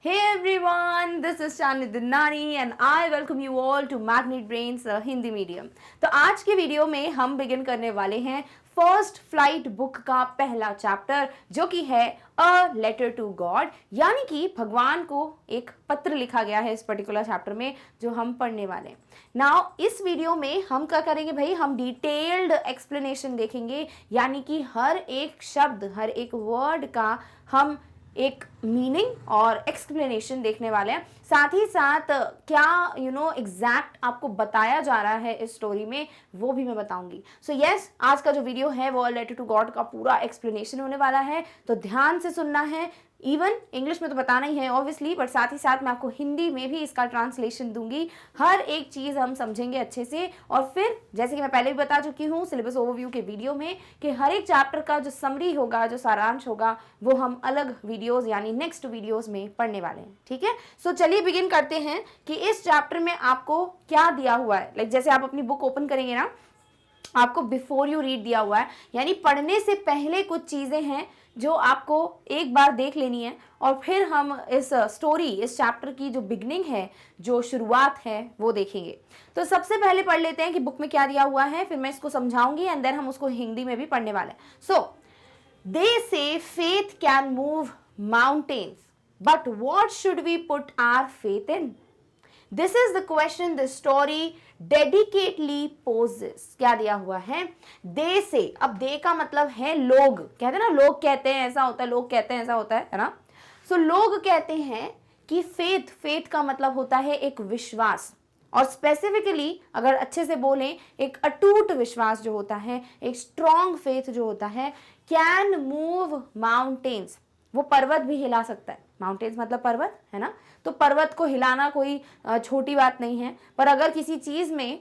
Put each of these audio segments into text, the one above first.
Hey everyone, this is Shani Dinnani and I welcome you all to Magnet Brains Hindi medium. तो आज के video में हम begin करने वाले हैं फर्स्ट फ्लाइट बुक का पहला चैप्टर जो कि है अ लेटर टू गॉड, यानी कि भगवान को एक पत्र लिखा गया है इस पर्टिकुलर चैप्टर में जो हम पढ़ने वाले हैं। नाउ इस वीडियो में हम क्या करेंगे भाई, हम डिटेल्ड एक्सप्लेनेशन देखेंगे, यानी कि हर एक शब्द हर एक वर्ड का हम एक मीनिंग और एक्सप्लेनेशन देखने वाले हैं। साथ ही साथ क्या एग्जैक्ट आपको बताया जा रहा है इस स्टोरी में वो भी मैं बताऊंगी। सो यस, आज का जो वीडियो है वो लेटर टू गॉड का पूरा एक्सप्लेनेशन होने वाला है, तो ध्यान से सुनना है। इवन इंग्लिश में तो बताना ही है ऑब्वियसली, बट साथ ही साथ मैं आपको हिंदी में भी इसका ट्रांसलेशन दूंगी। हर एक चीज़ हम समझेंगे अच्छे से, और फिर जैसे कि मैं पहले भी बता चुकी हूँ सिलेबस ओवरव्यू के वीडियो में कि हर एक चैप्टर का जो समरी होगा, जो सारांश होगा, वो हम अलग वीडियोस यानी नेक्स्ट वीडियोस में पढ़ने वाले हैं। ठीक है, सो चलिए बिगिन करते हैं कि इस चैप्टर में आपको क्या दिया हुआ है। लाइक जैसे आप अपनी बुक ओपन करेंगे ना, आपको बिफोर यू रीड दिया हुआ है, यानी पढ़ने से पहले कुछ चीज़ें हैं जो आपको एक बार देख लेनी है, और फिर हम इस स्टोरी इस चैप्टर की जो बिगनिंग है, जो शुरुआत है, वो देखेंगे। तो सबसे पहले पढ़ लेते हैं कि बुक में क्या दिया हुआ है, फिर मैं इसको समझाऊंगी एंड देन हम उसको हिंदी में भी पढ़ने वाले हैं। So they say faith can move mountains, but what should we put our faith in? This is the question the story dedicatedly poses. क्या दिया हुआ है? दे से, अब दे का मतलब है लोग। कहते हैं ना, लोग कहते हैं ऐसा होता है, लोग कहते हैं ऐसा होता है ना। सो लोग कहते हैं कि फेथ का मतलब होता है एक विश्वास, और स्पेसिफिकली अगर अच्छे से बोलें एक अटूट विश्वास जो होता है, एक स्ट्रॉन्ग फेथ जो होता है, कैन मूव माउंटेन्स, वो पर्वत भी हिला सकता है। माउंटेन्स मतलब पर्वत है ना, तो पर्वत को हिलाना कोई छोटी बात नहीं है। पर अगर किसी चीज में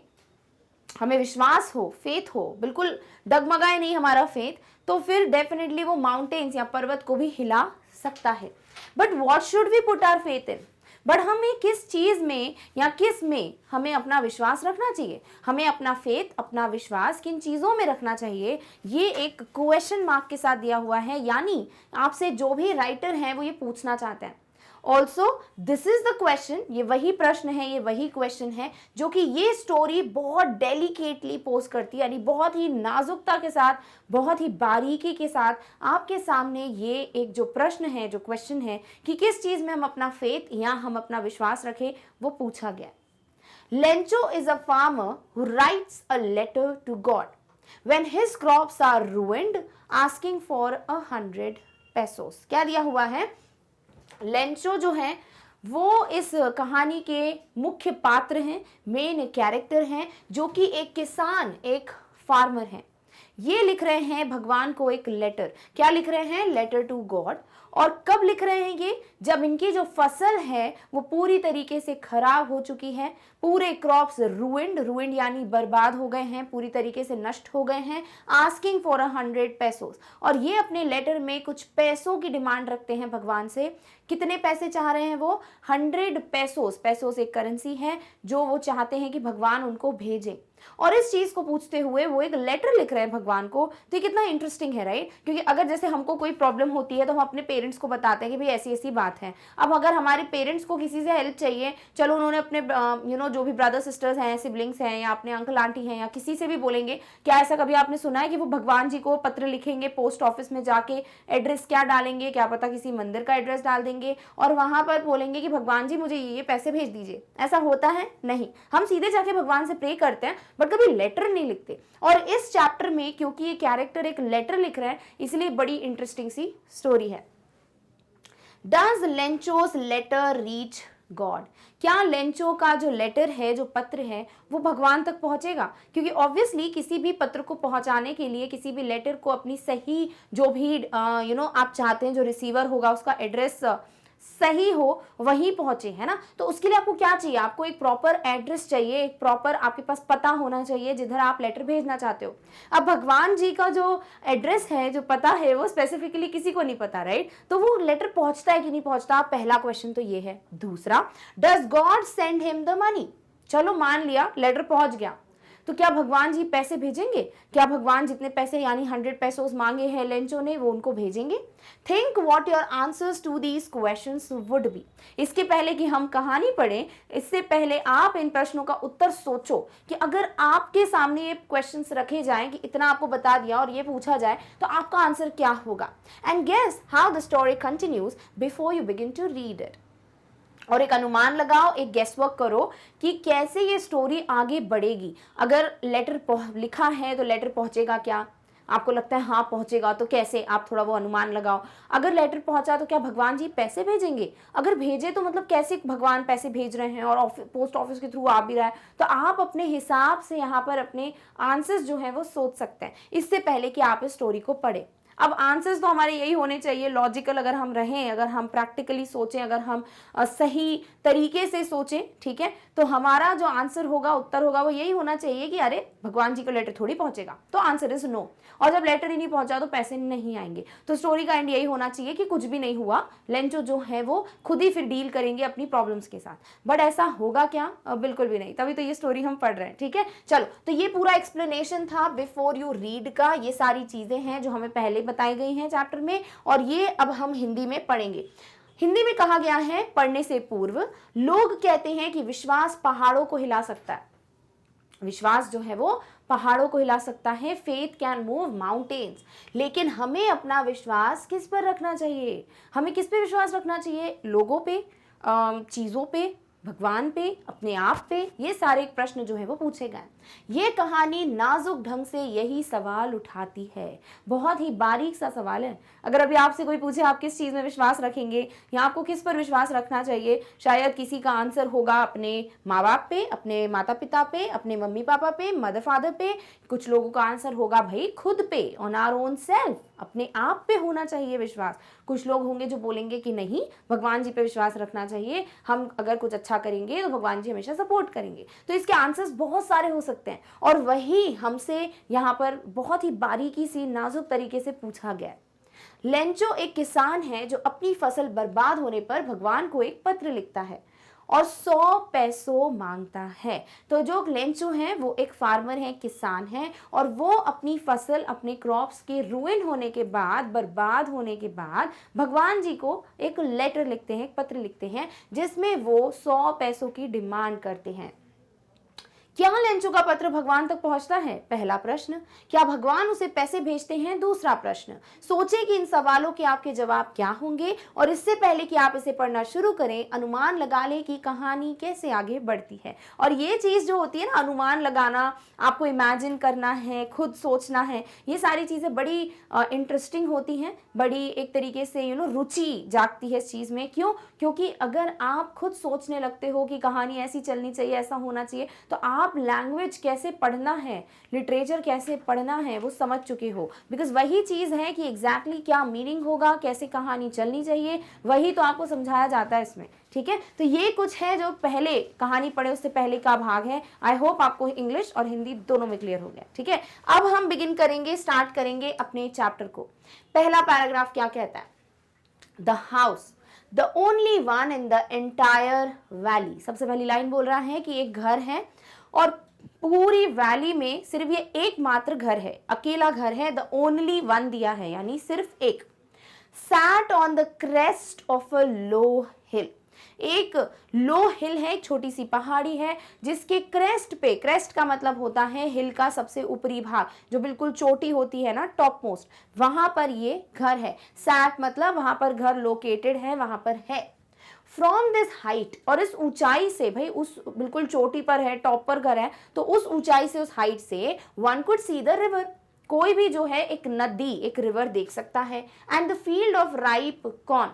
हमें विश्वास हो, फेथ हो, बिल्कुल डगमगाए नहीं हमारा फेथ, तो फिर डेफिनेटली वो माउंटेन्स या पर्वत को भी हिला सकता है। But what should we put our faith in? But हमें किस चीज में या किस में हमें अपना विश्वास रखना चाहिए, हमें अपना फेथ, अपना विश्वास किन चीजों में रखना चाहिए, ये एक क्वेश्चन मार्क के साथ दिया हुआ है। यानी आपसे जो भी राइटर हैं वो ये पूछना चाहते हैं। Also this is the question, ये वही प्रश्न है, ये वही क्वेश्चन है जो कि ये स्टोरी बहुत डेलिकेटली पोज करती है, यानी बहुत ही नाजुकता के साथ, बहुत ही बारीकी के साथ आपके सामने ये एक जो प्रश्न है, जो क्वेश्चन है कि किस चीज में हम अपना फेथ या हम अपना विश्वास रखें, वो पूछा गया। Lencho is a farmer who writes a letter to God when his crops are ruined asking for 100 pesos। क्या दिया हुआ है? लेंचो जो है वो इस कहानी के मुख्य पात्र हैं, मेन कैरेक्टर हैं, जो कि एक किसान, एक फार्मर हैं। ये लिख रहे हैं भगवान को एक लेटर। क्या लिख रहे हैं? Letter to God. और कब लिख रहे हैं ये? जब इनकी जो फसल है वो पूरी तरीके से खराब हो चुकी है, पूरे क्रॉप्स रूइंड यानी बर्बाद हो गए हैं, पूरी तरीके से नष्ट हो गए हैं। आस्किंग फॉर 100 पेसोस, और ये अपने लेटर में कुछ पैसों की डिमांड रखते हैं भगवान से। कितने पैसे चाह रहे हैं वो? 100 पेसोस। पेसोस एक करेंसी है जो वो चाहते हैं कि भगवान उनको भेजें। और इस चीज को पूछते हुए वो एक लेटर लिख रहे हैं भगवान को। तो ये कितना इंटरेस्टिंग है, राइट? क्योंकि अगर जैसे हमको कोई प्रॉब्लम होती है तो हम अपने पेरेंट्स को बताते हैं कि भाई ऐसी ऐसी बात है। अब अगर हमारे पेरेंट्स को किसी से हेल्प चाहिए, चलो उन्होंने अपने जो भी ब्रदर सिस्टर्स हैं, सिबलिंग्स हैं, या अपने अंकल आंटी हैं, या किसी से भी बोलेंगे। क्या ऐसा कभी आपने सुना है कि वो भगवान जी को पत्र लिखेंगे, पोस्ट ऑफिस में जाके एड्रेस क्या डालेंगे, क्या पता किसी मंदिर का एड्रेस डाल देंगे और वहां पर बोलेंगे कि भगवान जी मुझे ये पैसे भेज दीजिए? ऐसा होता है? नहीं। हम सीधे जाके भगवान से प्रे करते हैं, बट कभी लेटर नहीं लिखते। और इस चैप्टर में क्योंकि ये कैरेक्टर एक लेटर लिख रहा है, इसलिए बड़ी इंटरेस्टिंग सी स्टोरी है। Does Lencho's letter reach God? क्या लेंचो का जो लेटर है, जो पत्र है, वो भगवान तक पहुंचेगा? क्योंकि ऑब्वियसली किसी भी पत्र को पहुंचाने के लिए, किसी भी लेटर को अपनी सही जो भी आप चाहते हैं जो रिसीवर होगा उसका एड्रेस सही हो वहीं पहुंचे, है ना। तो उसके लिए आपको क्या चाहिए? आपको एक प्रॉपर एड्रेस चाहिए, एक प्रॉपर आपके पास पता होना चाहिए जिधर आप लेटर भेजना चाहते हो। अब भगवान जी का जो एड्रेस है, जो पता है, वो स्पेसिफिकली किसी को नहीं पता, राइट? तो वो लेटर पहुंचता है कि नहीं पहुंचता? पहला क्वेश्चन तो ये है। दूसरा, does God send him the money? चलो मान लिया लेटर पहुंच गया, तो क्या भगवान जी पैसे भेजेंगे? क्या भगवान जितने पैसे यानी 100 पेसोस मांगे हैं लेंचो ने वो उनको भेजेंगे? Think what your answers to these questions would be. इसके पहले कि हम कहानी पढ़ें, इससे पहले आप इन प्रश्नों का उत्तर सोचो कि अगर आपके सामने ये क्वेश्चंस रखे जाएं कि इतना आपको बता दिया और ये पूछा जाए तो आपका आंसर क्या होगा। And guess how the story continues before you begin to read it. और एक अनुमान लगाओ, एक गेस वर्क करो कि कैसे ये स्टोरी आगे बढ़ेगी। अगर लेटर लिखा है तो लेटर पहुंचेगा क्या? आपको लगता है हाँ पहुंचेगा, तो कैसे? आप थोड़ा वो अनुमान लगाओ। अगर लेटर पहुंचा तो क्या भगवान जी पैसे भेजेंगे? अगर भेजे तो मतलब कैसे भगवान पैसे भेज रहे हैं और पोस्ट ऑफिस के थ्रू आ भी रहा है, तो आप अपने हिसाब से यहाँ पर अपने आंसर्स जो है वो सोच सकते हैं इससे पहले कि आप इस स्टोरी को पढ़ें। अब आंसर्स तो हमारे यही होने चाहिए लॉजिकल, अगर हम रहें, अगर हम प्रैक्टिकली सोचें, अगर हम सही तरीके से सोचें, ठीक है, तो हमारा जो आंसर होगा, उत्तर होगा, वो यही होना चाहिए कि अरे भगवान जी को लेटर थोड़ी पहुंचेगा, तो आंसर इज नो। और जब लेटर ही नहीं पहुंचा तो पैसे नहीं आएंगे। तो स्टोरी का एंड यही होना चाहिए कि कुछ भी नहीं हुआ, लेंचो जो है वो खुद ही फिर डील करेंगे अपनी प्रॉब्लम्स के साथ। बट ऐसा होगा क्या? बिल्कुल भी नहीं, तभी तो ये स्टोरी हम पढ़ रहे हैं, ठीक है। चलो, तो ये पूरा एक्सप्लेनेशन था बिफोर यू रीड का। ये सारी चीजें हैं जो हमें पहले बताई गई हैं चैप्टर में, और ये अब हम हिंदी में पढ़ेंगे। हिंदी में कहा गया है, पढ़ने से पूर्व लोग कहते हैं कि विश्वास पहाड़ों को हिला सकता है। विश्वास जो है वो पहाड़ों को हिला सकता है। Faith can move mountains. लेकिन हमें अपना विश्वास किस पर रखना चाहिए? हमें किस पे विश्वास रखना चाहिए? लोगों पे, चीज़ों पे, भगवान पे, अपने आप पे? ये सारे प्रश्न जो है वो पूछे गए। ये कहानी नाजुक ढंग से यही सवाल उठाती है। बहुत ही बारीक सा सवाल है। अगर अभी आपसे कोई पूछे आप किस चीज़ में विश्वास रखेंगे या आपको किस पर विश्वास रखना चाहिए, शायद किसी का आंसर होगा अपने माँ बाप पे, अपने माता पिता पे, अपने मम्मी पापा पे, मदर फादर पे। कुछ लोगों का आंसर होगा भाई खुद पे, ऑन आवर ओन सेल्फ, अपने आप पे होना चाहिए विश्वास। कुछ लोग होंगे जो बोलेंगे कि नहीं, भगवान जी पे विश्वास रखना चाहिए, हम अगर कुछ अच्छा करेंगे तो भगवान जी हमेशा सपोर्ट करेंगे। तो इसके आंसर्स बहुत सारे हो सकते हैं, और वही हमसे यहाँ पर बहुत ही बारीकी से नाजुक तरीके से पूछा गया है। लेंचो एक किसान है जो अपनी फसल बर्बाद होने पर भगवान को एक पत्र लिखता है और 100 पैसों मांगता है। तो जो लेंचो है वो एक फार्मर है, किसान है, और वो अपनी फसल, अपने क्रॉप्स के रुइन होने के बाद, बर्बाद होने के बाद भगवान जी को एक लेटर लिखते हैं, एक पत्र लिखते हैं, जिसमें वो 100 पैसों की डिमांड करते हैं। क्या लेंचो का पत्र भगवान तक पहुंचता है? पहला प्रश्न। क्या भगवान उसे पैसे भेजते हैं? दूसरा प्रश्न। सोचें कि इन सवालों के आपके जवाब क्या होंगे, और इससे पहले कि आप इसे पढ़ना शुरू करें, अनुमान लगा लें कि कहानी कैसे आगे बढ़ती है। और ये चीज़ जो होती है ना, अनुमान लगाना, आपको इमेजिन करना है, खुद सोचना है, ये सारी चीज़ें बड़ी इंटरेस्टिंग होती हैं, बड़ी एक तरीके से रुचि जागती है इस चीज़ में। क्यों? क्योंकि अगर आप खुद सोचने लगते हो कि कहानी ऐसी चलनी चाहिए, ऐसा होना चाहिए, तो आप लैंग्वेज कैसे पढ़ना है, लिटरेचर कैसे पढ़ना है, वो समझ चुके हो। बिकॉज वही चीज़ है कि एग्जैक्टली क्या मीनिंग होगा, कैसे कहानी चलनी चाहिए, वही तो आपको समझाया जाता है इसमें, ठीक है। तो ये कुछ है जो पहले कहानी पढ़े उससे पहले का भाग है। आई होप आपको इंग्लिश और हिंदी दोनों में क्लियर हो गया, ठीक है। अब हम बिगिन करेंगे, स्टार्ट करेंगे अपने चैप्टर को। पहला पैराग्राफ क्या कहता है? The house, the only one in the entire valley. सबसे पहली लाइन बोल रहा है कि एक घर है और पूरी वैली में सिर्फ ये एकमात्र घर है, अकेला घर है। द ओनली वन दिया है यानी सिर्फ एक। Sat on the crest of a low hill. एक लो हिल है, एक छोटी सी पहाड़ी है, जिसके क्रेस्ट पे, क्रेस्ट का मतलब होता है हिल का सबसे ऊपरी भाग, जो बिल्कुल चोटी होती है ना, टॉप मोस्ट, वहां पर ये घर है। सैट मतलब वहां पर घर लोकेटेड है, वहां पर है। फ्रॉम दिस हाइट, और इस ऊंचाई से, भाई उस बिल्कुल चोटी पर है, टॉप पर घर है, तो उस ऊंचाई से, उस हाइट से one could see the river, कोई भी जो है एक नदी, एक रिवर देख सकता है। And the field of ripe corn,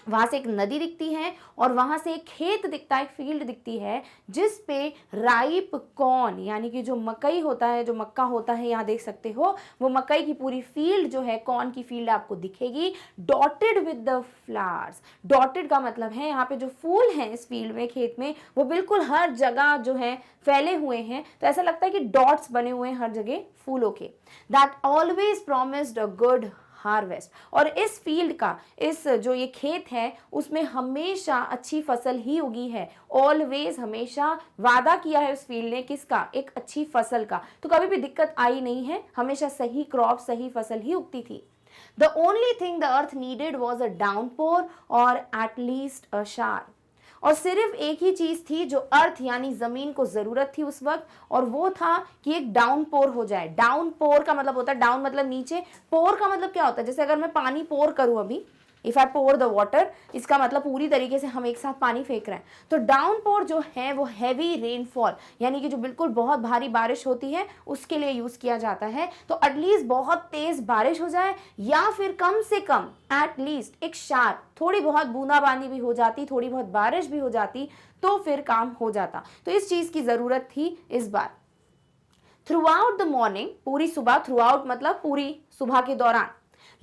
वहां से एक नदी दिखती है और वहां से एक खेत दिखता है, एक फील्ड दिखती है, जिस पे राइप कॉर्न यानी कि जो मकई होता है, जो मक्का होता है, यहाँ देख सकते हो, वो मकई की पूरी फील्ड जो है, कॉर्न की फील्ड आपको दिखेगी। Dotted with the flowers, dotted का मतलब है यहाँ पे जो फूल हैं इस फील्ड में, खेत में, वो बिल्कुल हर जगह जो है फैले हुए हैं, तो ऐसा लगता है कि डॉट्स बने हुए हैं हर जगह फूलों के। That always promised a good harvest. और इस फील्ड का, इस जो ये खेत है उसमें हमेशा अच्छी फसल ही उगी है। ऑलवेज, हमेशा वादा किया है उस फील्ड ने किसका, एक अच्छी फसल का। तो कभी भी दिक्कत आई नहीं है, हमेशा सही क्रॉप, सही फसल ही उगती थी। The only thing the earth needed was a downpour or at least a shower. और सिर्फ एक ही चीज थी जो अर्थ यानी जमीन को जरूरत थी उस वक्त, और वो था कि एक डाउनपोर हो जाए। डाउनपोर का मतलब होता है, डाउन मतलब नीचे, पोर का मतलब क्या होता है, जैसे अगर मैं पानी पोर करूं अभी, if I pour the water, इसका मतलब पूरी तरीके से हम एक साथ पानी फेंक रहे हैं। तो डाउनपोर जो है वो हैवी रेनफॉल, यानी कि जो बिल्कुल बहुत भारी बारिश होती है उसके लिए यूज किया जाता है। तो एटलीस्ट बहुत तेज बारिश हो जाए, या फिर कम से कम एटलीस्ट एक शार, थोड़ी बहुत बूंदाबांदी भी हो जाती, थोड़ी बहुत बारिश भी हो जाती, तो फिर काम हो जाता। तो इस चीज की जरूरत थी इस बार। थ्रू आउट द मॉर्निंग, पूरी सुबह, थ्रू आउट मतलब पूरी सुबह के दौरान,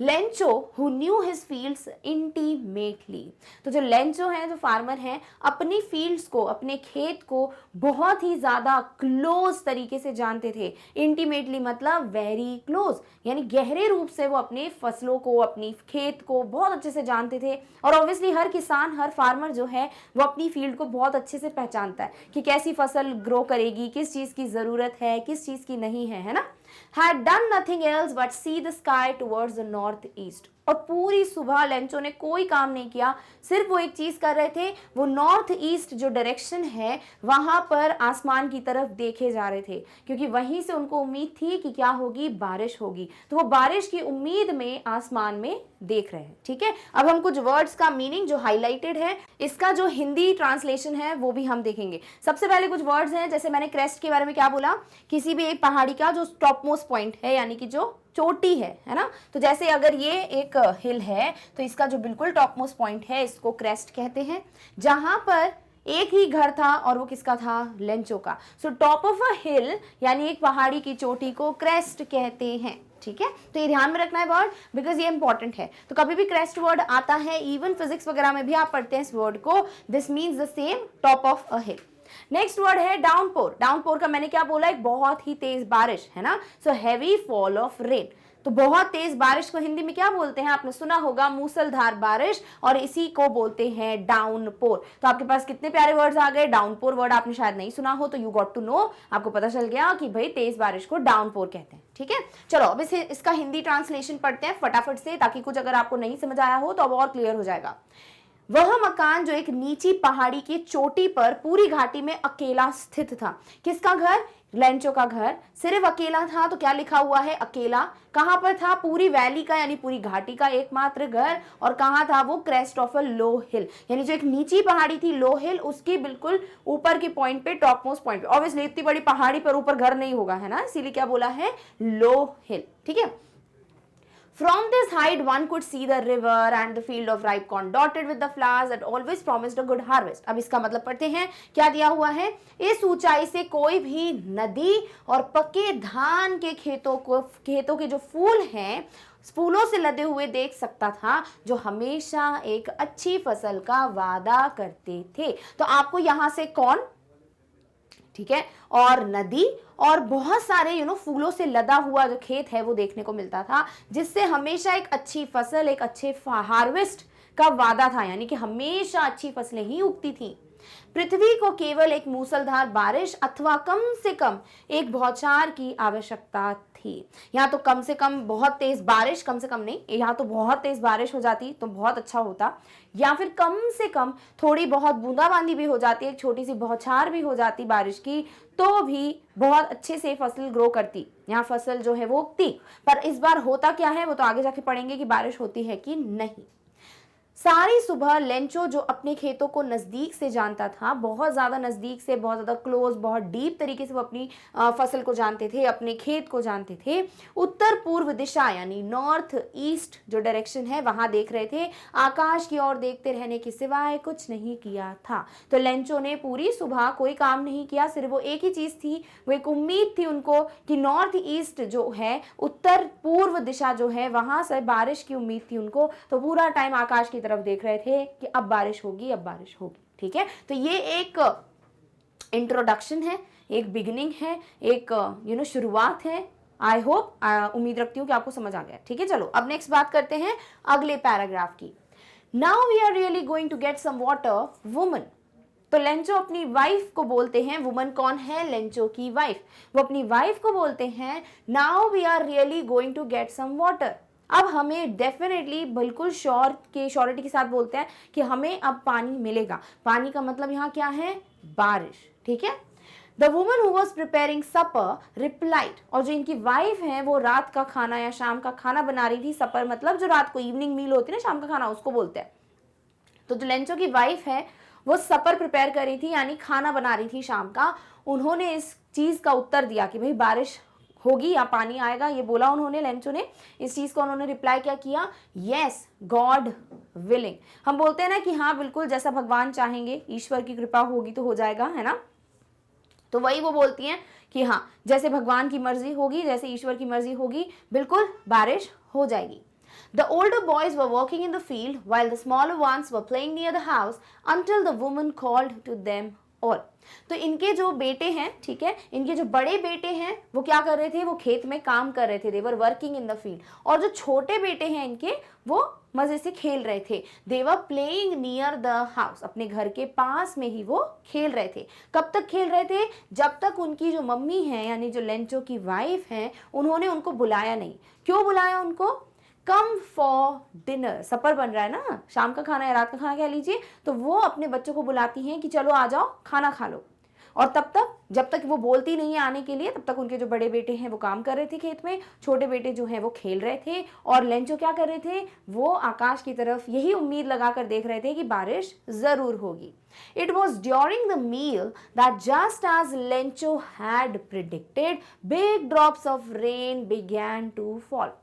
Lencho who knew his fields intimately, तो जो लेंचो है, जो फार्मर हैं, अपनी फील्ड्स को, अपने खेत को बहुत ही ज्यादा क्लोज तरीके से जानते थे। इंटीमेटली मतलब वेरी क्लोज, यानी गहरे रूप से वो अपने फसलों को, अपनी खेत को बहुत अच्छे से जानते थे। और ऑब्वियसली हर किसान, हर फार्मर जो है वो अपनी फील्ड को बहुत अच्छे से पहचानता है कि कैसी फसल ग्रो करेगी, किस चीज की जरूरत है, किस चीज की नहीं है ना। had done nothing else but see the sky towards the northeast। और पूरी सुबह लेंचो ने कोई काम नहीं किया, सिर्फ वो एक चीज कर रहे थे, वो नॉर्थ ईस्ट जो डायरेक्शन है वहां पर आसमान की तरफ देखे जा रहे थे, क्योंकि वहीं से उनको उम्मीद थी कि क्या होगी, बारिश होगी। तो वो बारिश की उम्मीद में आसमान में देख रहे हैं। ठीक है, अब हम कुछ वर्ड्स का मीनिंग जो हाईलाइटेड है, इसका जो हिंदी ट्रांसलेशन है वो भी हम देखेंगे। सबसे पहले कुछ वर्ड्स हैं, जैसे मैंने क्रेस्ट के बारे में क्या बोला, किसी भी एक पहाड़ी का जो टॉप मोस्ट पॉइंट है, यानी कि जो चोटी है ना। तो जैसे अगर ये एक हिल है तो इसका जो बिल्कुल टॉप मोस्ट पॉइंट है इसको क्रेस्ट कहते हैं, जहां पर एक ही घर था और वो किसका था, लेंचो का। सो टॉप ऑफ अ हिल यानी एक पहाड़ी की चोटी को क्रेस्ट कहते हैं। ठीक है, तो ये ध्यान में रखना है वर्ड, बिकॉज ये इंपॉर्टेंट है। तो कभी भी क्रेस्ट वर्ड आता है, इवन फिजिक्स वगैरह में भी आप पढ़ते हैं इस वर्ड को, this means the same, top of a hill. Next word है डाउनपोर। डाउनपोर का मैंने क्या बोला, एक बहुत ही तेज बारिश, है ना। So heavy fall of rain. तो बहुत तेज बारिश को हिंदी में क्या बोलते हैं, आपने सुना होगा, मूसलधार बारिश, और इसी को बोलते हैं डाउनपोर। तो आपके पास कितने प्यारे वर्ड्स आ गए। डाउनपोर वर्ड आपने शायद नहीं सुना हो, तो यू गॉट टू नो, आपको पता चल गया कि भाई तेज बारिश को डाउनपोर कहते हैं। ठीक है, चलो अब इसका हिंदी ट्रांसलेशन पढ़ते हैं फटाफट से, ताकि कुछ अगर आपको नहीं समझ आया हो तो अब और क्लियर हो जाएगा। वह मकान जो एक नीची पहाड़ी की चोटी पर पूरी घाटी में अकेला स्थित था। किसका घर, लेंचो का घर। सिर्फ अकेला था, तो क्या लिखा हुआ है, अकेला। कहां पर था, पूरी वैली का यानी पूरी घाटी का एकमात्र घर। और कहां था वो, क्रेस्ट ऑफ अ लो हिल, यानी जो एक नीची पहाड़ी थी लो हिल, उसकी बिल्कुल ऊपर के पॉइंट पे, टॉप मोस्ट पॉइंट पे। ऑब्वियसली इतनी बड़ी पहाड़ी पर ऊपर घर नहीं होगा, है ना, इसीलिए क्या बोला है, लो हिल। ठीक है, from this height one could see the river and the field of ripe corn dotted with the flowers that always promised a good harvest। अब इसका मतलब पढ़ते हैं, क्या दिया हुआ है, इस ऊंचाई से कोई भी नदी और पके धान के खेतों के जो फूल हैं, फूलों से लदे हुए देख सकता था, जो हमेशा एक अच्छी फसल का वादा करते थे। तो आपको यहां से कौन, ठीक है, और नदी और बहुत सारे फूलों से लदा हुआ जो खेत है वो देखने को मिलता था, जिससे हमेशा एक अच्छी फसल, एक अच्छे हार्वेस्ट का वादा था, यानी कि हमेशा अच्छी फसलें ही उगती थी। पृथ्वी को केवल एक मूसलधार बारिश अथवा कम से कम एक बौछार की आवश्यकता थी। यहाँ तो कम से कम बहुत तेज बारिश, कम से कम नहीं, यहाँ तो बहुत तेज बारिश हो जाती तो बहुत अच्छा होता, या फिर कम से कम थोड़ी बहुत बूंदाबांदी भी हो जाती, एक छोटी सी बौछार भी हो जाती बारिश की, तो भी बहुत अच्छे से फसल ग्रो करती, यहाँ फसल जो है वो उगती। पर इस बार होता क्या है वो तो आगे जाके पढ़ेंगे कि बारिश होती है कि नहीं। सारी सुबह लेंचो जो अपने खेतों को नजदीक से जानता था, बहुत ज्यादा नजदीक से, बहुत ज्यादा क्लोज, बहुत डीप तरीके से वो अपनी फसल को जानते थे, अपने खेत को जानते थे। उत्तर पूर्व दिशा यानी नॉर्थ ईस्ट जो डायरेक्शन है वहां देख रहे थे, आकाश की ओर देखते रहने के सिवाय कुछ नहीं किया था। तो लेंचो ने पूरी सुबह कोई काम नहीं किया, सिर्फ वो एक ही चीज थी, वो एक उम्मीद थी उनको कि नॉर्थ ईस्ट जो है, उत्तर पूर्व दिशा जो है, वहां से बारिश की उम्मीद थी उनको। तो पूरा टाइम आकाश की तरफ देख रहे थे कि अब बारिश होगी, अब बारिश होगी। ठीक है, तो ये एक इंट्रोडक्शन है, एक बिगिनिंग है, एक शुरुआत है आई होप, उम्मीद रखती हूँ कि आपको समझ आ गया। ठीक है, चलो अब नेक्स्ट बात करते हैं अगले पैराग्राफ की। Now we are really going to get some water woman. तो लेंचो अपनी वाइफ को बोलते हैं, वुमन कौन है? लेंचो की वाइफ। वो अपनी वाइफ को बोलते हैं now we are really going to get some water. अब हमें डेफिनेटली बिल्कुल श्योरिटी के साथ बोलते हैं कि हमें अब पानी मिलेगा। पानी का मतलब यहाँ क्या है? बारिश। ठीक है। The woman who was preparing supper replied, और जो इनकी वाइफ है वो रात का खाना या शाम का खाना बना रही थी। सपर मतलब जो रात को इवनिंग मील होती है ना, शाम का खाना, उसको बोलते हैं। तो जो लेंचो की वाइफ है वो सपर प्रिपेयर कर रही थी, यानी खाना बना रही थी शाम का। उन्होंने इस चीज का उत्तर दिया कि भाई बारिश होगी या पानी आएगा, ये बोला उन्होंने, लेंचो ने। इस चीज को उन्होंने रिप्लाई क्या किया? Yes God willing. हम बोलते हैं ना कि हाँ बिल्कुल, जैसा भगवान चाहेंगे, ईश्वर की कृपा होगी तो हो जाएगा, है ना। तो वही वो बोलती हैं कि हाँ जैसे भगवान की मर्जी होगी, जैसे ईश्वर की मर्जी होगी, बिल्कुल बारिश हो जाएगी। The older boys were working in the field while the smaller ones were playing near the house until the woman called to them all. तो इनके जो बेटे हैं, ठीक है, इनके जो बड़े बेटे हैं वो क्या कर रहे थे? वो खेत में काम कर रहे थे। They were working in the field. और जो छोटे बेटे हैं इनके, वो मजे से खेल रहे थे। They were playing near the house. अपने घर के पास में ही वो खेल रहे थे। कब तक खेल रहे थे? जब तक उनकी जो मम्मी है यानी जो लेंचो की वाइफ है, उन्होंने उनको बुलाया नहीं। क्यों बुलाया उनको? कम फॉर डिनर, सपर बन रहा है ना, शाम का खाना या रात का खाना कह लीजिए। तो वो अपने बच्चों को बुलाती हैं कि चलो आ जाओ खाना खा लो। और तब तक, जब तक वो बोलती नहीं है आने के लिए, तब तक उनके जो बड़े बेटे हैं वो काम कर रहे थे खेत में, छोटे बेटे जो हैं वो खेल रहे थे। और लेंचो क्या कर रहे थे? वो आकाश की तरफ यही उम्मीद लगा कर देख रहे थे कि बारिश जरूर होगी। It was during the meal that just as Lencho had predicted, big drops of rain began to fall.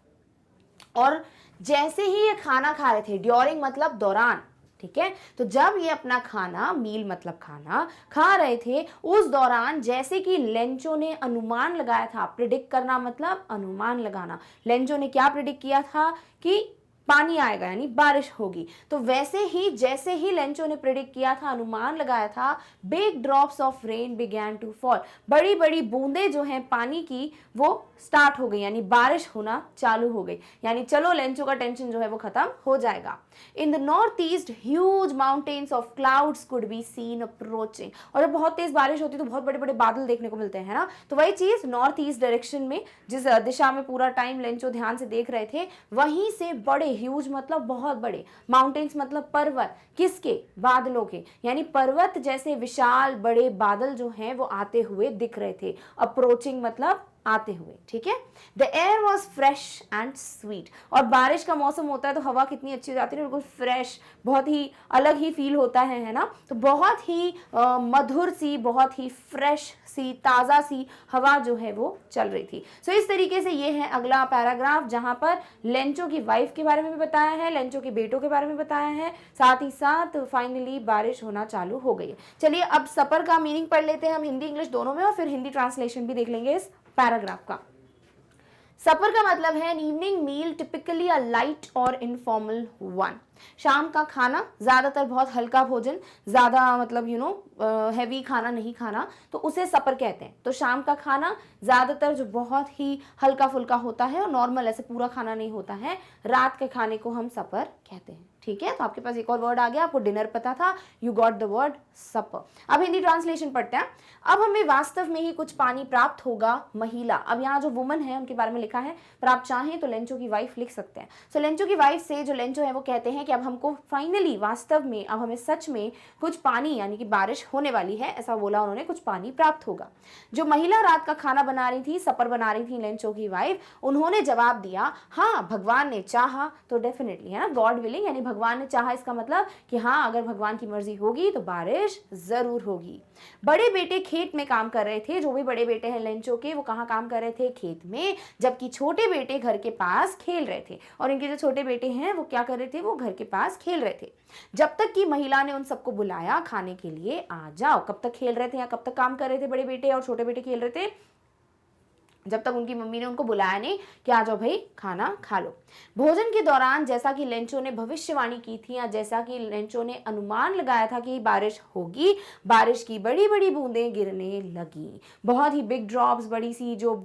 और जैसे ही ये खाना खा रहे थे, ड्यूरिंग मतलब दौरान, ठीक है, तो जब ये अपना खाना, मील मतलब खाना खा रहे थे, उस दौरान जैसे कि लेंचो ने अनुमान लगाया था, प्रिडिक्ट करना मतलब अनुमान लगाना। लेंचो ने क्या प्रिडिक्ट किया था? कि पानी आएगा यानी बारिश होगी। तो वैसे ही जैसे ही लेंचो ने प्रेडिक्ट किया था, अनुमान लगाया था, big drops of rain began to fall, बड़ी बड़ी बूंदें जो हैं पानी की वो स्टार्ट हो गई, यानी बारिश होना चालू हो गई। यानी चलो लेंचो का टेंशन जो है वो खत्म हो जाएगा। In the north east huge mountains of clouds could be seen approaching. और जब बहुत तेज बारिश होती है तो बहुत बड़े बड़े बादल देखने को मिलते हैं ना। तो वही चीज नॉर्थ ईस्ट डायरेक्शन में, जिस दिशा में पूरा टाइम लेंचो ध्यान से देख रहे थे, वहीं से बड़े, ह्यूज मतलब बहुत बड़े, माउंटेन्स मतलब पर्वत, किसके? बादलों के, यानी पर्वत जैसे विशाल बड़े बादल जो हैं वो आते हुए दिख रहे थे। अप्रोचिंग मतलब आते हुए, ठीक है। The air was fresh and sweet. और बारिश का मौसम होता है तो हवा कितनी अच्छी हो जाती है, बिल्कुल फ्रेश, बहुत ही अलग ही फील होता है ना। तो बहुत ही मधुर सी, बहुत ही फ्रेश सी, ताज़ा सी हवा जो है वो चल रही थी। सो इस तरीके से ये है अगला पैराग्राफ, जहां पर लेंचो की वाइफ के बारे में भी बताया है, लेंचो के बेटों के बारे में बताया है, साथ ही साथ फाइनली बारिश होना चालू हो गई है। चलिए अब सपर का मीनिंग पढ़ लेते हैं हम, हिंदी इंग्लिश दोनों में, और फिर हिंदी ट्रांसलेशन भी देख लेंगे इस पैराग्राफ का। सपर का मतलब है an evening meal, typically a light और इनफॉर्मल वन। शाम का खाना, ज़्यादातर बहुत हल्का भोजन, ज़्यादा मतलब हैवी खाना नहीं खाना, तो उसे सपर कहते हैं। तो शाम का खाना ज़्यादातर जो बहुत ही हल्का फुल्का होता है और नॉर्मल, ऐसे पूरा खाना नहीं होता है, रात के खाने को हम सपर कहते हैं। ठीक है, तो आपके पास एक और वर्ड आ गया, आपको डिनर पता था, यू गॉट द वर्ड सपर। अब हिंदी ट्रांसलेशन पढ़ते हैं। अब हमें वास्तव में ही कुछ पानी प्राप्त होगा, महिला। अब यहाँ जो वुमन है उनके बारे में लिखा है, पर आप चाहें तो लेंचो की वाइफ लिख सकते हैं। सो लेंचो की वाइफ से जो लेंचो है वो कहते हैं कि अब हमको फाइनली, वास्तव में, अब हमें सच में कुछ पानी, यानी कि बारिश होने वाली है, ऐसा बोला उन्होंने, कुछ पानी प्राप्त होगा। जो महिला रात का खाना बना रही थी, सपर बना रही थी लेंचो की वाइफ, उन्होंने जवाब दिया, हाँ भगवान ने चाहा तो डेफिनेटली, है ना, गॉड विलिंग, यानी भगवान ने चाहा, इसका मतलब कि हाँ अगर भगवान की मर्जी होगी तो बारिश जरूर होगी। बड़े बेटे खेत में काम कर रहे थे, जो भी बड़े बेटे हैं लेंचो के, वो कहाँ काम कर रहे थे? खेत में, जबकि छोटे बेटे घर के पास खेल रहे थे। और इनके जो छोटे बेटे हैं वो क्या कर रहे थे? वो घर के पास खेल रहे थे, जब तक कि महिला ने उन सबको बुलाया खाने के लिए, आ जाओ। कब तक खेल रहे थे या कब तक काम कर रहे थे बड़े बेटे और छोटे बेटे खेल रहे थे? जब तक उनकी मम्मी ने उनको बुलाया नहीं कि आ जाओ भाई खाना खा लो। भोजन के दौरान जैसा कि लेंचो ने भविष्यवाणी की थी या जैसा कि लेंचो ने अनुमान लगाया था कि बारिश होगी, बारिश की बड़ी बड़ी बूंदें गिरने लगी। बहुत ही बिग ड्रॉप्स, बड़ी सी जो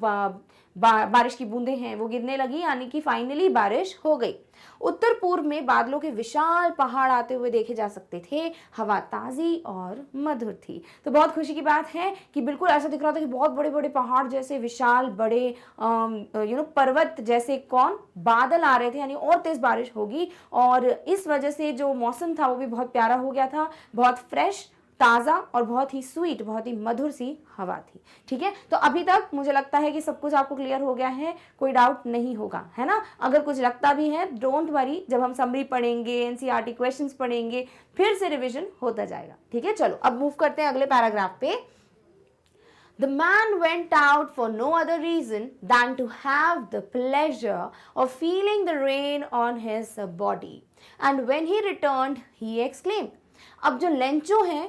बारिश की बूंदें हैं वो गिरने लगी, यानी कि फाइनली बारिश हो गई। उत्तर पूर्व में बादलों के विशाल पहाड़ आते हुए देखे जा सकते थे। हवा ताजी और मधुर थी। तो बहुत खुशी की बात है कि बिल्कुल ऐसा दिख रहा था कि बहुत बड़े बड़े पहाड़ जैसे विशाल बड़े पर्वत जैसे बादल आ रहे थे, यानी और तेज बारिश होगी। और इस वजह से जो मौसम था वो भी बहुत प्यारा हो गया था, बहुत फ्रेश, ताज़ा और बहुत ही स्वीट, बहुत ही मधुर सी हवा थी। ठीक है, तो अभी तक मुझे लगता है कि सब कुछ आपको क्लियर हो गया है, कोई डाउट नहीं होगा, है ना। अगर कुछ लगता भी है डोंट वरी, जब हम समरी पढ़ेंगे, एनसीईआरटी क्वेश्चंस पढ़ेंगे, फिर से रिवीजन होता जाएगा। ठीक है, चलो अब मूव करते हैं अगले पैराग्राफ पे। The man went out for no other reason than to have the pleasure of feeling the rain on his body. And when he returned, he exclaimed. अब जो लेंचो हैं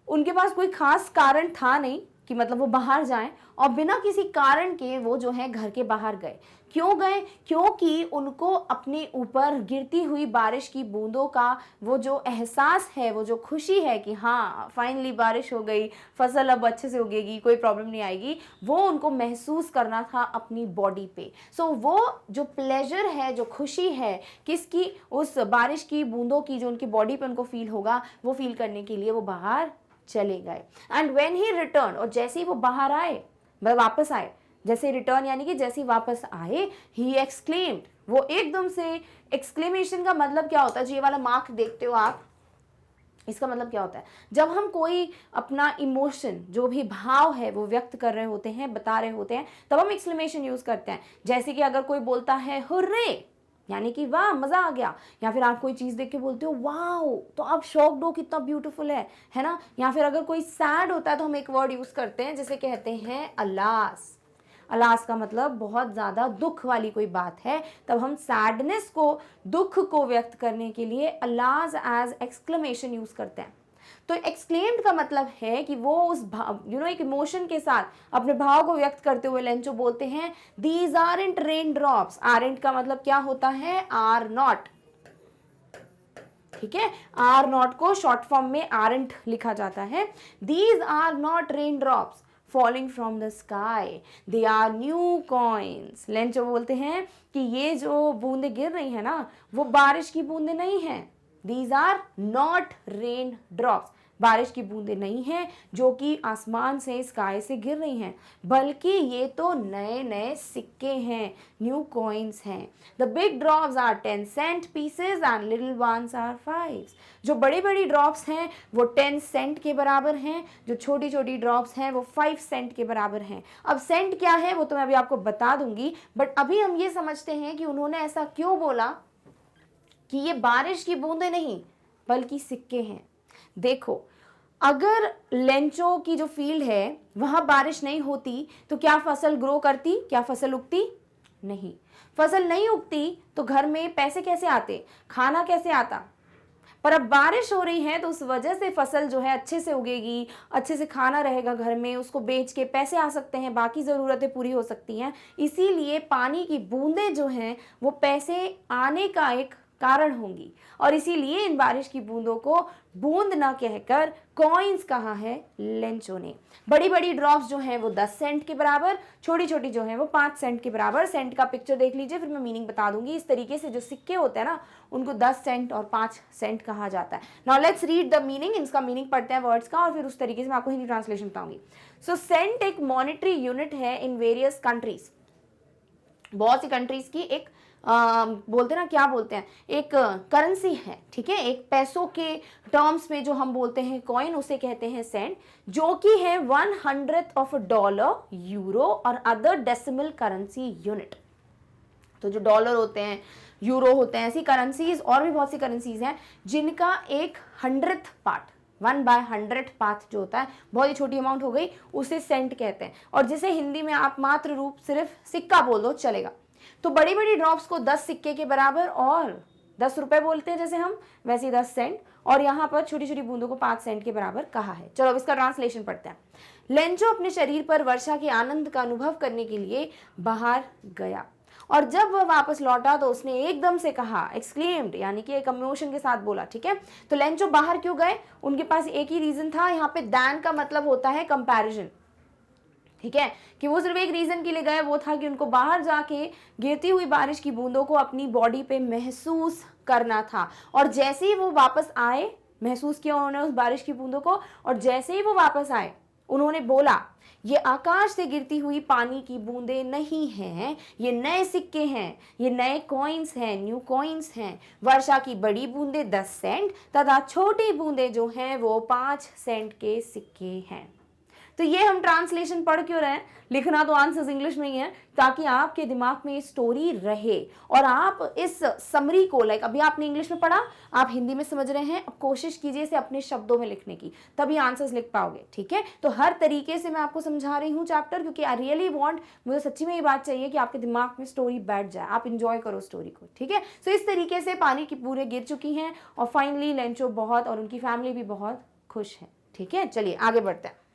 उनके पास कोई खास कारण था नहीं कि मतलब वो बाहर जाएं, और बिना किसी कारण के वो जो है घर के बाहर गए। क्यों गए? क्योंकि उनको अपने ऊपर गिरती हुई बारिश की बूंदों का वो जो एहसास है, वो जो खुशी है कि हाँ फाइनली बारिश हो गई, फसल अब अच्छे से उगेगी, कोई प्रॉब्लम नहीं आएगी, वो उनको महसूस करना था अपनी बॉडी पे। सो वो जो प्लेजर है, जो खुशी है किसकी, उस बारिश की बूंदों की, जो उनकी बॉडी पे उनको फील होगा, वो फील करने के लिए वो बाहर चले गए। एंड व्हेन ही रिटर्न, और जैसे ही वो बाहर आए, मतलब वापस आए, जैसे रिटर्न यानी कि जैसे ही वापस आए, ही एक्सक्लेम्ड, वो एकदम से, एक्सक्लेमेशन का मतलब क्या होता है, जो ये वाला मार्क देखते हो आप, इसका मतलब क्या होता है, जब हम कोई अपना इमोशन, जो भी भाव है वो व्यक्त कर रहे होते हैं, बता रहे होते हैं, तब हम एक्सक्लेमेशन यूज करते हैं। जैसे कि अगर कोई बोलता है हुर्रे, यानी कि वाह मजा आ गया, या फिर आप कोई चीज देख के बोलते हो वाओ, तो आप शॉक्ड हो कितना ब्यूटीफुल है ना। या फिर अगर कोई सैड होता है तो हम एक वर्ड यूज करते हैं जिसे कहते हैं अलास। अलास का मतलब बहुत ज़्यादा दुख वाली कोई बात है, तब हम सैडनेस को, दुख को व्यक्त करने के लिए अलास एज एक्सक्लेमेशन यूज करते हैं। तो एक्सक्लेम्ड का मतलब है कि वो उस एक इमोशन के साथ अपने भाव को व्यक्त करते हुए लेंचो बोलते हैं these aren't rain drops. Aren't का मतलब क्या होता है, आर नॉट। ठीक है, आर नॉट को शॉर्ट फॉर्म में आरंट लिखा जाता है। These are not rain drops falling from the sky, they are new coins. Lencho बोलते हैं कि ये जो बूंदे गिर रही है ना, वो बारिश की बूंदे नहीं है। These are not rain drops, बारिश की बूंदें नहीं हैं जो कि आसमान से, स्काई से गिर रही हैं, बल्कि ये तो नए नए सिक्के हैं, न्यू कॉइन्स हैं। The big drops are 10 cent pieces and little ones are 5। जो बड़ी बड़ी ड्रॉप्स हैं वो 10 सेंट के बराबर हैं, जो छोटी छोटी ड्रॉप्स हैं वो 5 सेंट के बराबर हैं। अब सेंट क्या है वो तो मैं अभी आपको बता दूंगी, बट अभी हम ये समझते हैं कि उन्होंने ऐसा क्यों बोला कि ये बारिश की बूंदें नहीं बल्कि सिक्के हैं। देखो, अगर लेंचो की जो फील्ड है वहां बारिश नहीं होती तो क्या फसल ग्रो करती, क्या फसल उगती? नहीं, फसल नहीं उगती तो घर में पैसे कैसे आते, खाना कैसे आता? पर अब बारिश हो रही है तो उस वजह से फसल जो है अच्छे से उगेगी, अच्छे से खाना रहेगा घर में, उसको बेच के पैसे आ सकते हैं, बाकी ज़रूरतें पूरी हो सकती हैं। इसीलिए पानी की बूंदें जो हैं वो पैसे आने का एक कारण होंगी, और इसीलिए इन बारिश की बूंदों को बूंद ना कहकर कॉइन्स कहा है लेंचो ने। बड़ी बड़ी ड्रॉप्स जो हैं वो 10 सेंट के बराबर, छोटी छोटी जो हैं वो 5 सेंट के बराबर। सेंट का पिक्चर देख लीजिए, फिर मैं मीनिंग बता दूंगी। इस तरीके से जो सिक्के होते हैं ना, उनको 10 सेंट और 5 सेंट कहा जाता है। Now let's read the meaning. इसका मीनिंग पढ़ते हैं वर्ड्स का, और फिर उस तरीके से मैं आपको हिंदी ट्रांसलेशन बताऊंगी। सो सेंट एक मॉनेटरी यूनिट है इन वेरियस कंट्रीज। बहुत सी कंट्रीज की एक बोलते ना, क्या बोलते हैं, एक करेंसी है। ठीक है, एक पैसों के टर्म्स में जो हम बोलते हैं कॉइन, उसे कहते हैं सेंट, जो कि है 1/100 ऑफ $, यूरो और अदर डेसिमल करेंसी यूनिट। तो जो डॉलर होते हैं, यूरो होते हैं, ऐसी करेंसीज और भी बहुत सी करेंसीज हैं जिनका 1/100 पार्ट, 1/100 पार्ट जो होता है, बहुत ही छोटी अमाउंट हो गई, उसे सेंट कहते हैं। और जिसे हिंदी में आप मात्र रूप सिर्फ सिक्का बोल दो चलेगा। तो बड़ी बड़ी ड्रॉप्स को 10 सिक्के के बराबर और 10 रुपए बोलते हैं जैसे हम, वैसे ही 10 सेंट, और यहाँ पर छोटी छोटी बूंदों को 5 सेंट के बराबर कहा है। चलो अब इसका ट्रांसलेशन पढ़ते हैं। लेंचो अपने शरीर पर वर्षा के आनंद का अनुभव करने के लिए बाहर गया, और जब वह वापस लौटा तो उसने एकदम से कहा, एक्सक्लेम्ड, यानी कि एक इमोशन के साथ बोला। ठीक है, तो लेंचो बाहर क्यों गए? उनके पास एक ही रीजन था। यहाँ पे दैन का मतलब होता है कंपैरिजन। ठीक है, कि वो सिर्फ एक रीजन के लिए गए, वो था कि उनको बाहर जाके गिरती हुई बारिश की बूंदों को अपनी बॉडी पे महसूस करना था। और जैसे ही वो वापस आए, महसूस किया उन्होंने उस बारिश की बूंदों को, और जैसे ही वो वापस आए उन्होंने बोला, ये आकाश से गिरती हुई पानी की बूंदें नहीं हैं, ये नए सिक्के हैं, ये नए कॉइन्स हैं, न्यू कॉइन्स हैं। वर्षा की बड़ी बूंदें 10 सेंट तथा छोटी बूंदें जो हैं वो 5 सेंट के सिक्के हैं। तो ये हम ट्रांसलेशन पढ़ क्यों रहे हैं? लिखना तो आंसर्स इंग्लिश में ही है, ताकि आपके दिमाग में ये स्टोरी रहे और आप इस समरी को, लाइक अभी आपने इंग्लिश में पढ़ा, आप हिंदी में समझ रहे हैं, अब कोशिश कीजिए इसे अपने शब्दों में लिखने की, तभी आंसर्स लिख पाओगे। ठीक है, तो हर तरीके से मैं आपको समझा रही हूँ चैप्टर, क्योंकि आई रियली वांट, मुझे सच्ची में ये बात चाहिए कि आपके दिमाग में स्टोरी बैठ जाए, आप इंजॉय करो स्टोरी को। ठीक है, सो इस तरीके से पानी की पूरे गिर चुकी हैं और फाइनली लेंचो बहुत और उनकी फैमिली भी बहुत खुश है। ठीक है, चलिए आगे बढ़ते हैं।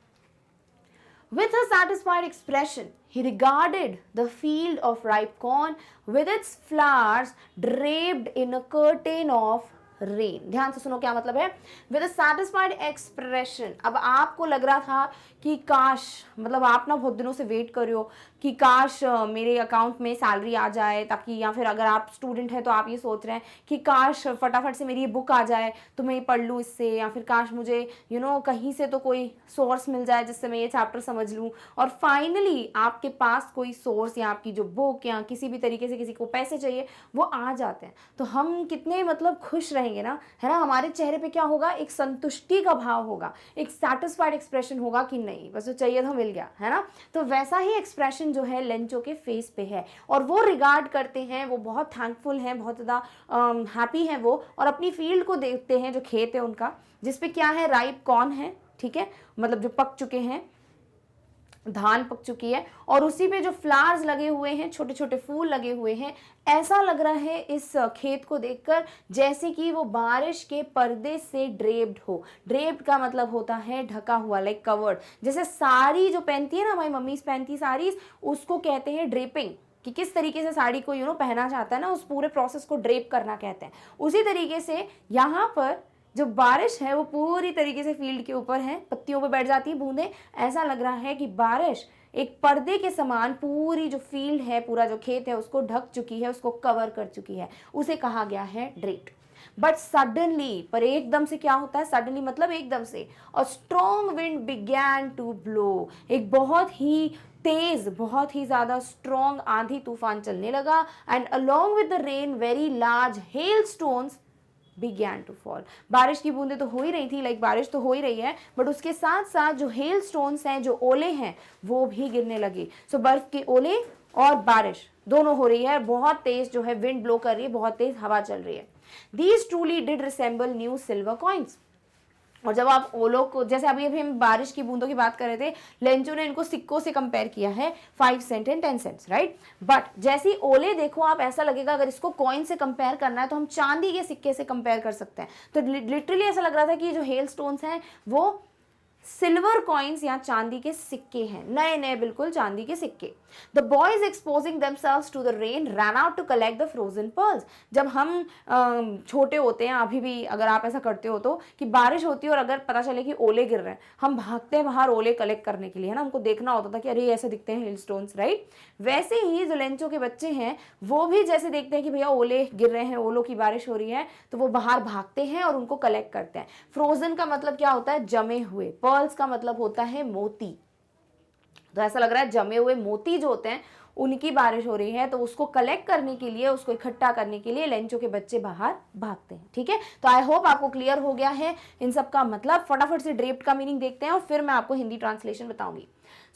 With a satisfied expression, he regarded the field of ripe corn with its flowers draped in a curtain of rain. ध्यान से सुनो क्या मतलब है। विद अ सैटिस्फाइड एक्सप्रेशन, अब आपको लग रहा था कि काश, मतलब आप ना बहुत दिनों से वेट कर रहे हो कि काश मेरे अकाउंट में सैलरी आ जाए, ताकि, या फिर अगर आप स्टूडेंट हैं तो आप ये सोच रहे हैं कि काश फटाफट से मेरी ये बुक आ जाए तो मैं ये पढ़ लूँ इससे, या फिर काश मुझे कहीं से तो कोई सोर्स मिल जाए जिससे मैं ये चैप्टर समझ लूँ। और फाइनली आपके पास कोई सोर्स या आपकी जो बुक या किसी भी तरीके से किसी को पैसे चाहिए वो आ जाते हैं, तो हम कितने खुश रहेंगे ना, है ना। हमारे चेहरे पे क्या होगा? एक संतुष्टि का भाव होगा, एक सैटिस्फाइड एक्सप्रेशन होगा कि नहीं, बस जो चाहिए था मिल गया, है ना। तो वैसा ही एक्सप्रेशन जो है लेंचो के फेस पे है, और वो रिगार्ड करते हैं, वो बहुत थैंकफुल हैं, बहुत ज़्यादा हैप्पी हैं वो, और अपनी फील्ड को देखते हैं जो खेत है उनका, जिसपे क्या है? राइप कॉर्न है। ठीक है, मतलब जो पक चुके हैं, धान पक चुकी है, और उसी पे जो फ्लावर्स लगे हुए हैं, छोटे छोटे फूल लगे हुए हैं, ऐसा लग रहा है इस खेत को देखकर जैसे कि वो बारिश के पर्दे से ड्रेप्ड हो। ड्रेप्ड का मतलब होता है ढका हुआ, लाइक कवर्ड। जैसे साड़ी जो पहनती है ना हमारी मम्मी पहनती साड़ीज, उसको कहते हैं ड्रेपिंग, कि किस तरीके से साड़ी को पहना जाता है ना, उस पूरे प्रोसेस को ड्रेप करना कहते हैं। उसी तरीके से यहाँ पर जो बारिश है वो पूरी तरीके से फील्ड के ऊपर है, पत्तियों पे बैठ जाती है बूंदें। ऐसा लग रहा है कि बारिश एक पर्दे के समान पूरी जो फील्ड है, पूरा जो खेत है उसको ढक चुकी है, उसको कवर कर चुकी है, उसे कहा गया है ड्रेप्ड। बट सडनली, पर एकदम से क्या होता है? सडनली मतलब एकदम से, a strong wind began to blow, एक बहुत ही तेज, बहुत ही ज्यादा स्ट्रॉन्ग आंधी तूफान चलने लगा। And along with the rain very large hail stones began to fall. बारिश की बूंदें तो हो ही रही थी, लाइक बारिश तो हो ही रही है, बट उसके साथ साथ जो हेल स्टोन्स हैं, जो ओले हैं, वो भी गिरने लगे। सो बर्फ के ओले और बारिश दोनों हो रही है, बहुत तेज जो है विंड ब्लो कर रही है, बहुत तेज हवा चल रही है। These truly did resemble new silver coins. और जब आप ओलों को, जैसे अभी हम बारिश की बूंदों की बात कर रहे थे, लेंचो ने इनको सिक्कों से कंपेयर किया है, 5 cent and 10 cents, right. But जैसे ही ओले देखो आप, ऐसा लगेगा अगर इसको कॉइन से कंपेयर करना है तो हम चांदी के सिक्के से कंपेयर कर सकते हैं। तो लिटरली ऐसा लग रहा था कि जो हेल स्टोन्स हैं वो सिल्वर कॉइन्स या चांदी के सिक्के हैं, नए नए बिल्कुल चांदी के सिक्के। The boys exposing themselves to the rain run out to collect the frozen pearls. जब हम छोटे होते हैं, अभी भी अगर आप ऐसा करते हो तो, कि बारिश होती है और अगर पता चले कि ओले गिर रहे हैं, हम भागते हैं बाहर ओले कलेक्ट करने के लिए, है ना। हमको देखना होता था कि अरे ऐसे दिखते हैं हिल स्टोन्स, राइट। वैसे ही जो लेंचो के बच्चे हैं वो भी जैसे देखते हैं कि भैया ओले गिर रहे हैं, ओलों की बारिश हो रही है, तो वो बाहर भागते हैं और उनको कलेक्ट करते हैं। फ्रोजन का मतलब क्या होता है? जमे हुए। पर्ल्स का मतलब होता है मोती। तो ऐसा लग रहा है जमे हुए मोती जो होते हैं उनकी बारिश हो रही है, तो उसको कलेक्ट करने के लिए, उसको इकट्ठा करने के लिए लेंचो के बच्चे बाहर भागते हैं। ठीक है, तो आई होप आपको क्लियर हो गया है इन सब का मतलब। फटाफट से ड्रेप्ड का मीनिंग देखते हैं और फिर मैं आपको हिंदी ट्रांसलेशन बताऊंगी।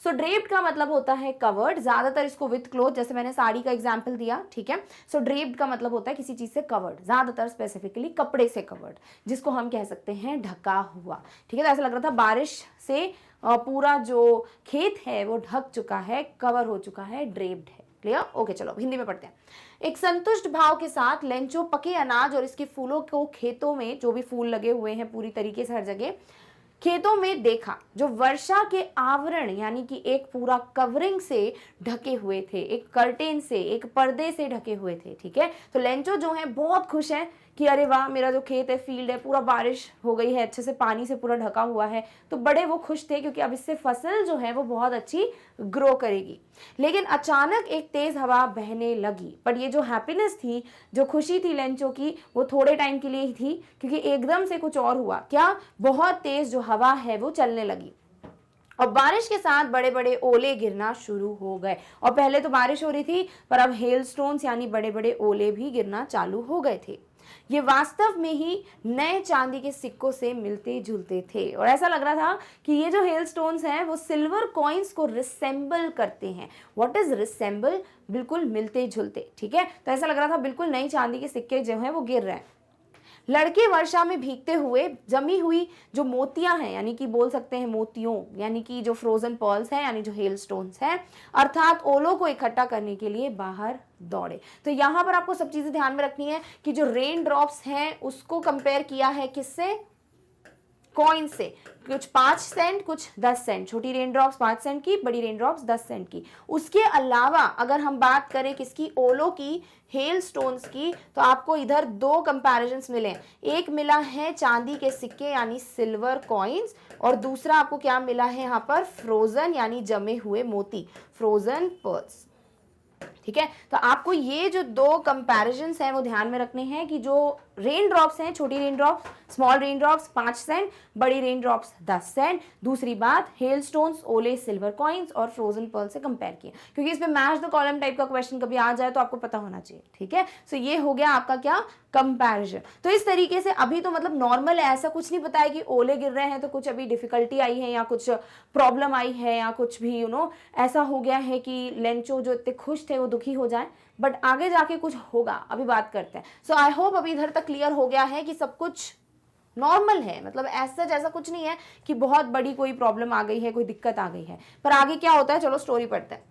सो ड्रेप्ड का मतलब होता है कवर्ड, ज्यादातर इसको विथ क्लोथ, जैसे मैंने साड़ी का एग्जांपल दिया। ठीक है, सो ड्रेप्ड का मतलब होता है किसी चीज से कवर्ड, ज्यादातर स्पेसिफिकली कपड़े से कवर्ड, जिसको हम कह सकते हैं ढका हुआ। ठीक है, तो ऐसा लग रहा था बारिश से पूरा जो खेत है वो ढक चुका है, कवर हो चुका है, ड्रेप्ड है। क्लियर? ओके, चलो हिंदी में पढ़ते हैं। एक संतुष्ट भाव के साथ लेंचो पके अनाज और इसके फूलों को खेतों में, जो भी फूल लगे हुए हैं पूरी तरीके से हर जगह, खेतों में देखा, जो वर्षा के आवरण यानी कि एक पूरा कवरिंग से ढके हुए थे, एक कर्टेन से, एक पर्दे से ढके हुए थे। ठीक है, तो लेंचो जो है बहुत खुश है कि अरे वाह, मेरा जो खेत है, फील्ड है, पूरा बारिश हो गई है, अच्छे से पानी से पूरा ढका हुआ है। तो बड़े वो खुश थे क्योंकि अब इससे फसल जो है वो बहुत अच्छी ग्रो करेगी। लेकिन अचानक एक तेज हवा बहने लगी। पर ये जो हैप्पीनेस थी, जो खुशी थी लेंचो की, वो थोड़े टाइम के लिए ही थी, क्योंकि एकदम से कुछ और हुआ। क्या? बहुत तेज जो हवा है वो चलने लगी और बारिश के साथ बड़े बड़े ओले गिरना शुरू हो गए। और पहले तो बारिश हो रही थी, पर अब हेलस्टोन्स यानी बड़े बड़े ओले भी गिरना चालू हो गए थे। ये वास्तव में ही नए चांदी के सिक्कों से मिलते जुलते थे और ऐसा लग रहा था कि ये जो हेलस्टोन्स हैं वो सिल्वर कॉइन्स को रिसेंबल करते हैं। What is resemble? बिल्कुल मिलते जुलते। ठीक है, तो ऐसा लग रहा था बिल्कुल नई चांदी के सिक्के जो हैं वो गिर रहे हैं। लड़के वर्षा में भीगते हुए जमी हुई जो मोतियां हैं, यानी कि बोल सकते हैं मोतियों, यानी कि जो फ्रोजन पर्ल्स हैं, यानी जो हेलस्टोन्स हैं, अर्थात ओलों को इकट्ठा करने के लिए बाहर दौड़े। तो यहाँ पर आपको सब चीजें ध्यान में रखनी है कि जो रेन ड्रॉप्स हैं उसको कंपेयर किया है किससे? कॉइन से। कुछ 5 सेंट, कुछ 10 सेंट। छोटी रेन ड्रॉप्स 5 सेंट की, बड़ी रेन ड्रॉप्स 10 सेंट की। उसके अलावा अगर हम बात करें किसकी? ओलो की, हेल स्टोन्स की, तो आपको इधर 2 कंपैरिजंस मिले। एक मिला है चांदी के सिक्के यानी सिल्वर कॉइन्स, और दूसरा आपको क्या मिला है यहाँ पर? फ्रोजन यानी जमे हुए मोती, फ्रोजन पर्ल्स। ठीक है, तो आपको ये जो 2 कंपैरिजंस हैं वो ध्यान में रखने हैं कि जो रेन ड्रॉप्स हैं, छोटी rain drops, small rain drops 5 cent, बड़ी रेन ड्रॉप्स 10 सेंट। दूसरी बात, हेल स्टोन्स, ओले, सिल्वर कॉइन्स और फ्रोजन पर्ल से कंपेयर किए, क्योंकि इसमें मैच द कॉलम टाइप का क्वेश्चन कभी आ जाए तो आपको पता होना चाहिए। ठीक है, सो ये हो गया आपका क्या? कंपैरिजन। तो इस तरीके से अभी तो मतलब नॉर्मल है, ऐसा कुछ नहीं बताया कि ओले गिर रहे हैं तो कुछ अभी डिफिकल्टी आई है या कुछ प्रॉब्लम आई है या कुछ भी ऐसा हो गया है कि लेंचो जो इतने खुश थे वो दुखी हो जाए, बट आगे जाके कुछ होगा, अभी बात करते हैं। सो आई होप अभी इधर तक क्लियर हो गया है कि सब कुछ नॉर्मल है, मतलब ऐसा कुछ नहीं है कि बहुत बड़ी कोई प्रॉब्लम आ गई है, कोई दिक्कत आ गई है। पर आगे क्या होता है, चलो स्टोरी पढ़ते हैं।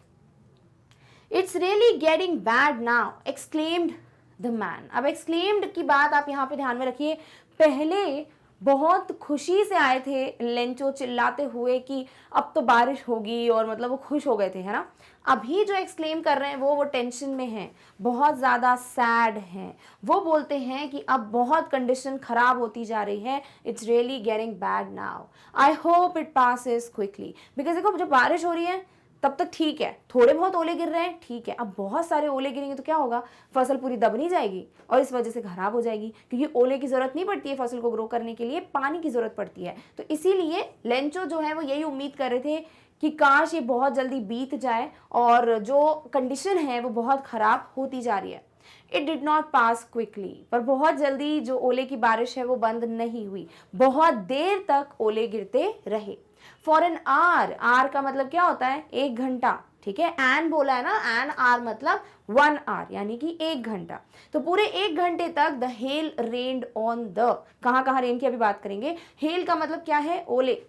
It's really getting bad now, exclaimed the man. अब एक्सक्लेम्ड की बात आप यहाँ पे ध्यान में रखिए। पहले बहुत खुशी से आए थे लेंचो, चिल्लाते हुए कि अब तो बारिश होगी, और मतलब वो खुश हो गए थे, है ना। अभी जो एक्सक्लेम कर रहे हैं वो टेंशन में हैं, बहुत ज़्यादा सैड हैं। वो बोलते हैं कि अब बहुत कंडीशन खराब होती जा रही है। It's really getting bad now, I hope it passes quickly. Because देखो, जब बारिश हो रही है तब तक ठीक है, थोड़े बहुत ओले गिर रहे हैं, ठीक है। अब बहुत सारे ओले गिरेंगे तो क्या होगा? फसल पूरी दब नहीं जाएगी और इस वजह से खराब हो जाएगी, क्योंकि ओले की जरूरत नहीं पड़ती है फसल को ग्रो करने के लिए, पानी की जरूरत पड़ती है। तो इसीलिए लेंचो जो है वो यही उम्मीद कर रहे थे कि काश ये बहुत जल्दी बीत जाए, और जो कंडीशन है वो बहुत खराब होती जा रही है। It did not pass quickly, पर बहुत जल्दी जो ओले की बारिश है वो बंद नहीं हुई, बहुत देर तक ओले गिरते रहे। फॉर एन आवर, आर का मतलब क्या होता है? 1 घंटा। ठीक है, एन बोला है ना, एन आर मतलब 1 आवर, यानी कि 1 घंटा। तो पूरे 1 घंटे तक the hell rained on the, कहाँ रेन की अभी बात करेंगे। हेल का मतलब क्या है? ओले,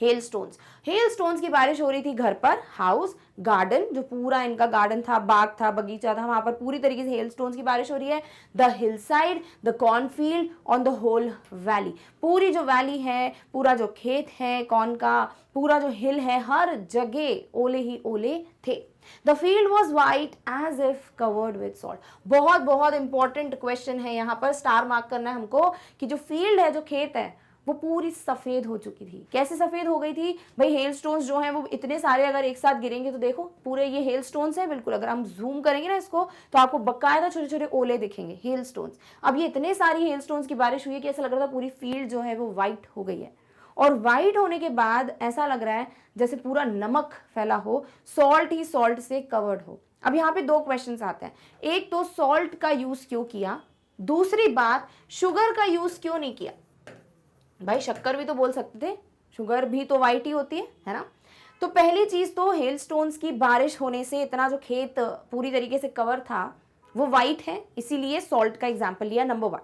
हेल स्टोन्स। हेल स्टोन्स की बारिश हो रही थी घर पर, हाउस, गार्डन, जो पूरा इनका गार्डन था, बाग था, बगीचा था, वहां पर पूरी तरीके से हेल स्टोन्स की बारिश हो रही है। The hill side, the cornfield, on the whole valley, पूरी जो वैली है, पूरा जो खेत है कॉर्न का, पूरा जो हिल है, हर जगह ओले ही ओले थे। The field was white as if covered with salt. बहुत बहुत इंपॉर्टेंट क्वेश्चन है यहाँ पर, स्टार मार्क करना है हमको, कि जो फील्ड है, जो खेत है, वो पूरी सफेद हो चुकी थी। कैसे सफेद हो गई थी भाई? हेल स्टोन्स जो हैं वो इतने सारे अगर एक साथ गिरेंगे तो देखो पूरे ये हेल स्टोन्स हैं, बिल्कुल अगर हम जूम करेंगे ना इसको तो आपको बकायदा छोटे छोटे ओले दिखेंगे, हेल स्टोन्स। अब ये इतने सारी हेल स्टोन्स की बारिश हुई है कि ऐसा लग रहा था पूरी फील्ड जो है वो व्हाइट हो गई है, और व्हाइट होने के बाद ऐसा लग रहा है जैसे पूरा नमक फैला हो, सॉल्ट ही सॉल्ट से कवर्ड हो। अब यहाँ पे 2 क्वेश्चन आते हैं। एक तो सॉल्ट का यूज क्यों किया, दूसरी बात शुगर का यूज क्यों नहीं किया? भाई शक्कर भी तो बोल सकते थे, शुगर भी तो वाइट ही होती है ना। तो पहली चीज तो हेल स्टोन्स की बारिश होने से इतना जो खेत पूरी तरीके से कवर था वो वाइट है, इसीलिए सॉल्ट का एग्जाम्पल लिया, नंबर 1।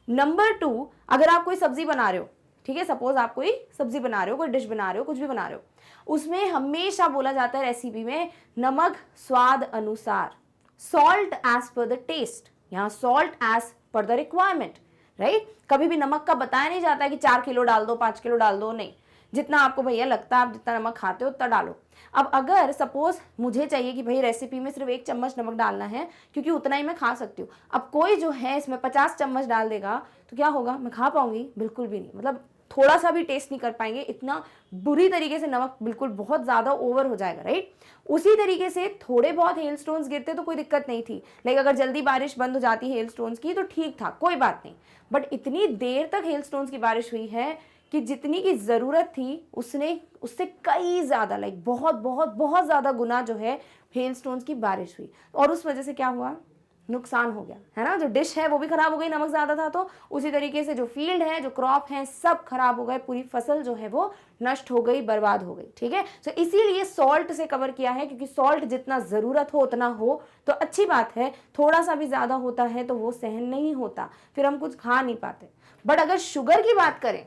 नंबर 2, अगर आप कोई सब्जी बना रहे हो, ठीक है, सपोज आप कोई सब्जी बना रहे हो, कोई डिश बना रहे हो, कुछ भी बना रहे हो, उसमें हमेशा बोला जाता है रेसिपी में नमक स्वाद अनुसार, salt as per the taste, यहाँ salt as per the requirement, right. कभी भी नमक का बताया नहीं जाता है कि 4 किलो डाल दो, 5 किलो डाल दो, नहीं, जितना आपको भैया लगता है, आप जितना नमक खाते हो उतना डालो। अब अगर सपोज मुझे चाहिए कि भाई रेसिपी में सिर्फ 1 चम्मच नमक डालना है क्योंकि उतना ही मैं खा सकती हूँ, अब कोई जो है इसमें 50 चम्मच डाल देगा तो क्या होगा, मैं खा पाऊंगी? बिल्कुल भी नहीं, मतलब थोड़ा सा भी टेस्ट नहीं कर पाएंगे, इतना बुरी तरीके से नमक बिल्कुल बहुत ज्यादा ओवर हो जाएगा, राइट। उसी तरीके से थोड़े बहुत हेल स्टोन्स गिरते तो कोई दिक्कत नहीं थी, लेकिन अगर जल्दी बारिश बंद हो जाती हेल स्टोन्स की तो ठीक था, कोई बात नहीं। बट इतनी देर तक हेल स्टोन्स की बारिश हुई है कि जितनी की जरूरत थी उससे कई ज्यादा, लाइक बहुत बहुत बहुत ज्यादा गुना जो है हेल स्टोन्स की बारिश हुई, और उस वजह से क्या हुआ, नुकसान हो गया, है ना। जो डिश है वो भी खराब हो गई, नमक ज्यादा था तो, उसी तरीके से जो फील्ड है, जो क्रॉप है, सब खराब हो गए, पूरी फसल जो है वो नष्ट हो गई, बर्बाद हो गई, ठीक है। तो इसीलिए सॉल्ट से कवर किया है, क्योंकि सॉल्ट जितना जरूरत हो उतना हो तो अच्छी बात है, थोड़ा सा भी ज्यादा होता है तो वो सहन नहीं होता, फिर हम कुछ खा नहीं पाते। बट अगर शुगर की बात करें,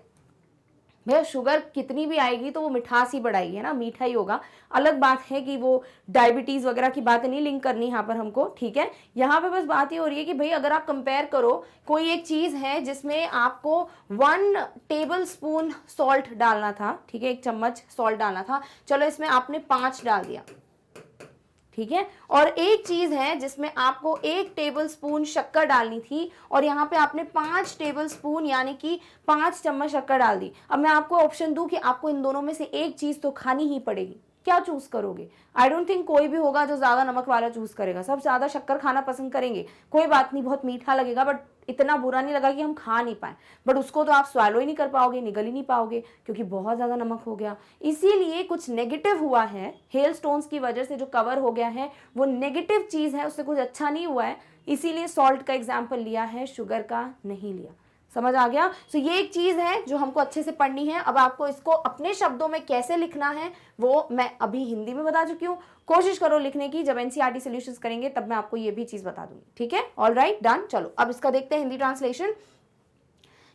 भैया शुगर कितनी भी आएगी तो वो मिठास ही बढ़ाएगी, है ना, मीठा ही होगा। अलग बात है कि वो डायबिटीज वगैरह की बात नहीं लिंक करनी यहाँ पर हमको, ठीक है। यहाँ पे बस बात ये हो रही है कि भाई अगर आप कंपेयर करो, कोई एक चीज है जिसमें आपको 1 टेबल स्पून सॉल्ट डालना था, ठीक है, 1 चम्मच सॉल्ट डालना था, चलो इसमें आपने 5 डाल दिया, ठीक है। और एक चीज है जिसमें आपको 1 टेबल स्पून शक्कर डालनी थी और यहाँ पे आपने 5 टेबल स्पून यानी कि 5 चम्मच शक्कर डाल दी। अब मैं आपको ऑप्शन दूं कि आपको इन दोनों में से एक चीज तो खानी ही पड़ेगी, क्या चूज करोगे? आई डोंट थिंक कोई भी होगा जो ज्यादा नमक वाला चूज करेगा, सब ज्यादा शक्कर खाना पसंद करेंगे। कोई बात नहीं, बहुत मीठा लगेगा बट इतना बुरा नहीं लगा कि हम खा नहीं पाए, बट उसको तो आप स्वालो ही नहीं कर पाओगे, निगल ही नहीं पाओगे क्योंकि बहुत ज्यादा नमक हो गया। इसीलिए कुछ नेगेटिव हुआ है, हेल स्टोन्स की वजह से जो कवर हो गया है वो नेगेटिव चीज है, उससे कुछ अच्छा नहीं हुआ है, इसीलिए सॉल्ट का एग्जाम्पल लिया है, शुगर का नहीं लिया। समझ आ गया? सो ये एक चीज है जो हमको अच्छे से पढ़नी है। अब आपको इसको अपने शब्दों में कैसे लिखना है वो मैं अभी हिंदी में बता चुकी हूँ, कोशिश करो लिखने की, जब एनसीईआरटी सॉल्यूशंस करेंगे तब मैं आपको ये भी चीज बता दूंगी, ठीक है। All right, done. चलो अब इसका देखते हैं हिंदी ट्रांसलेशन।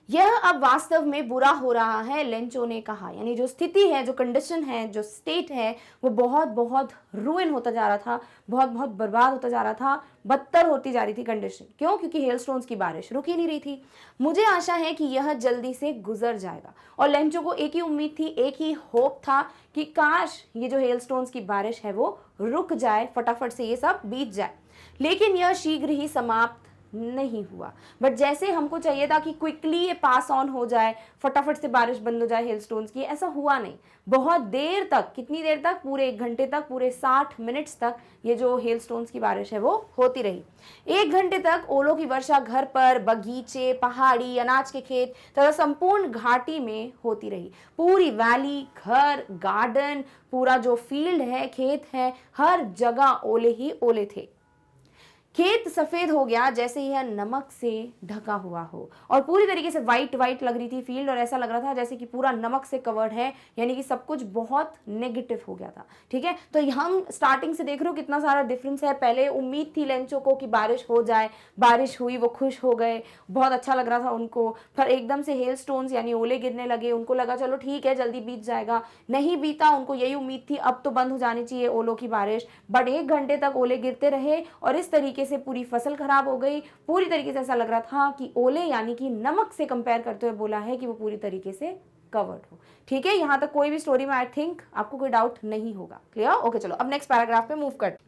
यह अब वास्तव में बुरा हो रहा है, लेंचो ने कहा, यानी जो स्थिति है, जो कंडीशन है, जो स्टेट है वो बहुत बहुत रुइन होता जा रहा था, बहुत बहुत बर्बाद होता जा रहा था, बदतर होती जा रही थी कंडीशन। क्यों? क्योंकि हेलस्टोन्स की बारिश रुक ही नहीं रही थी। मुझे आशा है कि यह जल्दी से गुजर जाएगा। और लेंचो को एक ही उम्मीद थी, एक ही होप था कि काश ये जो हेलस्टोन्स की बारिश है वो रुक जाए, फटाफट से ये सब बीत जाए। लेकिन यह शीघ्र ही समाप्त नहीं हुआ। बट जैसे हमको चाहिए था कि क्विकली ये पास ऑन हो जाए, फटाफट से बारिश बंद हो जाए हेलस्टोन्स की, ऐसा हुआ नहीं। बहुत देर तक, कितनी देर तक? पूरे 1 घंटे तक, पूरे 60 मिनट्स तक ये जो हेलस्टोन्स की बारिश है वो होती रही। 1 घंटे तक ओलों की वर्षा घर पर, बगीचे, पहाड़ी, अनाज के खेत तथा संपूर्ण घाटी में होती रही। पूरी वैली, घर, गार्डन, पूरा जो फील्ड है, खेत है, हर जगह ओले ही ओले थे। खेत सफेद हो गया जैसे यह नमक से ढका हुआ हो, और पूरी तरीके से वाइट वाइट लग रही थी फील्ड, और ऐसा लग रहा था जैसे कि पूरा नमक से कवर्ड है, यानी कि सब कुछ बहुत नेगेटिव हो गया था। ठीक है, तो हम स्टार्टिंग से देख रहे हो कितना सारा डिफरेंस है। पहले उम्मीद थी लेंचो को कि बारिश हो जाए, बारिश हुई, वो खुश हो गए, बहुत अच्छा लग रहा था उनको। फिर एकदम से हेल स्टोन्स यानी ओले गिरने लगे, उनको लगा चलो ठीक है जल्दी बीत जाएगा, नहीं बीता। उनको यही उम्मीद थी अब तो बंद हो जानी चाहिए ओलों की बारिश, बट 1 घंटे तक ओले गिरते रहे और इस तरीके से पूरी फसल खराब हो गई। पूरी तरीके से ऐसा लग रहा था कि ओले यानी कि नमक से कंपेयर करते हुए बोला है कि वो पूरी तरीके से कवर्ड हो। ठीक है, यहां तक कोई भी स्टोरी में आई थिंक आपको कोई डाउट नहीं होगा। क्लियर? ओके, चलो अब नेक्स्ट पैराग्राफ पे मूव करते।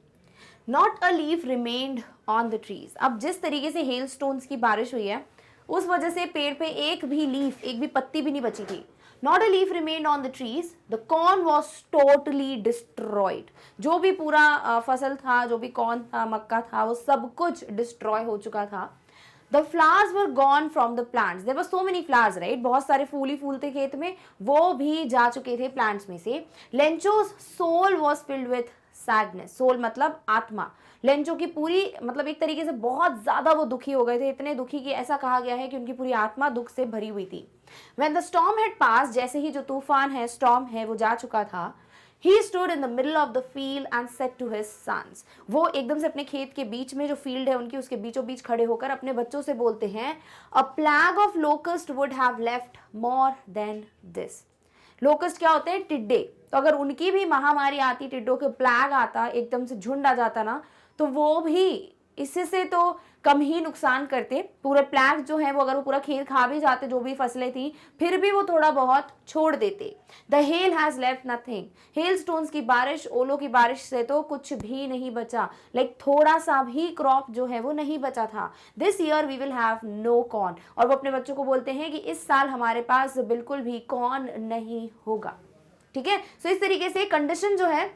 Not a leaf remained on the trees. अब जिस तरीके से हेल स्टोन्स की बारिश हुई है उस वजह से पेड़ पे एक भी लीफ, एक भी पत्ती भी नहीं बची थी। Not a leaf remained on the trees. The corn was totally destroyed. जो भी पूरा फसल था, जो भी कॉर्न था, मक्का था, वो सब कुछ डिस्ट्रॉय हो चुका था। The flowers were gone from the plants. There were so many flowers, right? बहुत सारे फूल ही फूल थे खेत में, वो भी जा चुके थे प्लांट्स में से। Lencho's soul was filled with sadness. Soul मतलब आत्मा। लेंचो की पूरी मतलब एक तरीके से बहुत ज्यादा वो दुखी हो गए थे, इतने दुखी कि ऐसा कहा गया है कि उनकी पूरी आत्मा दुख से भरी हुई थी। When the storm had passed, जैसे ही जो तूफान है, स्टॉर्म है, वो जा चुका था, He stood in the middle of the field and said to his sons. वो एकदम से अपने खेत के बीच में, जो फील्ड है उनकी, उसके बीचों बीच खड़े होकर अपने बच्चों से बोलते हैं, A plague of locust would have left more than this. Locust क्या होते हैं? टिड्डे। तो अगर उनकी भी महामारी आती, टिड्डों के प्लैग आता, एकदम से झुंड आ जाता ना, तो वो भी इससे तो कम ही नुकसान करते। पूरे प्लैग जो है वो, अगर वो पूरा खेत खा भी जाते, जो भी फसलें थी, फिर भी वो थोड़ा बहुत छोड़ देते। The hell has left nothing. Hail stones की बारिश, ओलों की बारिश से तो कुछ भी नहीं बचा। लाइक थोड़ा सा भी क्रॉप जो है वो नहीं बचा था। This year we will have no corn. और वो अपने बच्चों को बोलते हैं कि इस साल हमारे पास बिल्कुल भी कॉर्न नहीं होगा। ठीक है, सो इस तरीके से कंडीशन जो है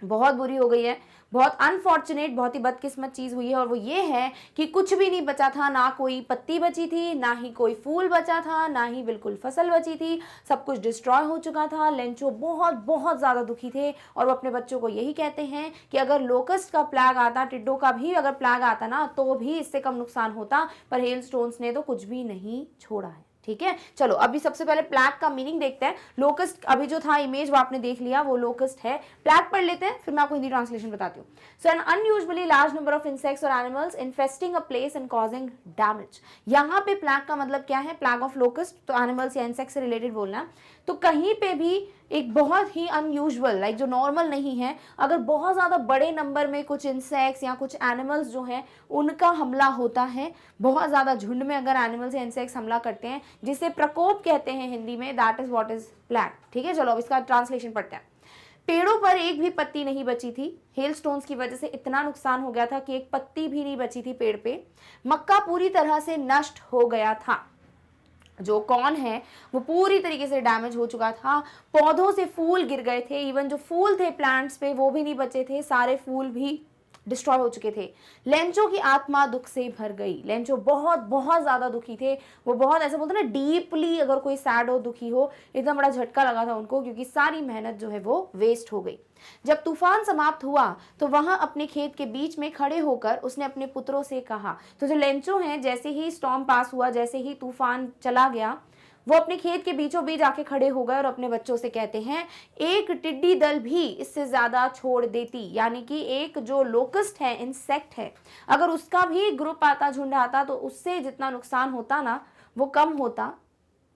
बहुत बुरी हो गई है, बहुत अनफॉर्चुनेट, बहुत ही बदकिस्मत चीज़ हुई है। और वो ये है कि कुछ भी नहीं बचा था, ना कोई पत्ती बची थी, ना ही कोई फूल बचा था, ना ही बिल्कुल फसल बची थी, सब कुछ डिस्ट्रॉय हो चुका था। लेंचो बहुत बहुत ज़्यादा दुखी थे और वो अपने बच्चों को यही कहते हैं कि अगर लोकस्ट का प्लैग आता, टिड्डों का भी अगर प्लैग आता ना, तो भी इससे कम नुकसान होता, पर हेल स्टोन्स ने तो कुछ भी नहीं छोड़ा है। ठीक है, चलो अभी सबसे पहले प्लैग का मीनिंग देखते हैं। लोकस्ट अभी जो था इमेज वो आपने देख लिया, वो लोकस्ट है। प्लैग पढ़ लेते हैं, फिर मैं आपको हिंदी ट्रांसलेशन बताती हूँ। So an unusually large number of insects और animals infesting a place and causing damage. यहाँ पे प्लैग का मतलब क्या है? प्लैग ऑफ लोकस्ट, तो एनिमल्स या इंसेक्ट से रिलेटेड बोलना। तो कहीं पे भी एक बहुत ही अनयूजुअल, लाइक जो नॉर्मल नहीं है, अगर बहुत ज़्यादा बड़े नंबर में कुछ इंसेक्ट्स या कुछ एनिमल्स जो हैं उनका हमला होता है, बहुत ज़्यादा झुंड में अगर एनिमल्स या इंसेक्ट्स हमला करते हैं, जिसे प्रकोप कहते हैं हिंदी में, दैट इज व्हाट इज प्लैग। ठीक है, चलो अब इसका ट्रांसलेशन पढ़ते हैं। पेड़ों पर एक भी पत्ती नहीं बची थी। हेल स्टोन्स की वजह से इतना नुकसान हो गया था कि एक पत्ती भी नहीं बची थी पेड़ पे। मक्का पूरी तरह से नष्ट हो गया था। जो कॉर्न है वो पूरी तरीके से डैमेज हो चुका था। पौधों से फूल गिर गए थे, इवन जो फूल थे प्लांट्स पे वो भी नहीं बचे थे, सारे फूल भी डिस्ट्रॉय हो चुके थे। लेंचो की आत्मा दुख से भर गई। लेंचो बहुत बहुत ज़्यादा दुखी थे। वो बहुत, ऐसे बोलते हैं ना, डीपली अगर कोई सैड हो, दुखी हो, इतना बड़ा झटका लगा था उनको, क्योंकि सारी मेहनत जो है वो वेस्ट हो गई। जब तूफान समाप्त हुआ तो वहां अपने खेत के बीच में खड़े होकर उसने अपने पुत्रों से कहा। तो जो लेंचो हैं, जैसे ही स्टॉर्म पास हुआ, जैसे ही तूफान चला गया, वो अपने खेत के बीचों बीच आके खड़े हो गए और अपने बच्चों से कहते हैं, एक टिड्डी दल भी इससे ज्यादा छोड़ देती, यानी कि एक जो लोकस्ट है, इंसेक्ट है, अगर उसका भी ग्रुप आता, झुंड आता, तो उससे जितना नुकसान होता ना वो कम होता।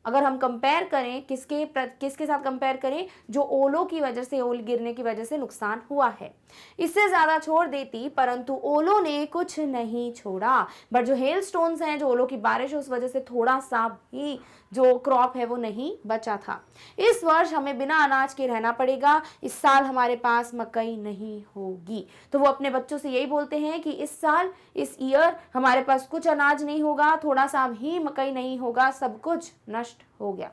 अगर हम कंपेयर करें, किसके साथ कंपेयर करें? जो ओलों की वजह से, ओल गिरने की वजह से नुकसान हुआ है, इससे ज्यादा छोड़ देती, परंतु ओलों ने कुछ नहीं छोड़ा। बट जो हेल स्टोन्स हैं, जो ओलों की बारिश है, उस वजह से थोड़ा सा भी जो क्रॉप है वो नहीं बचा था। इस वर्ष हमें बिना अनाज के रहना पड़ेगा, इस साल हमारे पास मकई नहीं होगी। तो वो अपने बच्चों से यही बोलते हैं कि इस साल, इस ईयर हमारे पास कुछ अनाज नहीं होगा, थोड़ा सा भी मकई नहीं होगा, सब कुछ नष्ट हो गया।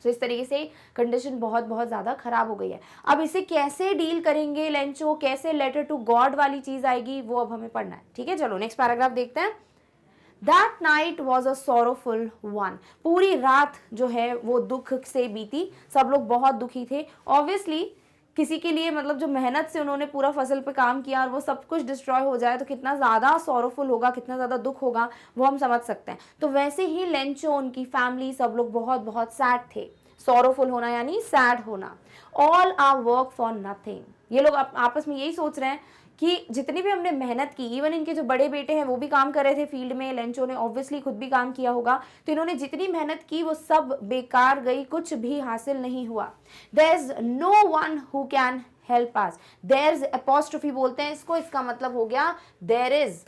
तो इस तरीके से कंडीशन बहुत बहुत ज़्यादा खराब हो गई है। अब इसे कैसे डील करेंगे लेंचो, कैसे लेटर टू गॉड वाली चीज़ आएगी, वो अब हमें पढ़ना है। ठीक है, चलो नेक्स्ट पैराग्राफ देखते हैं। That night was a sorrowful one. पूरी रात जो है वो दुख से बीती, सब लोग बहुत दुखी थे। ऑब्वियसली किसी के लिए, मतलब जो मेहनत से उन्होंने पूरा फसल पे काम किया और वो सब कुछ डिस्ट्रॉय हो जाए तो कितना ज़्यादा सॉरोफुल होगा, कितना ज़्यादा दुख होगा, वो हम समझ सकते हैं। तो वैसे ही लेंचो, उनकी फैमिली, सब लोग बहुत बहुत सैड थे। सॉरोफुल होना यानी सैड होना। All our work for nothing. ये लोग आपस में यही सोच रहे हैं कि जितनी भी हमने मेहनत की, इवन इनके जो बड़े बेटे हैं वो भी काम कर रहे थे फील्ड में, लेंचो ने ऑब्वियसली खुद भी काम किया होगा, तो इन्होंने जितनी मेहनत की वो सब बेकार गई, कुछ भी हासिल नहीं हुआ। There is no one who can help us. There is apostrophe बोलते हैं इसको, इसका मतलब हो गया देयर इज।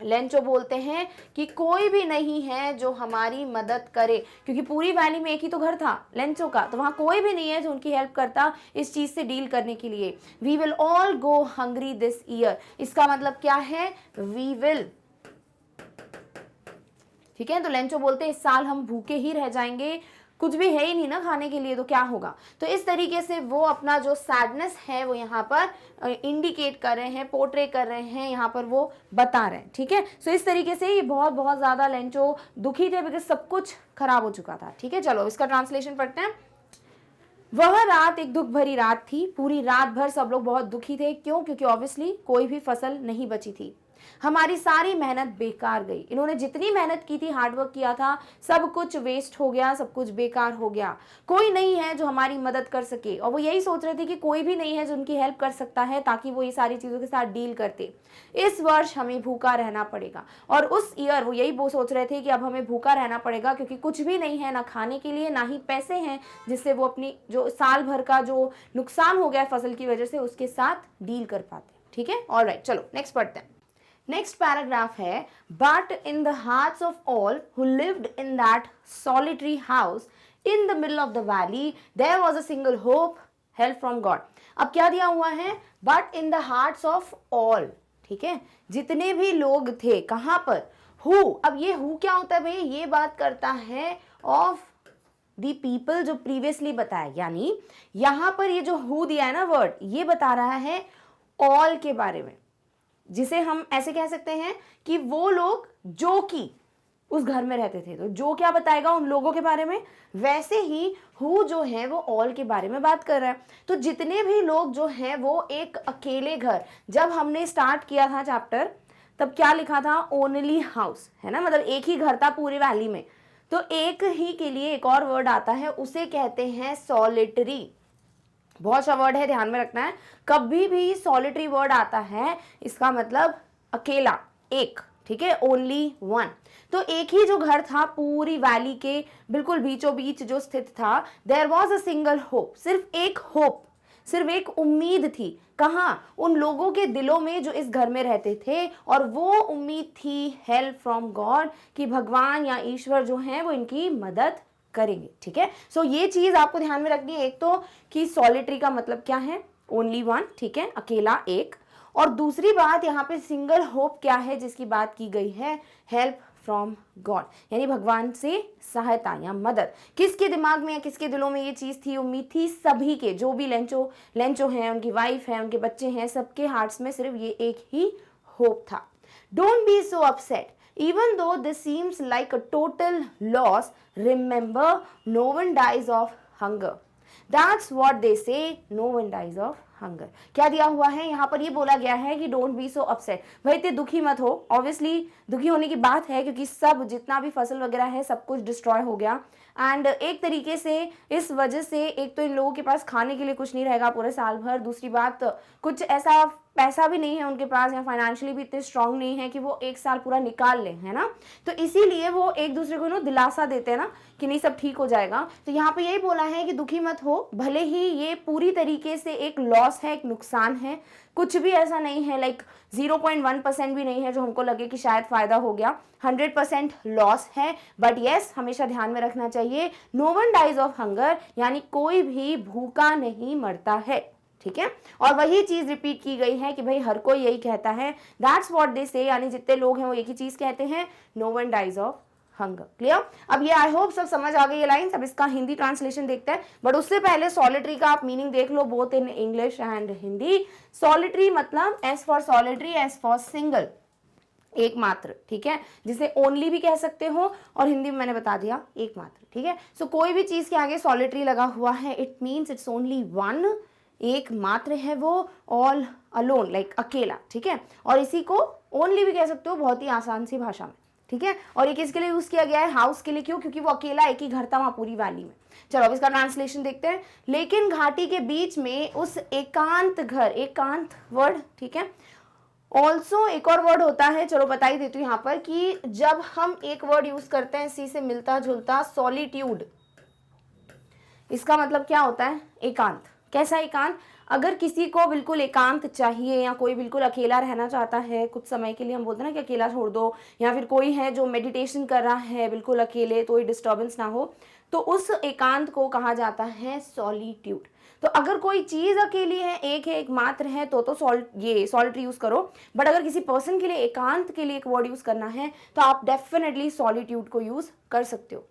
लेंचो बोलते हैं कि कोई भी नहीं है जो हमारी मदद करे, क्योंकि पूरी वैली में एक ही तो घर था लेंचो का, तो वहाँ कोई भी नहीं है जो उनकी हेल्प करता इस चीज़ से डील करने के लिए। We will all go hungry this year. इसका मतलब क्या है? We will. ठीक है, तो लेंचो बोलते हैं इस साल हम भूखे ही रह जाएंगे, कुछ भी है ही नहीं ना खाने के लिए, तो क्या होगा। तो इस तरीके से वो अपना जो सैडनेस है वो यहाँ पर इंडिकेट कर रहे हैं, पोर्ट्रे कर रहे हैं, यहाँ पर वो बता रहे हैं। ठीक है, सो इस तरीके से ये बहुत बहुत ज़्यादा लेंचो दुखी थे, बिकॉज सब कुछ खराब हो चुका था। ठीक है, चलो इसका ट्रांसलेशन पढ़ते हैं। वह रात एक दुख भरी रात थी। पूरी रात भर सब लोग बहुत दुखी थे। क्यों? क्योंकि ऑब्वियसली कोई भी फसल नहीं बची थी। हमारी सारी मेहनत बेकार गई, इन्होंने जितनी मेहनत की थी, हार्डवर्क किया था, सब कुछ वेस्ट हो गया, सब कुछ बेकार हो गया। कोई नहीं है जो हमारी मदद कर सके। और वो यही सोच रहे थे कि कोई भी नहीं है जो उनकी हेल्प कर सकता है, ताकि वो ये सारी चीज़ों के साथ डील करते। इस वर्ष हमें भूखा रहना पड़ेगा। और उस ईयर वो यही वो सोच रहे थे कि अब हमें भूखा रहना पड़ेगा, क्योंकि कुछ भी नहीं है, ना खाने के लिए, ना ही पैसे हैं जिससे वो अपनी जो साल भर का जो नुकसान हो गया फसल की वजह से उसके साथ डील कर पाते। ठीक है, ऑलराइट, चलो नेक्स्ट पढ़ते हैं। नेक्स्ट पैराग्राफ है, but in the hearts of all who lived in that solitary house in the middle of the valley there was a single hope, help from God. अब क्या दिया हुआ है, but in the hearts of all, ठीक है, जितने भी लोग थे, कहां पर, हु। अब ये हु क्या होता है भाई, ये बात करता है ऑफ दी पीपल जो प्रीवियसली बताया, यानी यहां पर ये जो हु दिया है ना वर्ड, ये बता रहा है ऑल के बारे में, जिसे हम ऐसे कह सकते हैं कि वो लोग जो कि उस घर में रहते थे। तो जो क्या बताएगा उन लोगों के बारे में, वैसे ही हु जो है वो ऑल के बारे में बात कर रहा है। तो जितने भी लोग जो हैं वो एक अकेले घर, जब हमने स्टार्ट किया था चैप्टर तब क्या लिखा था, ओनली हाउस, है ना, मतलब एक ही घर था पूरी वैली में। तो एक ही के लिए एक और वर्ड आता है, उसे कहते हैं सॉलिटरी। बहुत सा वर्ड है, ध्यान में रखना है। कभी भी सॉलिटरी वर्ड आता है इसका मतलब अकेला, एक, ठीक है, ओनली वन। तो एक ही जो घर था पूरी वैली के बिल्कुल बीचों बीच जो स्थित था, there was a single hope, सिर्फ एक होप, सिर्फ एक उम्मीद थी। कहाँ, उन लोगों के दिलों में जो इस घर में रहते थे। और वो उम्मीद थी हेल्प फ्रॉम गॉड, कि भगवान या ईश्वर जो हैं वो इनकी मदद करेंगे। ठीक है, सो ये चीज आपको ध्यान में रखनी है। एक तो कि सॉलिटरी का मतलब क्या है, ओनली वन, ठीक है, अकेला, एक। और दूसरी बात यहाँ पे सिंगल होप क्या है जिसकी बात की गई है, हेल्प फ्रॉम गॉड, यानी भगवान से सहायता या मदद। किसके दिमाग में या किसके दिलों में ये चीज थी, उम्मीद थी, सभी के, जो भी लेंचो हैं, उनकी वाइफ है, उनके बच्चे हैं, सबके हार्ट्स में सिर्फ ये एक ही होप था। Don't be so upset even though this seems like a total loss, remember no one dies of hunger. That's what they say, no one dies of hunger. क्या दिया हुआ है यहाँ पर, ये बोला गया है कि डोंट बी सो अपसेट, भाई इतने दुखी मत हो। ऑब्वियसली दुखी होने की बात है, क्योंकि सब जितना भी फसल वगैरह है सब कुछ डिस्ट्रॉय हो गया। एंड एक तरीके से इस वजह से एक तो इन लोगों के पास खाने के लिए कुछ नहीं रहेगा पूरे साल भर, दूसरी बात कुछ ऐसा पैसा भी नहीं है उनके पास, या फाइनेंशियली भी इतने स्ट्रांग नहीं है कि वो एक साल पूरा निकाल लें, है ना। तो इसीलिए वो एक दूसरे को ना दिलासा देते हैं ना कि नहीं सब ठीक हो जाएगा। तो यहाँ पे यही बोला है कि दुखी मत हो, भले ही ये पूरी तरीके से एक लॉस है, एक नुकसान है, कुछ भी ऐसा नहीं है, लाइक 0.1% भी नहीं है जो हमको लगे कि शायद फायदा हो गया, 100% लॉस है। बट येस, हमेशा ध्यान में रखना चाहिए, no one dies of hunger, यानी कोई भी भूखा नहीं मरता है। ठीक है, और वही चीज रिपीट की गई है कि भाई हर कोई यही कहता है, दैट्स व्हाट दे से, यानी जितने लोग हैं वो एक ही चीज कहते हैं, no one dies of hunger. Clear. अब ये आई होप सब समझ आ गई ये लाइन्स। अब इसका हिंदी ट्रांसलेशन देखते हैं, बट उससे पहले सॉलिटरी का आप मीनिंग देख लो, both in English and Hindi. Solitary मतलब S for solitary, S for single, एकमात्र, ठीक है, जिसे ओनली भी कह सकते हो, और हिंदी में मैंने बता दिया एकमात्र। ठीक है, सो कोई भी चीज के आगे सॉलिटरी लगा हुआ है, it means it's only one, एक मात्र है वो, ऑल अलोन, लाइक अकेला। ठीक है, और इसी को ओनली भी कह सकते हो बहुत ही आसान सी भाषा में। ठीक है, और ये किसके लिए यूज किया गया है, हाउस के लिए। क्यों, क्योंकि वो अकेला एक ही घर था वहां पूरी वैली में। चलो अब इसका ट्रांसलेशन देखते हैं। लेकिन घाटी के बीच में उस एकांत घर, एकांत वर्ड, ठीक है, ऑल्सो एक और वर्ड होता है, चलो बता ही देती हूँ यहाँ पर, कि जब हम एक वर्ड यूज करते हैं इसी से मिलता जुलता, सॉलिट्यूड, इसका मतलब क्या होता है, एकांत। कैसा एकांत, अगर किसी को बिल्कुल एकांत चाहिए या कोई बिल्कुल अकेला रहना चाहता है कुछ समय के लिए, हम बोलते हैं ना कि अकेला छोड़ दो, या फिर कोई है जो मेडिटेशन कर रहा है बिल्कुल अकेले, कोई डिस्टर्बेंस ना हो, तो उस एकांत को कहा जाता है सॉलिट्यूड। तो अगर कोई चीज अकेली है, एक है, एक मात्र है, तो सॉलिटरी यूज करो। बट अगर किसी पर्सन के लिए, एकांत के लिए एक वर्ड यूज करना है, तो आप डेफिनेटली सॉलिट्यूड को यूज कर सकते हो।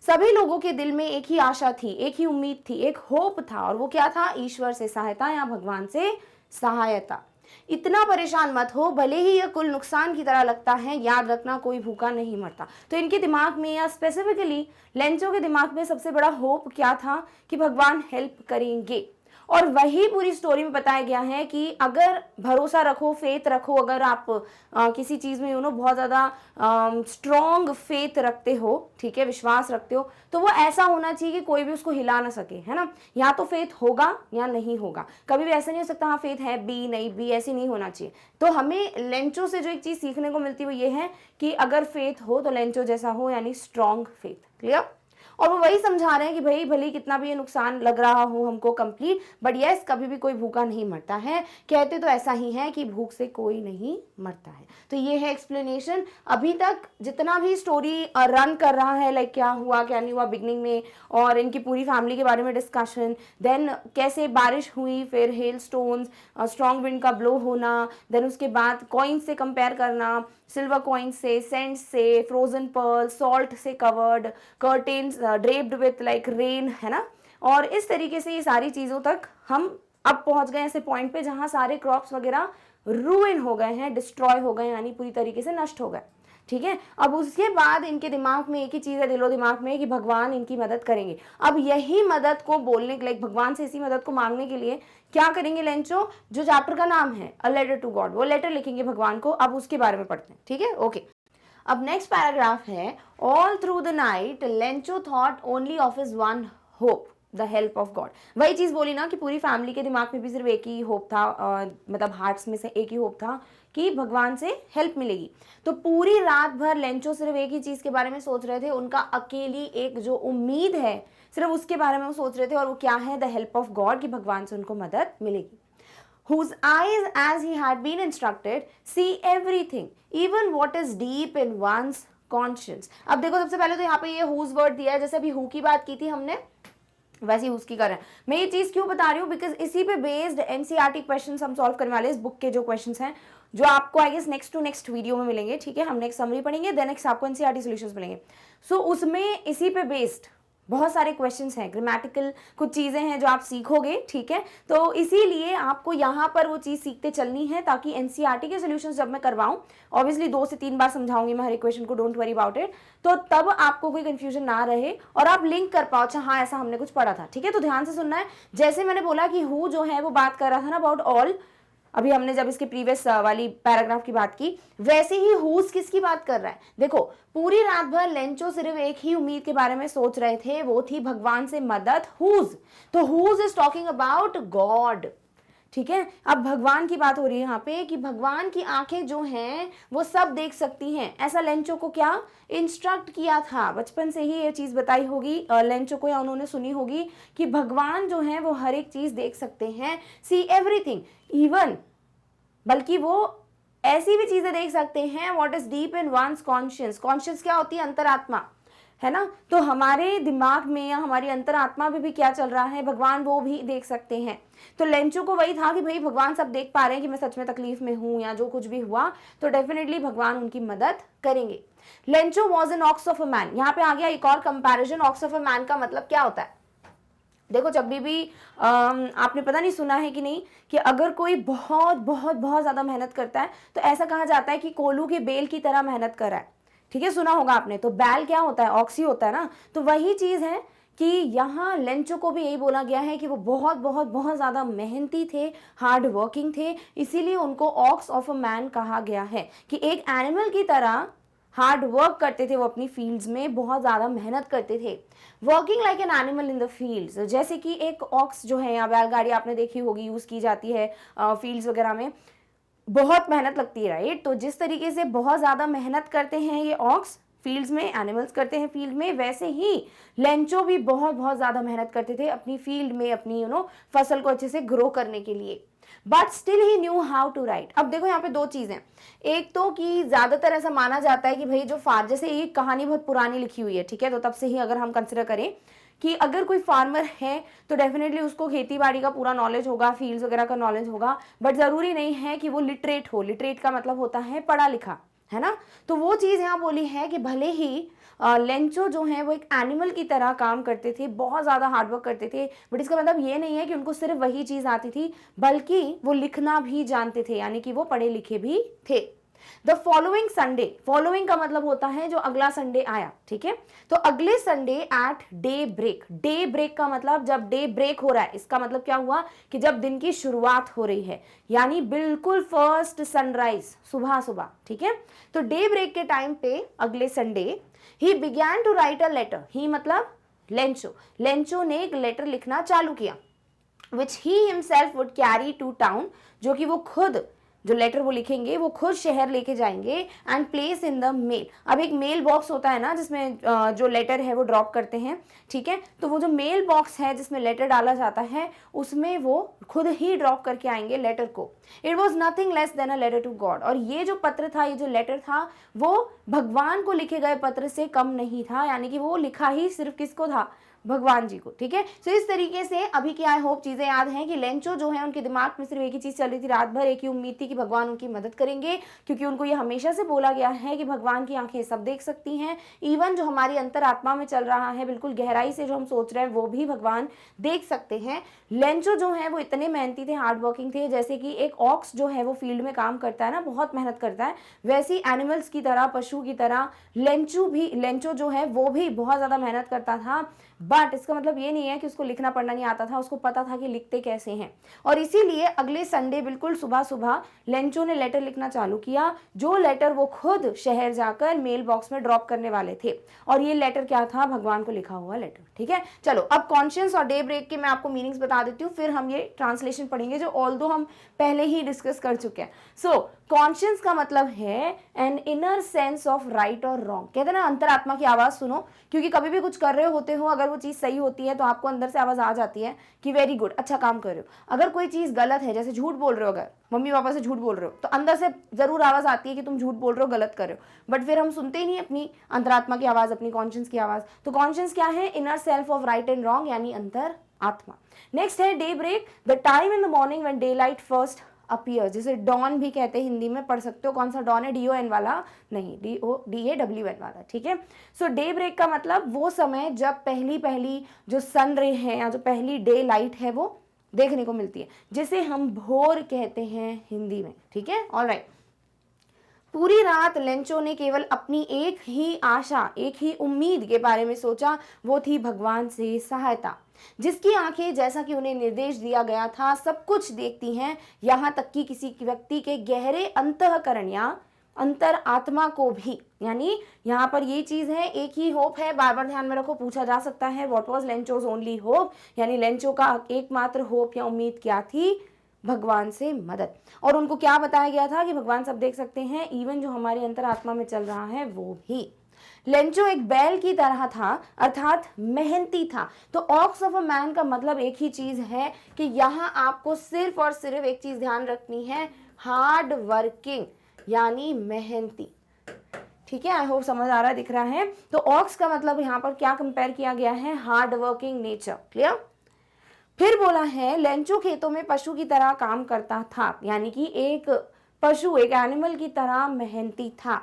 सभी लोगों के दिल में एक ही आशा थी, एक ही उम्मीद थी, एक होप था, और वो क्या था, ईश्वर से सहायता या भगवान से सहायता। इतना परेशान मत हो, भले ही यह कुल नुकसान की तरह लगता है, याद रखना कोई भूखा नहीं मरता। तो इनके दिमाग में, या स्पेसिफिकली लेंचो के दिमाग में सबसे बड़ा होप क्या था, कि भगवान हेल्प करेंगे। और वही पूरी स्टोरी में बताया गया है कि अगर भरोसा रखो, फेथ रखो, अगर आप किसी चीज़ में बहुत ज़्यादा स्ट्रॉन्ग फेथ रखते हो, ठीक है, विश्वास रखते हो, तो वो ऐसा होना चाहिए कि कोई भी उसको हिला ना सके, है ना। या तो फेथ होगा या नहीं होगा, कभी भी ऐसा नहीं हो सकता हाँ फेथ है बी नहीं बी, ऐसे नहीं होना चाहिए। तो हमें लेंचो से जो एक चीज़ सीखने को मिलती है वो ये है कि अगर फेथ हो तो लेंचो जैसा हो, यानी स्ट्रॉन्ग फेथ। क्लियर। और वो वही समझा रहे हैं कि भाई भले कितना भी ये नुकसान लग रहा हो हमको कंप्लीट, बट यस कभी भी कोई भूखा नहीं मरता है। कहते तो ऐसा ही है कि भूख से कोई नहीं मरता है। तो ये है एक्सप्लेनेशन। अभी तक जितना भी स्टोरी रन कर रहा है, लाइक क्या हुआ क्या नहीं हुआ बिगनिंग में, और इनकी पूरी फैमिली के बारे में डिस्कशन, देन कैसे बारिश हुई, फिर हेल स्टोन्स, स्ट्रॉन्ग विंड का ब्लो होना, देन उसके बाद कॉइन से कंपेयर करना, सिल्वर कॉइन से, सेंट से, फ्रोजन पर्ल, सॉल्ट से covered, curtains draped with like rain, है ना। और इस तरीके से ये सारी चीज़ों तक हम अब पहुंच गए ऐसे पॉइंट पे जहां सारे क्रॉप्स वगैरह रूइन हो गए हैं, डिस्ट्रॉय हो गए, यानी पूरी तरीके से नष्ट हो गए। ठीक है। अब उसके बाद इनके दिमाग में एक ही चीज़ है, दिलो दिमाग में, कि भगवान इनकी मदद करेंगे। अब यही मदद को बोलने के लिए, भगवान से इसी मदद को मांगने के लिए क्या करेंगे लेंचो, जो चैप्टर का नाम है अ लेटर टू गॉड, वो लेटर लिखेंगे भगवान को। अब उसके बारे में पढ़ते हैं, ठीक है, ओके। अब नेक्स्ट पैराग्राफ है, all through the night Lencho thought only of his one hope, the help of God. वही चीज़ बोली ना कि पूरी फैमिली के दिमाग में भी सिर्फ एक ही होप था, मतलब हार्ट्स में से एक ही होप था कि भगवान से हेल्प मिलेगी। तो पूरी रात भर लेंचो सिर्फ एक ही चीज़ के बारे में सोच रहे थे, उनका अकेली एक जो उम्मीद है सिर्फ उसके बारे में वो सोच रहे थे, और वो क्या है, द हेल्प ऑफ गॉड, कि भगवान से उनको मदद मिलेगी। Whose eyes, as he had been instructed, see everything, even what is deep in one's conscience। अब देखो सबसे पहले तो यहाँ पे ये whose वर्ड दिया है, जैसे अभी who की बात की थी हमने, वैसे ही उसकी कर रहे हैं। मैं ये चीज़ क्यों बता रही हूँ, बिकॉज इसी पे बेस्ड एनसीईआरटी क्वेश्चंस हम सॉल्व करने वाले हैं, इस बुक के जो क्वेश्चंस हैं, जो आपको I guess next to next video में मिलेंगे, ठीक है। हम नेक्स्ट समरी पढ़ेंगे, देन नेक्स्ट आपको एनसीईआरटी सॉल्यूशंस मिलेंगे। सो उसमें इसी पे बेस्ड बहुत सारे क्वेश्चंस हैं, ग्रामेटिकल कुछ चीज़ें हैं जो आप सीखोगे, ठीक है। तो इसीलिए आपको यहाँ पर वो चीज़ सीखते चलनी है, ताकि एनसीईआरटी के सॉल्यूशंस जब मैं करवाऊँ, ऑब्वियसली 2 से 3 बार समझाऊंगी मैं हर एक क्वेश्चन को, डोंट वरी अबाउट इट, तो तब आपको कोई कंफ्यूजन ना रहे और आप लिंक कर पाओ, अच्छा हाँ ऐसा हमने कुछ पढ़ा था, ठीक है। तो ध्यान से सुनना है। जैसे मैंने बोला कि हु जो है वो बात कर रहा था ना अबाउट ऑल, अभी हमने जब इसके प्रीवियस वाली पैराग्राफ की बात की, वैसे ही हुज किसकी बात कर रहा है। देखो पूरी रात भर लेंचो सिर्फ एक ही उम्मीद के बारे में सोच रहे थे, वो थी भगवान से मदद, हुज। तो whose is talking about God, ठीक है। अब भगवान की बात हो रही है यहाँ पे कि भगवान की आंखें जो हैं वो सब देख सकती हैं, ऐसा लेंचो को क्या इंस्ट्रक्ट किया था, बचपन से ही ये चीज़ बताई होगी लेंचो को, या उन्होंने सुनी होगी कि भगवान जो है वो हर एक चीज़ देख सकते हैं, सी एवरीथिंग, इवन बल्कि वो ऐसी भी चीज़ें देख सकते हैं what is deep in one's conscious. Conscious क्या होती है, अंतरात्मा, है ना। तो हमारे दिमाग में या हमारी अंतरात्मा में भी क्या चल रहा है, भगवान वो भी देख सकते हैं। तो लेंचो को वही था कि भाई भगवान सब देख पा रहे हैं कि मैं सच में तकलीफ में हूँ या जो कुछ भी हुआ, तो डेफिनेटली भगवान उनकी मदद करेंगे। Lencho was an ox of a man. यहाँ पे आ गया एक और comparison, ox of a man का मतलब क्या होता है। देखो जब भी आपने पता नहीं सुना है कि नहीं, कि अगर कोई बहुत बहुत बहुत ज़्यादा मेहनत करता है तो ऐसा कहा जाता है कि कोल्हू के बेल की तरह मेहनत कर रहा है, ठीक है, सुना होगा आपने। तो बैल क्या होता है, ऑक्सी होता है ना। तो वही चीज़ है कि यहाँ लेंचो को भी यही बोला गया है कि वो बहुत बहुत बहुत ज़्यादा मेहनती थे, हार्ड वर्किंग थे, इसीलिए उनको ऑक्स ऑफ अ मैन कहा गया है, कि एक एनिमल की तरह हार्ड वर्क करते थे वो, अपनी फील्ड्स में बहुत ज़्यादा मेहनत करते थे। Working like an animal in the fields, जैसे कि एक ऑक्स जो है, या बैलगाड़ी आपने देखी होगी, यूज़ की जाती है फील्ड्स वगैरह में, बहुत मेहनत लगती है, राइट। तो जिस तरीके से बहुत ज़्यादा मेहनत करते हैं ये ऑक्स फील्ड्स में, एनिमल्स करते हैं फील्ड में, वैसे ही लेंचो भी बहुत बहुत ज़्यादा मेहनत करते थे अपनी फील्ड में, अपनी फसल को अच्छे से ग्रो करने के लिए। But still he knew how to write. अब देखो यहाँ पे 2 चीज़ें, एक तो कि ज़्यादातर ऐसा माना जाता है कि भाई जो जैसे ये कहानी बहुत पुरानी लिखी हुई है, ठीक है, तो तब से ही अगर हम कंसिडर करें कि अगर कोई फार्मर है तो डेफिनेटली उसको खेती बाड़ी का पूरा नॉलेज होगा, फील्ड्स वगैरह का नॉलेज होगा, बट ज़रूरी नहीं है कि वो लिटरेट हो। लिटरेट का मतलब होता है पढ़ा लिखा, है ना। तो वो चीज़ यहाँ बोली है कि भले ही लेंचो जो है वो एक एनिमल की तरह काम करते थे, बहुत ज़्यादा हार्डवर्क करते थे, बट इसका मतलब ये नहीं है कि उनको सिर्फ वही चीज़ आती थी, बल्कि वो लिखना भी जानते थे, यानी कि वो पढ़े लिखे भी थे। द फॉलोइंग संडे, फॉलोइंग का मतलब होता है जो अगला संडे आया, ठीक है। तो अगले Sunday at day break, day break का मतलब जब डे ब्रेक हो रहा है, इसका मतलब क्या हुआ कि जब दिन की शुरुआत हो रही है, यानी बिल्कुल फर्स्ट सनराइज, सुबह सुबह, ठीक है। तो डे ब्रेक के टाइम पे अगले Sunday he began to write a letter, he मतलब लेंचो, लेंचो ने एक लेटर लिखना चालू किया, which he himself would carry to town, जो कि वो खुद, जो लेटर वो लिखेंगे वो खुद शहर लेके जाएंगे, and place in the mail. अब एक मेल बॉक्स होता है ना जिसमें जो लेटर है वो ड्रॉप करते हैं, ठीक है। तो वो जो मेल बॉक्स है जिसमें लेटर डाला जाता है उसमें वो खुद ही ड्रॉप करके आएंगे लेटर को। It was nothing less than a letter to God, और ये जो पत्र था, ये जो लेटर था, वो भगवान को लिखे गए पत्र से कम नहीं था, यानी कि वो लिखा ही सिर्फ किसको था, भगवान जी को, ठीक है। तो इस तरीके से अभी की आई होप चीजें याद हैं कि लेंचो जो है उनके दिमाग में सिर्फ एक ही चीज चल रही थी रात भर, एक ही उम्मीद थी कि भगवान उनकी मदद करेंगे, क्योंकि उनको ये हमेशा से बोला गया है कि भगवान की आंखें सब देख सकती हैं, इवन जो हमारी अंतरात्मा में चल रहा है, बिल्कुल गहराई से जो हम सोच रहे हैं वो भी भगवान देख सकते हैं। लेंचो जो है वो इतने मेहनती थे, हार्ड वर्किंग थे, जैसे कि एक ऑक्स जो है वो फील्ड में काम करता है ना, बहुत मेहनत करता है, वैसी एनिमल्स की तरह, पशु की तरह लेंचो जो है वो भी बहुत ज्यादा मेहनत करता था। बट इसका मतलब ये नहीं है कि उसको लिखना पढ़ना नहीं आता था, उसको पता था कि लिखते कैसे हैं, और इसीलिए अगले संडे बिल्कुल सुबह सुबह लेंचो ने लेटर लिखना चालू किया, जो लेटर वो खुद शहर जाकर मेल बॉक्स में ड्रॉप करने वाले थे, और ये लेटर क्या था, भगवान को लिखा हुआ लेटर, ठीक है। चलो अब कॉन्शियस और डे ब्रेक के मैं आपको मीनिंग्स बता देती हूँ, फिर हम ये ट्रांसलेशन पढ़ेंगे जो ऑल्दो हम पहले ही डिस्कस कर चुके हैं। सो कॉन्शियस का मतलब है an inner sense of right और रॉन्ग, कहते हैं ना अंतरात्मा की आवाज सुनो, क्योंकि कभी भी कुछ कर रहे होते हो, अगर वो चीज सही होती है तो आपको अंदर से आवाज आ जाती है कि वेरी गुड, अच्छा काम कर रहे हो। अगर कोई चीज गलत है, जैसे झूठ बोल रहे हो, अगर मम्मी पापा से झूठ बोल रहे हो, तो अंदर से जरूर आवाज आती है कि तुम झूठ बोल रहे हो, गलत कर रहे हो, बट फिर हम सुनते ही नहीं अपनी अंतरात्मा की आवाज, अपनी कॉन्शियस की आवाज। तो कॉन्शियस क्या है, inner self of right and wrong, यानी अंतर आत्मा। नेक्स्ट है day break, the time in the morning when day light first appear, जिसे डॉन भी कहते हैं, हिंदी में पढ़ सकते हो। कौन सा डॉन है, DON वाला नहीं, DAWN वाला, ठीक है। सो डे ब्रेक का मतलब वो समय जब पहली जो सन रे है या जो पहली डे लाइट है वो देखने को मिलती है, जिसे हम भोर कहते हैं हिंदी में, ठीक है। ऑलराइट, पूरी रात लेंचो ने केवल अपनी एक ही आशा, एक ही उम्मीद के बारे में सोचा, वो थी भगवान से सहायता, जिसकी आंखें, जैसा कि उन्हें निर्देश दिया गया था, सब कुछ देखती हैं, यहाँ तक कि किसी व्यक्ति के गहरे अंतःकरण या अंतर आत्मा को भी। यानी यहाँ पर ये चीज है, एक ही होप है, बार बार ध्यान में रखो, पूछा जा सकता है what was Lencho's only hope, यानी लेंचो का एकमात्र होप या उम्मीद क्या थी, भगवान से मदद। और उनको क्या बताया गया था कि भगवान सब देख सकते हैं, इवन जो हमारी अंतरात्मा में चल रहा है वो भी। लेंचो एक बैल की तरह था, अर्थात मेहनती था। तो ऑक्स ऑफ अ मैन का मतलब एक ही चीज है कि यहाँ आपको सिर्फ और सिर्फ एक चीज ध्यान रखनी है, हार्ड वर्किंग, यानी मेहनती, ठीक है। आई होप समझ आ रहा है, दिख रहा है। तो ऑक्स का मतलब यहाँ पर क्या कंपेयर किया गया है, हार्ड वर्किंग नेचर, क्लियर। फिर बोला है लेंचो खेतों में पशु की तरह काम करता था, यानी कि एक पशु, एक एनिमल की तरह मेहनती था,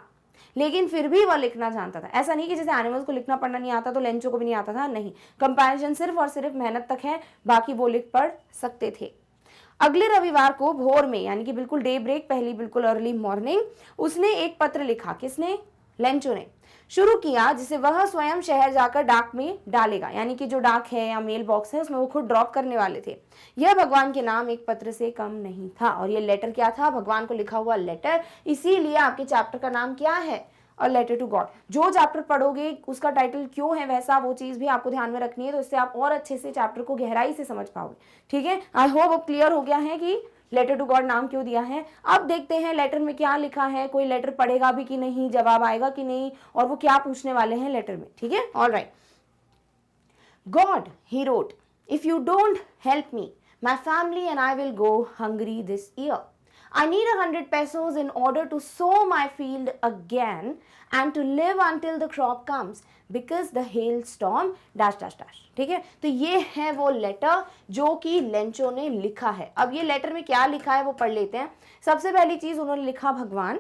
लेकिन फिर भी वह लिखना जानता था। ऐसा नहीं कि जैसे एनिमल्स को लिखना पढ़ना नहीं आता तो लेंचो को भी नहीं आता था, नहीं, कंपैरिजन सिर्फ और सिर्फ मेहनत तक है, बाकी वो लिख पढ़ सकते थे। अगले रविवार को भोर में, यानी कि बिल्कुल डे ब्रेक, पहली बिल्कुल अर्ली मॉर्निंग, उसने एक पत्र लिखा, किसने, लेंचो ने, शुरू किया, जिसे वह स्वयं शहर जाकर डाक में डालेगा, यानी कि जो डाक है या मेल बॉक्स है उसमें वो खुद ड्रॉप करने वाले थे। यह भगवान के नाम एक पत्र से कम नहीं था, और ये लेटर क्या था, भगवान को लिखा हुआ लेटर, इसीलिए आपके चैप्टर का नाम क्या है, अ लेटर टू गॉड। जो चैप्टर पढ़ोगे उसका टाइटल क्यों है वैसा, वो चीज भी आपको ध्यान में रखनी है, तो इससे आप और अच्छे से चैप्टर को गहराई से समझ पाओगे, ठीक है। आई होप अब क्लियर हो गया है कि लेटर टू गॉड नाम क्यों दिया है। अब देखते हैं लेटर में क्या लिखा है, कोई लेटर पढ़ेगा भी कि नहीं, जवाब आएगा कि नहीं, और वो क्या पूछने वाले हैं लेटर में, ठीक है। Alright, God, he wrote, if you don't help me, my family and I will go hungry this year. I need 100 pesos in order to sow my field again and to live until the crop comes because the hailstorm dash dash dash, ठीक है। तो ये है वो letter जो कि Lencho ने लिखा है। अब ये लेटर में क्या लिखा है वो पढ़ लेते हैं। सबसे पहली चीज उन्होंने लिखा भगवान,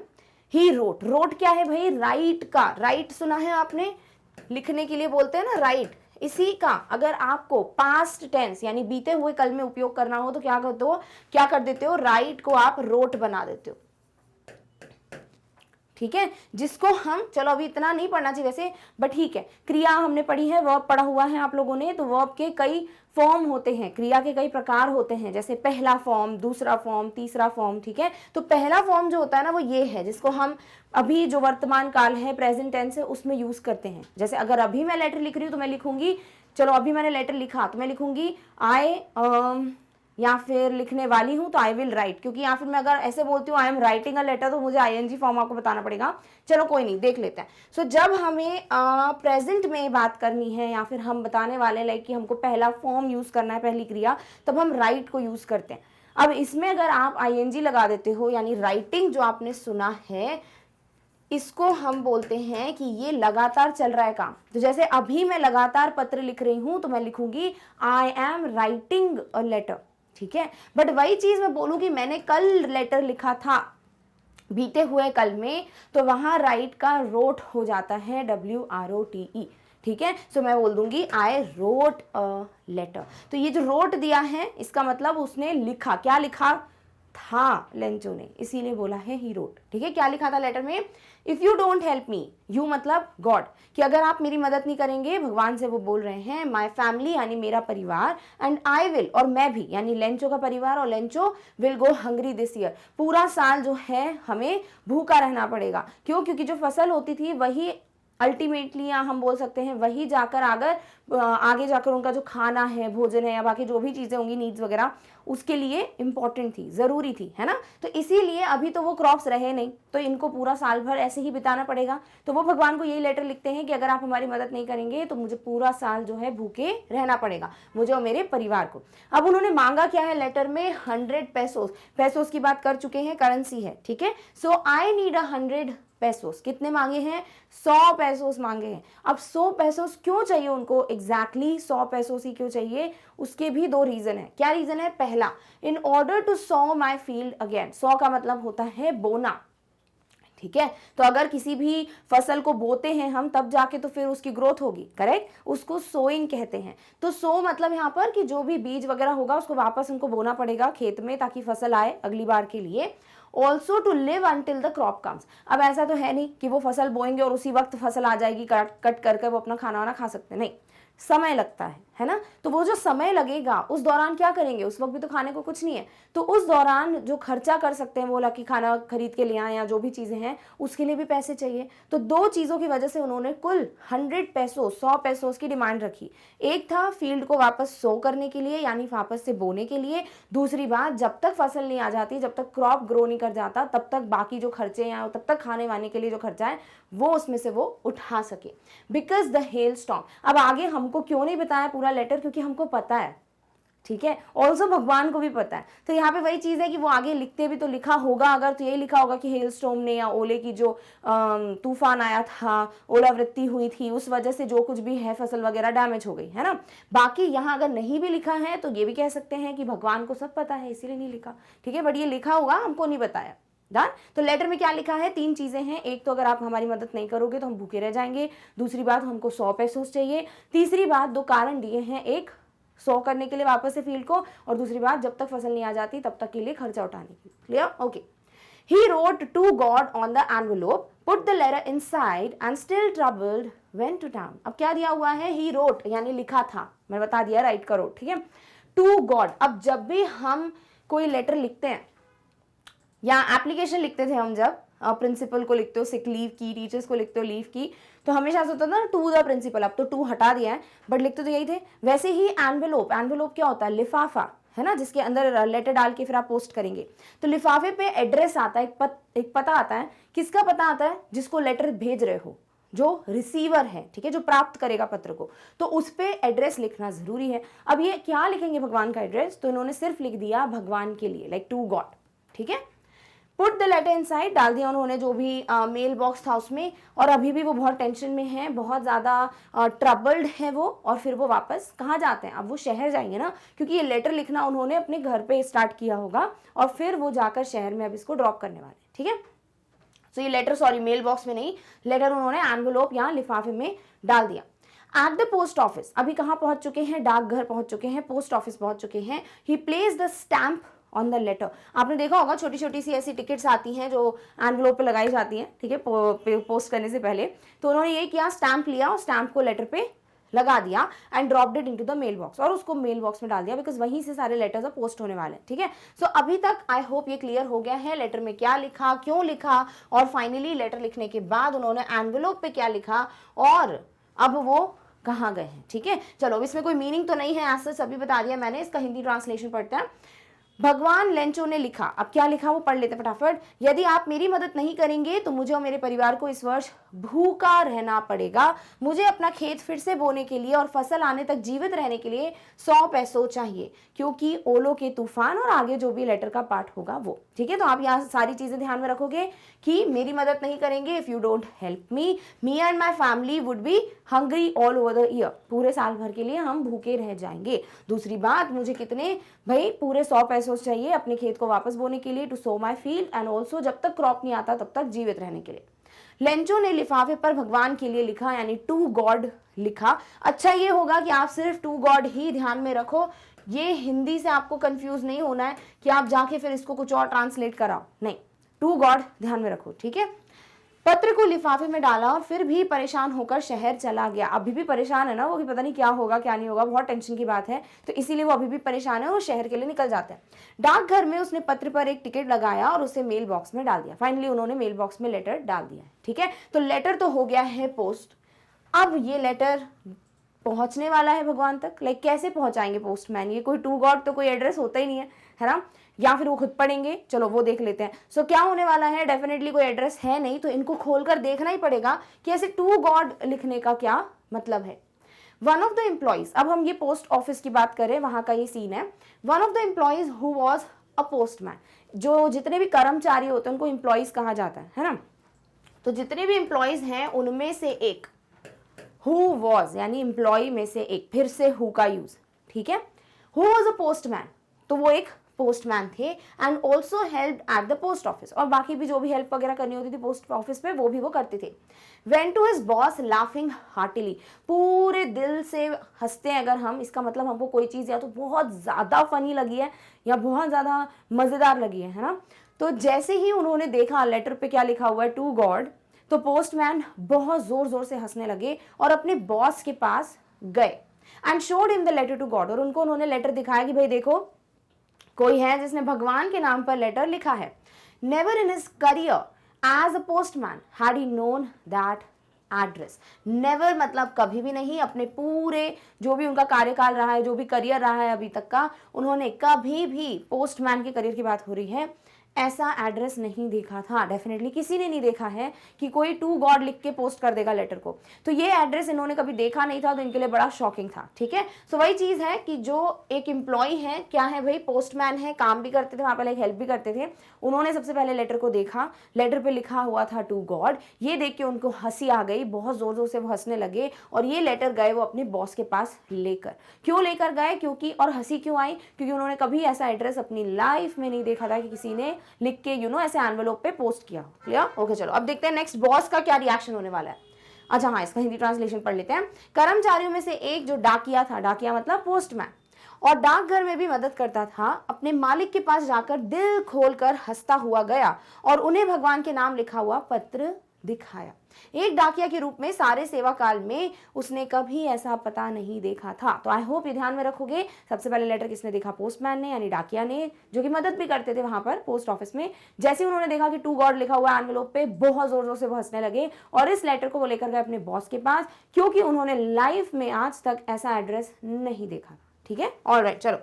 ही रोट, रोट क्या है भाई, राइट का, राइट सुना है आपने, लिखने के लिए बोलते हैं ना राइट, इसी का अगर आपको पास्ट टेंस यानी बीते हुए कल में उपयोग करना हो तो क्या करते हो, क्या कर देते हो, राइट को आप रोट बना देते हो, ठीक है, जिसको हम, चलो अभी इतना नहीं पढ़ना चाहिए वैसे, बट ठीक है, क्रिया हमने पढ़ी है, वर्ब पढ़ा हुआ है आप लोगों ने, तो वर्ब के कई फॉर्म होते हैं, क्रिया के कई प्रकार होते हैं, जैसे पहला फॉर्म, दूसरा फॉर्म, तीसरा फॉर्म, ठीक है। तो पहला फॉर्म जो होता है ना वो ये है, जिसको हम अभी जो वर्तमान काल है, प्रेजेंट टेंस है, उसमें यूज करते हैं। जैसे अगर अभी मैं लेटर लिख रही हूँ तो मैं लिखूंगी, चलो अभी मैंने लेटर लिखा तो मैं लिखूंगी आई, या फिर लिखने वाली हूं तो आई विल राइट, क्योंकि या फिर मैं अगर ऐसे बोलती हूँ I am writing a letter तो मुझे आईएनजी फॉर्म आपको बताना पड़ेगा। चलो कोई नहीं, देख लेते हैं। सो जब हमें प्रेजेंट में बात करनी है या फिर हम बताने वाले लाइक कि हमको पहला फॉर्म यूज करना है, पहली क्रिया, तब हम राइट को यूज करते हैं। अब इसमें अगर आप आईएनजी लगा देते हो, यानी राइटिंग जो आपने सुना है, इसको हम बोलते हैं कि ये लगातार चल रहा है काम। तो जैसे अभी मैं लगातार पत्र लिख रही हूं तो मैं लिखूंगी I am writing a letter, ठीक है। बट वही चीज मैं बोलूंगी मैंने कल लेटर लिखा था, बीते हुए कल में, तो वहां राइट का रोट हो जाता है, WROTE, ठीक है। सो मैं बोल दूंगी आई रोट अ लेटर। तो ये जो रोट दिया है इसका मतलब उसने लिखा, क्या लिखा था लेंचो ने, इसीलिए बोला है ही रोट, ठीक है। क्या लिखा था लेटर में, if you don't help me, you मतलब गॉड, कि अगर आप मेरी मदद नहीं करेंगे, भगवान से वो बोल रहे हैं, माई फैमिली यानी मेरा परिवार, एंड आई विल और मैं भी, यानी लेंचो का परिवार और Lencho will go hungry this year, पूरा साल जो है हमें भूखा रहना पड़ेगा। क्यों? क्योंकि जो फसल होती थी वही अल्टीमेटली, या हम बोल सकते हैं वही जाकर आगे जाकर उनका जो खाना है, भोजन है, या बाकी जो भी चीज़ें होंगी नीड्स वगैरह, उसके लिए इंपॉर्टेंट थी, ज़रूरी थी, है ना। तो इसीलिए अभी तो वो क्रॉप्स रहे नहीं, तो इनको पूरा साल भर ऐसे ही बिताना पड़ेगा। तो वो भगवान को यही लेटर लिखते हैं कि अगर आप हमारी मदद नहीं करेंगे तो मुझे पूरा साल जो है भूखे रहना पड़ेगा, मुझे और मेरे परिवार को। अब उन्होंने मांगा क्या है लेटर में, 100 पेसोस, पेसोस की बात कर चुके हैं, करेंसी है, ठीक है। सो आई नीड 100 पेसोस, कितने मांगे हैं, 100 पेसोस मांगे हैं। अब 100 पेसोस क्यों चाहिए उनको, एग्जैक्टली 100 पेसोस ही क्यों चाहिए, उसके भी 2 रीजन है। क्या रीजन है, पहला, in order to sow my field again, sow का मतलब होता है बोना, ठीक है। तो अगर किसी भी फसल को बोते हैं हम, तब जाके तो फिर उसकी ग्रोथ होगी, करेक्ट, उसको सोइंग कहते हैं। तो सो मतलब यहाँ पर कि जो भी बीज वगैरह होगा उसको वापस उनको बोना पड़ेगा खेत में, ताकि फसल आए अगली बार के लिए। Also to live until the crop comes, अब ऐसा तो है नहीं कि वो फसल बोएंगे और उसी वक्त फसल आ जाएगी, कट करके वो अपना खाना वाना खा सकते, नहीं, समय लगता है ना। तो वो जो समय लगेगा उस दौरान क्या करेंगे, उस वक्त भी तो खाने को कुछ नहीं है, तो उस दौरान जो खर्चा कर सकते हैं, बोला कि खाना खरीद के ले आए या जो भी चीज़ें हैं उसके लिए भी पैसे चाहिए। तो 2 चीज़ों की वजह से उन्होंने कुल 100 पेसो, 100 पेसोस की डिमांड रखी। एक था फील्ड को वापस सो करने के लिए, यानी वापस से बोने के लिए। दूसरी बात, जब तक फसल नहीं आ जाती, जब तक क्रॉप ग्रो नहीं कर जाता, तब तक बाकी जो खर्चे हैं, तब तक खाने वाने के लिए जो खर्चा है वो उसमें से वो उठा सके, बिकॉज द हेल स्टॉर्म। अब आगे हमको क्यों नहीं बताया पूरा लेटर, क्योंकि हमको पता है, ठीक है, ऑल्सो भगवान को भी पता है। तो यहाँ पे वही चीज़ है कि वो आगे लिखते भी तो लिखा होगा, अगर तो यही लिखा होगा कि हेल स्टॉर्म ने, या ओले की जो तूफान आया था, ओलावृष्टि हुई थी, उस वजह से जो कुछ भी है फसल वगैरह डैमेज हो गई, है ना। बाकी यहाँ अगर नहीं भी लिखा है तो ये भी कह सकते हैं कि भगवान को सब पता है इसीलिए नहीं लिखा, ठीक है, बट ये लिखा होगा, हमको नहीं बताया। डन। तो लेटर में क्या लिखा है, 3 चीजें हैं। एक तो अगर आप हमारी मदद नहीं करोगे तो हम भूखे रह जाएंगे, दूसरी बात हमको 100 पेसोस चाहिए, तीसरी बात 2 कारण दिए हैं, एक 100 करने के लिए वापस से फील्ड को, और दूसरी बात जब तक फसल नहीं आ जाती तब तक के लिए खर्चा उठाने की। Clear, okay. He wrote to God on the envelope, put the letter inside and still troubled went to town. अब क्या दिया हुआ है, he wrote यानी लिखा था, मैं बता दिया राइट करो, ठीक है, to God। अब जब भी हम कोई लेटर लिखते हैं या एप्लीकेशन लिखते थे हम, जब प्रिंसिपल को लिखते हो सिक लीव की, टीचर्स को लिखते हो लीव की, तो हमेशा ऐसा होता था ना टू द प्रिंसिपल, अब तो टू हटा दिया है, बट लिखते तो यही थे। वैसे ही एनवेलोप, एनवेलोप क्या होता है, लिफाफा, है ना, जिसके अंदर लेटर डाल के फिर आप पोस्ट करेंगे। तो लिफाफे पे एड्रेस आता है, एक पता आता है। किसका पता आता है, जिसको लेटर भेज रहे हो, जो रिसीवर है, ठीक है, जो प्राप्त करेगा पत्र को, तो उस पे एड्रेस लिखना जरूरी है। अब ये क्या लिखेंगे भगवान का एड्रेस, तो इन्होंने सिर्फ लिख दिया भगवान के लिए, लाइक टू गॉड, ठीक है। पुट द लेटर इनसाइड, डाल दिया उन्होंने जो भी मेल बॉक्स था उसमें, और अभी भी वो बहुत टेंशन में है, बहुत ज़्यादा ट्रबल्ड है वो। और फिर वो वापस कहाँ जाते हैं, अब वो शहर जाएंगे ना, क्योंकि ये लेटर लिखना उन्होंने अपने घर पे स्टार्ट किया होगा, और फिर वो जाकर शहर में अब इसको ड्रॉप करने वाले, ठीक है। तो ये लेटर, सॉरी मेल बॉक्स में नहीं, लेटर उन्होंने एनवेलोप या लिफाफे में डाल दिया। एट द पोस्ट ऑफिस, अभी कहाँ पहुंच चुके हैं, डाकघर पहुंच चुके हैं, पोस्ट ऑफिस पहुंच चुके हैं। He placed the stamp on the letter. आपने देखा होगा छोटी छोटी सी ऐसी टिकट्स आती हैं जो एनवलप पे लगाई जाती हैं, ठीक है, पोस्ट करने से पहले। तो उन्होंने ये किया, स्टैंप लिया और स्टैंप को लेटर पे लगा दिया and dropped it into the mail box, और उसको मेल बॉक्स में डाल दिया, बिकॉज वहीं से सारे लेटर्स पोस्ट होने वाले हैं, ठीक है। सो अभी तक आई होप ये क्लियर हो गया है, लेटर में क्या लिखा, क्यों लिखा, और फाइनली लेटर लिखने के बाद उन्होंने एनवेलोप पे क्या लिखा, और अब वो कहाँ गए हैं, ठीक है। चलो, इसमें कोई मीनिंग तो नहीं है, ऐसा सभी बता दिया मैंने। इसका हिंदी ट्रांसलेशन पढ़ते हैं। भगवान लेंचो ने लिखा, अब क्या लिखा वो पढ़ लेते फटाफट। यदि आप मेरी मदद नहीं करेंगे तो मुझे और मेरे परिवार को इस वर्ष भूखा रहना पड़ेगा। मुझे अपना खेत फिर से बोने के लिए और फसल आने तक जीवित रहने के लिए 100 पैसों चाहिए, क्योंकि ओलो के तूफान, और आगे जो भी लेटर का पार्ट होगा वो, ठीक है। तो आप यहाँ सारी चीजें ध्यान में रखोगे कि मेरी मदद नहीं करेंगे, if you don't help me and my family would be hungry all over the year, पूरे साल भर के लिए हम भूखे रह जाएंगे। दूसरी बात, मुझे कितने भाई पूरे 100 पैसों चाहिए अपने खेत को वापस बोने के लिए, to sow my field, and also जब तक क्रॉप नहीं आता तब तक जीवित रहने के लिए। लेंचो ने लिफाफे पर भगवान के लिए लिखा, यानी टू गॉड लिखा। अच्छा ये होगा कि आप सिर्फ टू गॉड ही ध्यान में रखो, ये हिंदी से आपको कंफ्यूज नहीं होना है कि आप जाके फिर इसको कुछ और ट्रांसलेट कराओ, नहीं, टू गॉड ध्यान में रखो, ठीक है। पत्र को लिफाफे में डाला और फिर भी परेशान होकर शहर चला गया। अभी भी परेशान है ना वो, कि पता नहीं क्या होगा क्या नहीं होगा, बहुत टेंशन की बात है, तो इसीलिए वो अभी भी परेशान है और शहर के लिए निकल जाते हैं। डाकघर में उसने पत्र पर एक टिकट लगाया और उसे मेल बॉक्स में डाल दिया। फाइनली उन्होंने मेल बॉक्स में लेटर डाल दिया, ठीक है। तो लेटर तो हो गया है पोस्ट। अब ये लेटर पहुंचने वाला है भगवान तक, लाइक कैसे पहुंचाएंगे पोस्टमैन, ये कोई टू गॉड तो कोई एड्रेस होता ही नहीं है ना, या फिर वो खुद पढ़ेंगे, चलो वो देख लेते हैं। सो क्या होने वाला है, डेफिनेटली कोई एड्रेस है नहीं, तो इनको खोलकर देखना ही पड़ेगा कि ऐसे टू गॉड लिखने का क्या मतलब है। वन ऑफ द एम्प्लॉइज, अब हम ये पोस्ट ऑफिस की बात करें, वहां का ये सीन है। One of the employees who was a postman, जो जितने भी कर्मचारी होते हैं उनको एम्प्लॉइज कहा जाता है ना, तो जितने भी एम्प्लॉइज हैं उनमें से एक, हु वॉज यानी एम्प्लॉय में से एक, फिर से हु का यूज, ठीक है। हु वॉज अ पोस्टमैन, तो वो एक पोस्टमैन थे, and also help at the post office, और बाकी भी जो भी हेल्प वगैरह करनी होती थी पोस्ट ऑफिस पे वो भी वो करते थे। Went to his boss laughing heartily, पूरे दिल से हंसते हैं अगर हम, इसका मतलब हमको कोई चीज़ या तो बहुत ज़्यादा फनी लगी है या बहुत ज़्यादा मज़ेदार लगी है ना। तो जैसे ही उन्होंने देखा लेटर पे क्या लिखा हुआ है, टू गॉड, तो पोस्टमैन बहुत जोर जोर से हंसने लगे और अपने बॉस के पास गए and showed him the letter to God, और उनको उन्होंने लेटर दिखाया कि भाई देखो कोई है जिसने भगवान के नाम पर लेटर लिखा है। Never in his career as a postman had he known that address. Never मतलब कभी भी नहीं, अपने पूरे जो भी उनका कार्यकाल रहा है, जो भी करियर रहा है अभी तक का, उन्होंने कभी भी, पोस्टमैन के करियर की बात हो रही है, ऐसा एड्रेस नहीं देखा था। डेफिनेटली किसी ने नहीं देखा है कि कोई टू गॉड लिख के पोस्ट कर देगा लेटर को, तो ये एड्रेस इन्होंने कभी देखा नहीं था, तो इनके लिए बड़ा शॉकिंग था, ठीक है। सो वही चीज़ है कि जो एक एम्प्लॉय है, क्या है भाई, पोस्टमैन है, काम भी करते थे वहाँ पे, लाइक हेल्प भी करते थे। उन्होंने सबसे पहले लेटर को देखा, लेटर पे लिखा हुआ था टू गॉड, ये देख के उनको हंसी आ गई, बहुत जोर जोर से वो हंसने लगे, और ये लेटर गए वो अपने बॉस के पास लेकर। क्यों लेकर गए, क्योंकि, और हंसी क्यों आई, क्योंकि उन्होंने कभी ऐसा एड्रेस अपनी लाइफ में नहीं देखा था कि किसी ने लिख के ऐसे एनवेलोप पे पोस्ट किया। Clear, okay. चलो अब देखते हैं नेक्स्ट बॉस का क्या रिएक्शन होने वाला है। अच्छा हाँ, इसका हिंदी ट्रांसलेशन पढ़ लेते हैं। कर्मचारियों में से एक जो डाकिया था, डाकिया मतलब पोस्टमैन, और डाकघर में भी मदद करता था, अपने मालिक के पास जाकर दिल खोलकर हंसता हुआ गया और उन्हें भगवान के नाम लिखा हुआ पत्र दिखाया। एक डाकिया के रूप में सारे सेवा काल में उसने कभी ऐसा पता नहीं देखा था। तो आई होप ये ध्यान में रखोगे। सबसे पहले लेटर किसने देखा, पोस्टमैन ने, यानी डाकिया ने, जो कि मदद भी करते थे वहां पर पोस्ट ऑफिस में। जैसे उन्होंने देखा कि टू गॉड लिखा हुआ एनवेलोप पे, बहुत जोर जोर से वो हंसने लगे और इस लेटर को वो लेकर गए अपने बॉस के पास, क्योंकि उन्होंने लाइफ में आज तक ऐसा एड्रेस नहीं देखा था, ठीक है। ऑलराइट, चलो।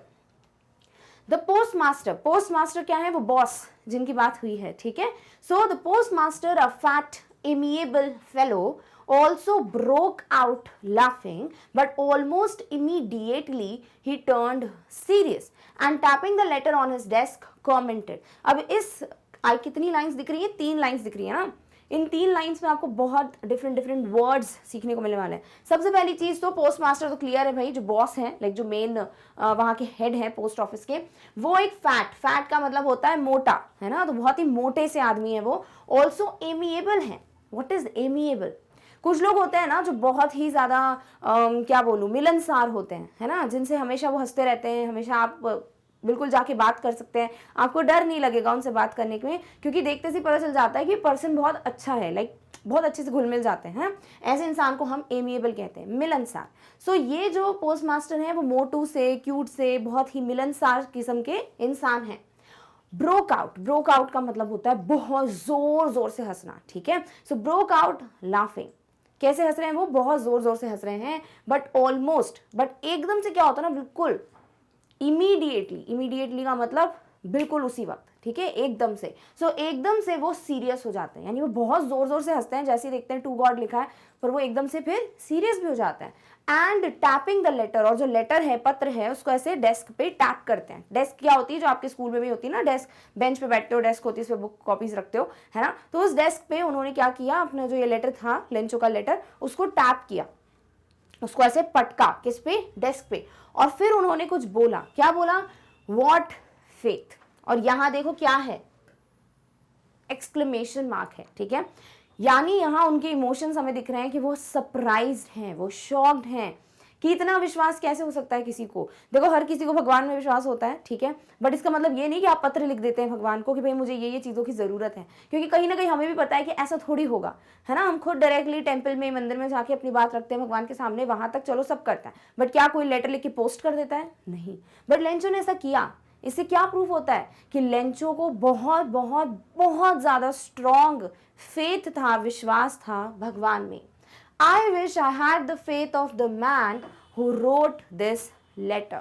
The post master, post master क्या है, वो बॉस जिनकी बात हुई है, ठीक है। So the post master, a fat amiable fellow, also broke out laughing, but almost immediately he turned serious and tapping the letter on his desk commented। अब इस कितनी लाइंस दिख रही है, 3 लाइंस दिख रही है ना। इन 3 लाइंस में आपको बहुत डिफरेंट वर्ड्स सीखने को मिलने वाले हैं। सबसे पहली चीज तो पोस्ट मास्टर तो क्लियर है भाई, जो बॉस है, लाइक जो मेन वहाँ के हेड है पोस्ट ऑफिस के, वो एक फैट का मतलब होता है मोटा, है ना, तो बहुत ही मोटे से आदमी है वो। ऑल्सो एमिएबल है। What is amiable? कुछ लोग होते हैं ना जो बहुत ही ज़्यादा क्या बोलूँ, मिलनसार होते हैं, है ना, जिनसे हमेशा वो हंसते रहते हैं, हमेशा आप बिल्कुल जाके बात कर सकते हैं, आपको डर नहीं लगेगा उनसे बात करने में, क्योंकि देखते से पता चल जाता है कि पर्सन बहुत अच्छा है, लाइक बहुत अच्छे से घुल मिल जाते हैं। ऐसे इंसान को हम एमिएबल कहते हैं, मिलनसार। सो ये जो पोस्ट मास्टर है वो मोटू से, क्यूट से, बहुत ही मिलनसार किस्म के इंसान हैं। ब्रोक आउट, ब्रोक आउट का मतलब होता है बहुत जोर जोर से हंसना, ठीक है। सो ब्रोक आउट लाफिंग, कैसे हंस रहे हैं वो, बहुत जोर जोर से हंस रहे हैं, बट ऑलमोस्ट, बट एकदम से क्या होता है ना, बिल्कुल इमीडिएटली, इमीडिएटली का मतलब बिल्कुल उसी वक्त, ठीक है, एकदम से। सो एकदम से वो सीरियस हो जाते हैं, यानी वो बहुत जोर जोर से हंसते हैं, जैसे देखते हैं टू गॉड लिखा है, पर वो एकदम से फिर सीरियस भी हो जाते हैं। एंड टैपिंग द लेटर, और जो लेटर है, पत्र है, उसको ऐसे डेस्क पे टैप करते हैं। डेस्क क्या होती है, जो आपके स्कूल में भी होती है ना, डेस्क, बेंच पे बैठते हो, डेस्क होती है, इस पे बुक कॉपीज रखते हो, है ना। तो उस डेस्क पे उन्होंने क्या किया, अपना जो ये लेटर था, लेंचो का लेटर, उसको टैप किया, उसको ऐसे पटका, किस पे, डेस्क पे, और फिर उन्होंने कुछ बोला। क्या बोला, व्हाट फेथ, और यहां देखो क्या है, एक्सक्लेमेशन मार्क है, ठीक है। यानी यहां उनके इमोशंस हमें दिख रहे हैं कि वो सरप्राइज्ड हैं, वो शॉक्ड हैं कि इतना विश्वास कैसे हो सकता है किसी को। देखो हर किसी को भगवान में विश्वास होता है, ठीक है, बट इसका मतलब ये नहीं कि आप पत्र लिख देते हैं भगवान को कि भाई मुझे ये चीज़ों की ज़रूरत है, क्योंकि कहीं ना कहीं हमें भी पता है कि ऐसा थोड़ी होगा, है ना। हम खुद डायरेक्टली टेम्पल में, मंदिर में जाके अपनी बात रखते हैं भगवान के सामने, वहां तक चलो सब करता है, बट क्या कोई लेटर लिख के पोस्ट कर देता है, नहीं। बट लेंचो ने ऐसा किया। इससे क्या प्रूफ होता है कि लेंचो को बहुत बहुत बहुत ज़्यादा स्ट्रॉन्ग फेथ था, विश्वास था भगवान में। I wish I had the faith of the man who wrote this letter.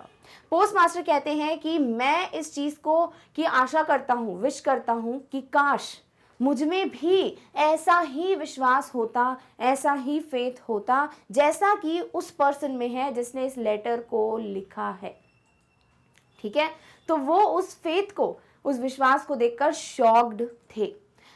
Post master कहते हैं कि मैं इस चीज को की आशा करता हूँ, विश करता हूँ कि काश मुझ में भी ऐसा ही विश्वास होता, ऐसा ही फेथ होता, जैसा कि उस पर्सन में है जिसने इस लेटर को लिखा है, ठीक है। तो वो उस फेथ को, उस विश्वास को देखकर शॉक्ड थे।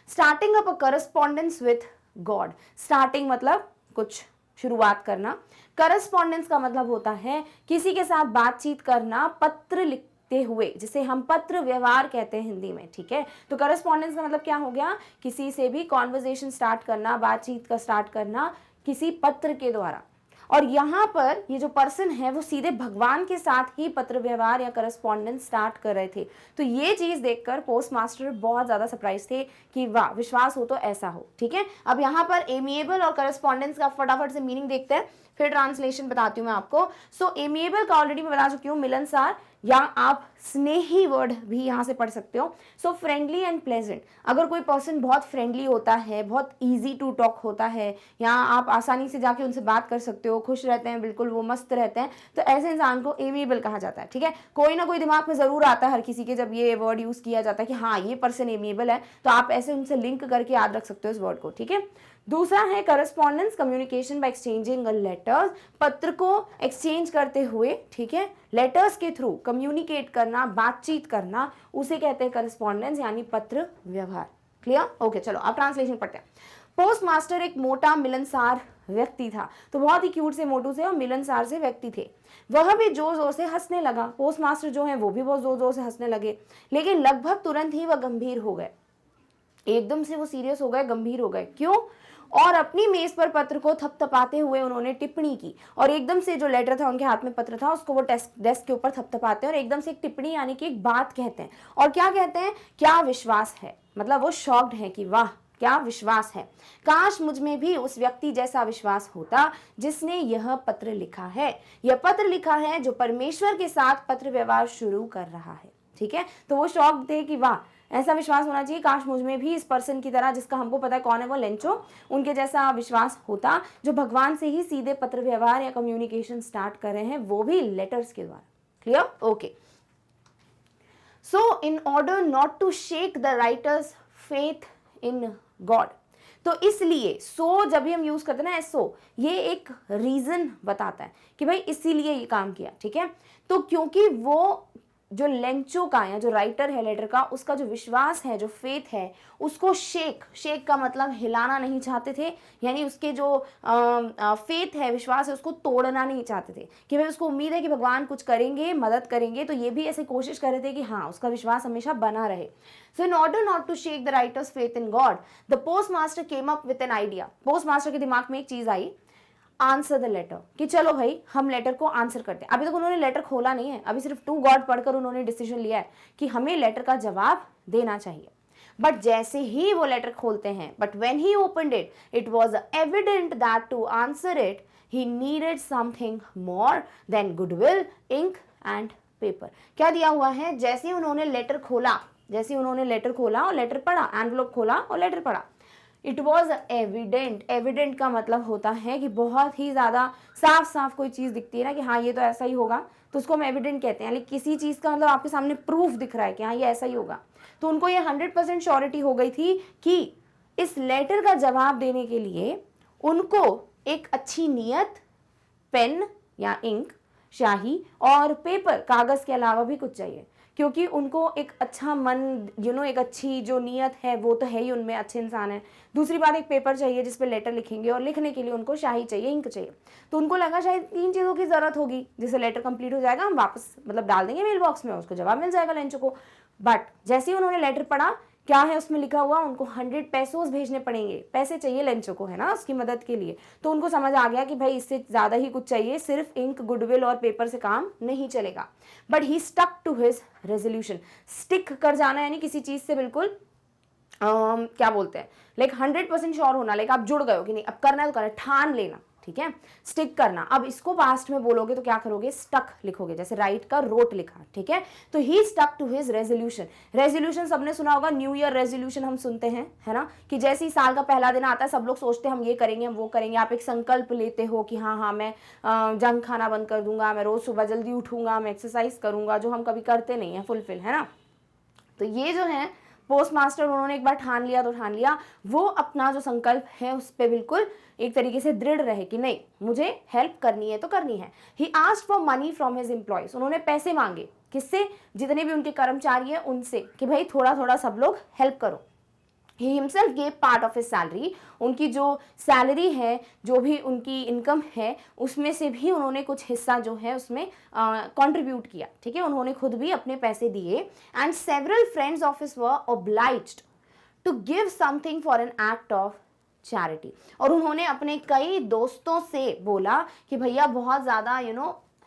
Starting up a correspondence with God, starting मतलब कुछ शुरुआत करना, करस्पॉन्डेंस का मतलब होता है किसी के साथ बातचीत करना, पत्र लिखते हुए, जिसे हम पत्र व्यवहार कहते हैं हिंदी में, ठीक है। तो करस्पॉन्डेंस का मतलब क्या हो गया, किसी से भी कॉन्वर्जेशन स्टार्ट करना, बातचीत का स्टार्ट करना किसी पत्र के द्वारा। और यहाँ पर ये जो पर्सन है वो सीधे भगवान के साथ ही पत्र व्यवहार या करस्पॉन्डेंस स्टार्ट कर रहे थे। तो ये चीज देखकर पोस्ट मास्टर बहुत ज्यादा सरप्राइज थे कि वाह, विश्वास हो तो ऐसा हो, ठीक है। अब यहाँ पर एमिएबल और करस्पॉन्डेंस का फटाफट से मीनिंग देखते हैं, फिर ट्रांसलेशन बताती हूँ मैं आपको। सो एमिएबल का ऑलरेडी मैं बता चुकी हूँ, मिलनसार, या आप स्नेही वर्ड भी यहाँ से पढ़ सकते हो। सो फ्रेंडली एंड प्लेजेंट, अगर कोई पर्सन बहुत फ्रेंडली होता है, बहुत इजी टू टॉक होता है, या आप आसानी से जाके उनसे बात कर सकते हो, खुश रहते हैं, बिल्कुल वो मस्त रहते हैं, तो ऐसे इंसान को एमिएबल कहा जाता है, ठीक है। कोई ना कोई दिमाग में जरूर आता है हर किसी के, जब ये वर्ड यूज किया जाता है कि हाँ ये पर्सन एमिएबल है, तो आप ऐसे उनसे लिंक करके याद रख सकते हो इस वर्ड को, ठीक है। दूसरा है correspondence, communication bye exchanging letters, पत्र को एक्सचेंज करते हुए, ठीक है, लेटर्स के थ्रू कम्युनिकेट करना, बातचीत करना, उसे कहते हैं करस्पॉन्डेंस, यानी पत्र व्यवहार। क्लियर, ओके, चलो अब ट्रांसलेशन पढ़ते हैं। पोस्ट मास्टर एक मोटा मिलनसार व्यक्ति था, तो बहुत ही क्यूट से मोटू से और मिलनसार से व्यक्ति थे। वह भी जोर जोर से हंसने लगा, पोस्ट मास्टर जो है वो भी बहुत जोर जोर से हंसने लगे, लेकिन लगभग तुरंत ही वह गंभीर हो गए, एकदम से वो सीरियस हो गए, गंभीर हो गए। क्यों? और अपनी मेज पर पत्र को थपथपाते हुए उन्होंने टिप्पणी की, और एकदम से जो लेटर था उनके हाथ में, पत्र था, उसको वो डेस्क के ऊपर थपथपाते हैं और एकदम से एक टिप्पणी यानी कि एक बात कहते हैं। और क्या कहते हैं? क्या विश्वास है, मतलब वो शॉक्ड है कि वाह क्या विश्वास है, काश मुझ में भी उस व्यक्ति जैसा विश्वास होता जिसने यह पत्र लिखा है। यह पत्र लिखा है जो परमेश्वर के साथ पत्र व्यवहार शुरू कर रहा है, ठीक है। तो वो शॉक्ड थे कि वाह, ऐसा विश्वास होना चाहिए, काश मुझ में भी इस पर्सन की तरह, जिसका हमको पता है कौन है वो, लेंचो, उनके जैसा विश्वास होता, जो भगवान से ही सीधे पत्र व्यवहार या कम्युनिकेशन स्टार्ट कर रहे हैं, वो भी लेटर्स के द्वारा। Clear, okay. So in order not to shake the writer's faith in God, तो इसलिए जब भी हम यूज करते हैं ना ये एक रीजन बताता है कि भाई इसीलिए ये काम किया, ठीक है। तो क्योंकि वो जो लेंचो का या जो राइटर है लेटर का, उसका जो विश्वास है, जो फेथ है, उसको शेक का मतलब हिलाना नहीं चाहते थे, यानी उसके जो फेथ है, विश्वास है, उसको तोड़ना नहीं चाहते थे कि भाई उसको उम्मीद है कि भगवान कुछ करेंगे, मदद करेंगे, तो ये भी ऐसे कोशिश कर रहे थे कि हाँ उसका विश्वास हमेशा बना रहे। So in order not to shake the writer's faith in God, the post master came up with an idea, post master के दिमाग में एक चीज आई, आंसर द लेटर, कि चलो भाई हम लेटर को आंसर करते हैं। अभी तक उन्होंने लेटर खोला नहीं है, अभी सिर्फ टू गॉड पढ़कर उन्होंने डिसीजन लिया है कि हमें लेटर का जवाब देना चाहिए। बट जैसे ही वो लेटर खोलते हैं, but when he opened it, it was evident that to answer it he needed something more than goodwill, ink and paper. क्या दिया हुआ है, जैसे ही उन्होंने लेटर खोला, जैसे ही उन्होंने लेटर खोला और लेटर पढ़ा, एनवलप खोला और लेटर पढ़ा, इट वॉज एविडेंट। एविडेंट का मतलब होता है कि बहुत ही ज़्यादा साफ साफ कोई चीज़ दिखती है ना कि हाँ ये तो ऐसा ही होगा, तो उसको हम एविडेंट कहते हैं। लेकिन किसी चीज़ का मतलब आपके सामने प्रूफ दिख रहा है कि हाँ ये ऐसा ही होगा। तो उनको ये 100% श्योरिटी हो गई थी कि इस लेटर का जवाब देने के लिए उनको एक अच्छी नीयत, पेन या इंक, स्याही और पेपर, कागज़ के अलावा भी कुछ चाहिए, क्योंकि उनको एक अच्छा मन, एक अच्छी जो नीयत है वो तो है ही, उनमें अच्छे इंसान है। दूसरी बात, एक पेपर चाहिए जिस पे लेटर लिखेंगे, और लिखने के लिए उनको स्याही चाहिए, इंक चाहिए। तो उनको लगा शायद 3 चीज़ों की ज़रूरत होगी, जिससे लेटर कंप्लीट हो जाएगा, हम वापस डाल देंगे मेल बॉक्स में, उसको जवाब मिल जाएगा लेंचो को। बट जैसे ही उन्होंने लेटर पढ़ा, क्या है उसमें लिखा हुआ, उनको 100 पेसोस भेजने पड़ेंगे, पैसे चाहिए लेंचो को, है ना, उसकी मदद के लिए। तो उनको समझ आ गया कि भाई इससे ज़्यादा ही कुछ चाहिए, सिर्फ इंक, गुडविल और पेपर से काम नहीं चलेगा। But he stuck to his resolution. Stick कर जाना यानी किसी चीज़ से बिल्कुल क्या बोलते हैं, 100% श्योर होना, आप जुड़ गए हो कि नहीं अब करना है तो करना है, ठान लेना, ठीक है, स्टिक करना। अब इसको पास्ट में बोलोगे तो क्या करोगे, स्टक लिखोगे, जैसे राइट का रोट लिखा, ठीक है। तो he stuck to his resolution. Resolution सबने सुना होगा, न्यू ईयर रेजोल्यूशन हम सुनते हैं, है ना, कि जैसे ही साल का पहला दिन आता है सब लोग सोचते हैं हम ये करेंगे, हम वो करेंगे। आप एक संकल्प लेते हो कि हाँ मैं जंक खाना बंद कर दूंगा, मैं रोज सुबह जल्दी उठूंगा, मैं एक्सरसाइज करूंगा, जो हम कभी करते नहीं है फुलफिल, है ना। तो ये जो है पोस्ट मास्टर, उन्होंने एक बार ठान लिया तो ठान लिया, वो अपना जो संकल्प है उस पर बिल्कुल एक तरीके से दृढ़ रहे कि नहीं मुझे हेल्प करनी है तो करनी है। He asked for money from his employees. उन्होंने पैसे मांगे, किससे, जितने भी उनके कर्मचारी हैं उनसे, कि भाई थोड़ा थोड़ा सब लोग हेल्प करो। He himself gave part of his salary, उनकी जो सैलरी है, जो भी उनकी इनकम है, उसमें से भी उन्होंने कुछ हिस्सा जो है उसमें कंट्रीब्यूट किया, ठीक है, उन्होंने खुद भी अपने पैसे दिए। And several friends of his were obliged to give something for an act of charity. और उन्होंने अपने कई दोस्तों से बोला कि भैया बहुत ज़्यादा